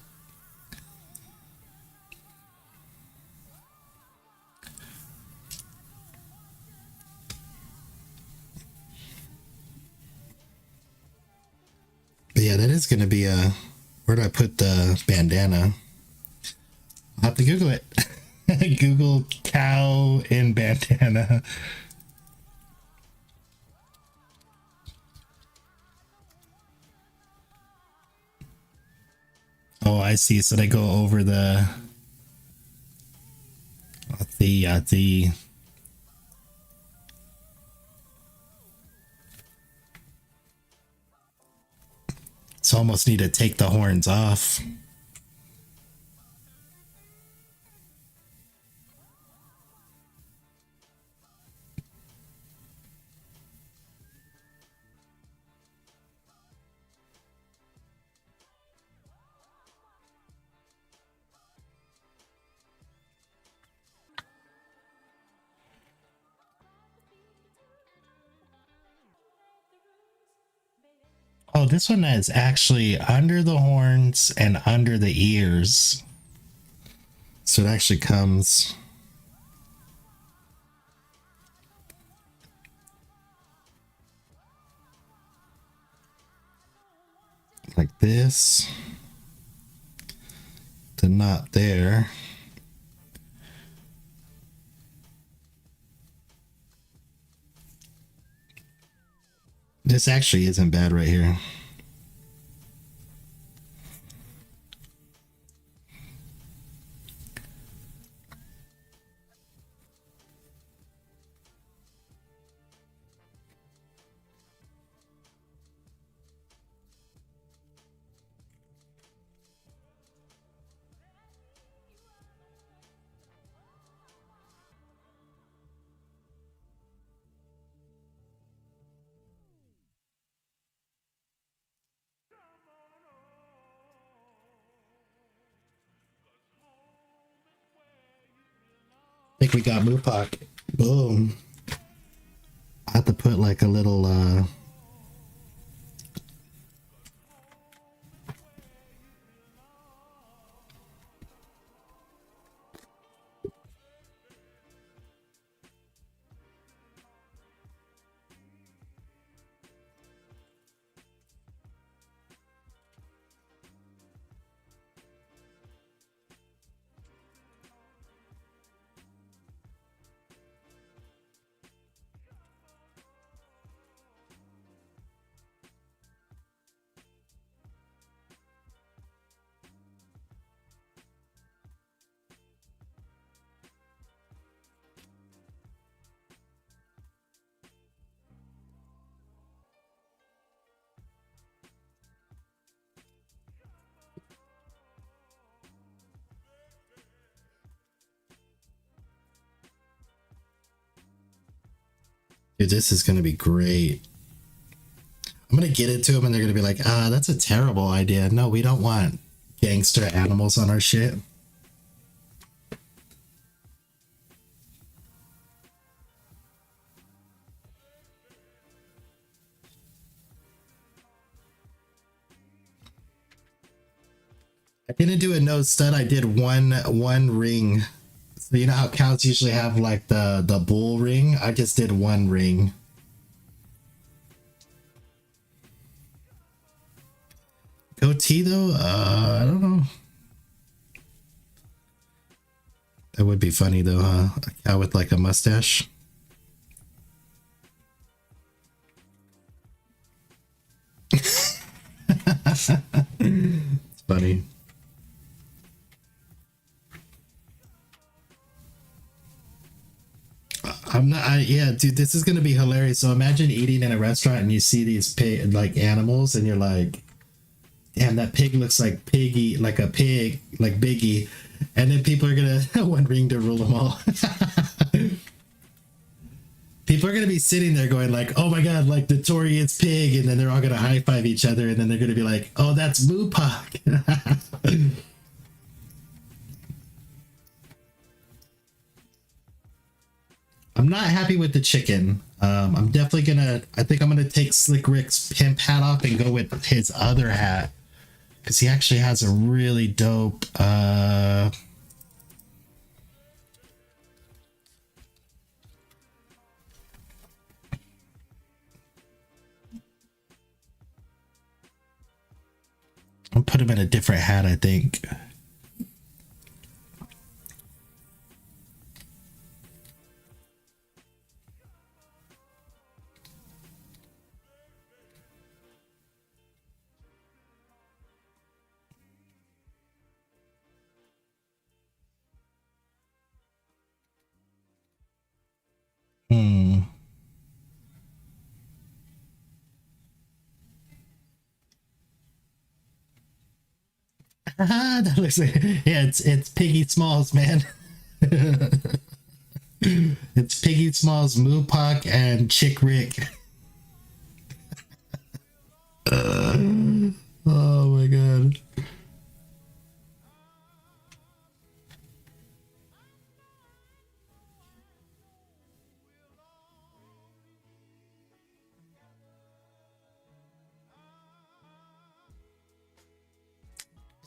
But yeah, that is going to be a... Where do I put the bandana? I'll have to Google it. Google cow in bandana. Oh, I see. So they go over the... the... So almost need to take the horns off. Oh, this one is actually under the horns and under the ears. So it actually comes like this to not there. This actually isn't bad right here. I think we got Mupak. Boom. I have to put like a little dude, this is gonna be great. I'm gonna get it to them and they're gonna be like, ah, that's a terrible idea. No, we don't want gangster animals on our shit. I didn't do a nose stud, I did one ring. So you know how cows usually have like the bull ring? I just did one ring. Goatee though? I don't know. That would be funny though, huh? A cow with like a mustache. It's funny. Yeah, dude, this is gonna be hilarious. So imagine eating in a restaurant and you see these pig, like animals, and you're like, damn, that pig looks like Piggy, like a pig, like Biggie. And then people are gonna one ring to rule them all. People are gonna be sitting there going like, oh my god, like the Notorious Pig, and then they're all gonna high five each other, and then they're gonna be like, oh, that's Mupak. I'm not happy with the chicken. I'm definitely gonna. I think I'm gonna take Slick Rick's pimp hat off and go with his other hat because he actually has a really dope. I'll put him in a different hat, I think. Hmm. That looks like, yeah, it's Piggy Smalls, man. It's Piggy Smalls, Mupak, and Chick Rick. Oh my god.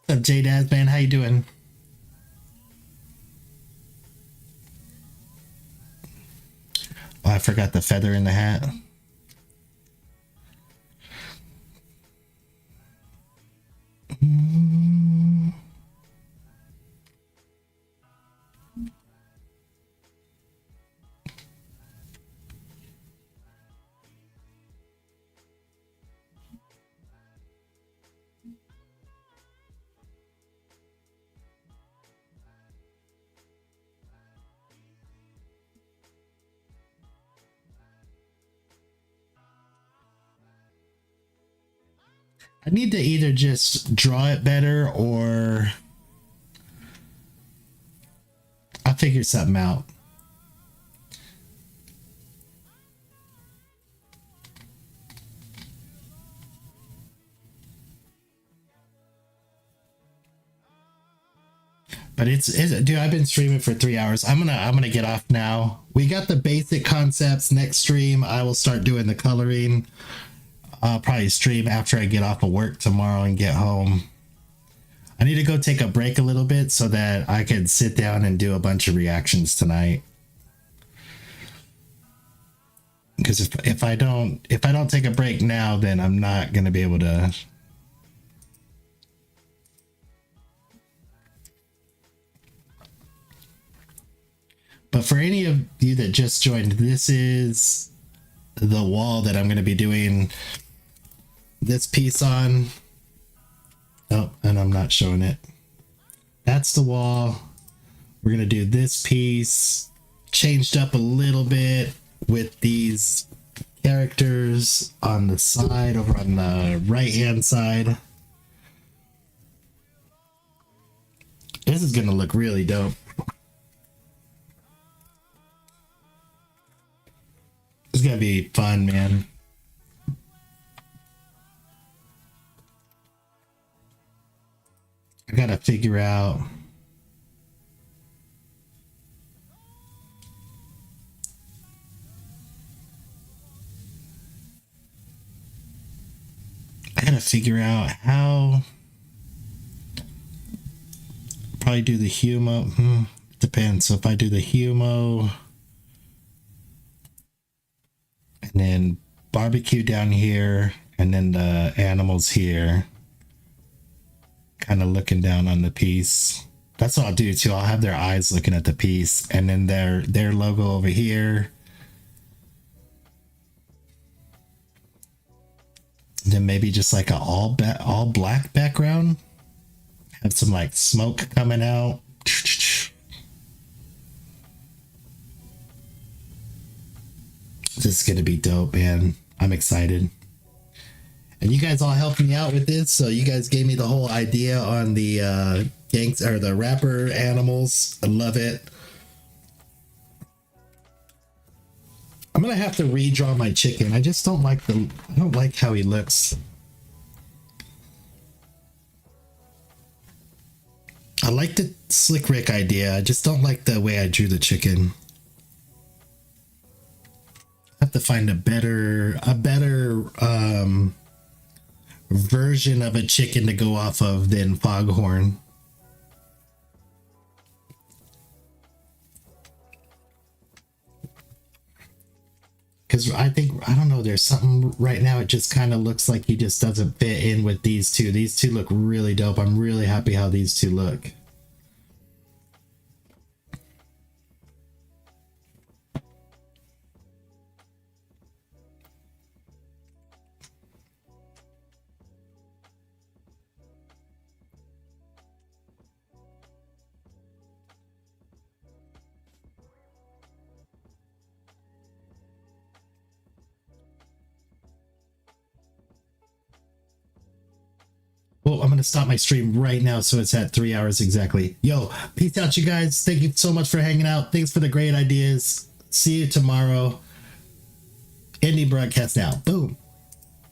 What's up, J-Daz, man? How you doing? Oh, I forgot the feather in the hat. I need to either just draw it better or I'll figure something out. But it's dude, I've been streaming for 3 hours. I'm gonna get off now. We got the basic concepts. Next stream I will start doing the coloring. I'll probably stream after I get off of work tomorrow and get home. I need to go take a break a little bit so that I can sit down and do a bunch of reactions tonight. Because if I don't take a break now, then I'm not gonna be able to. But for any of you that just joined, this is the wall that I'm going to be doing this piece on. Oh, and I'm not showing it. That's the wall. We're going to do this piece changed up a little bit with these characters on the side, over on the right hand side. This is going to look really dope. It's gonna be fun, man. I gotta figure out how probably do the humo. Depends. So if I do the humo and then barbecue down here and then the animals here, kind of looking down on the piece. That's what I'll do too. I'll have their eyes looking at the piece and then their logo over here. Then maybe just like a all black background. Have some like smoke coming out. This is gonna be dope, man. I'm excited. And you guys all helped me out with this, so you guys gave me the whole idea on the the rapper animals. I love it. I'm gonna have to redraw my chicken. I just don't like I don't like how he looks. I like the Slick Rick idea. I just don't like the way I drew the chicken. I have to find a better version of a chicken to go off of than Foghorn. Because I don't know, there's something right now, it just kind of looks like he just doesn't fit in with these two. These two look really dope. I'm really happy how these two look. Well, I'm going to stop my stream right now, so it's at 3 hours exactly. Yo, peace out, you guys. Thank you so much for hanging out. Thanks for the great ideas. See you tomorrow. Ending broadcast now. Boom.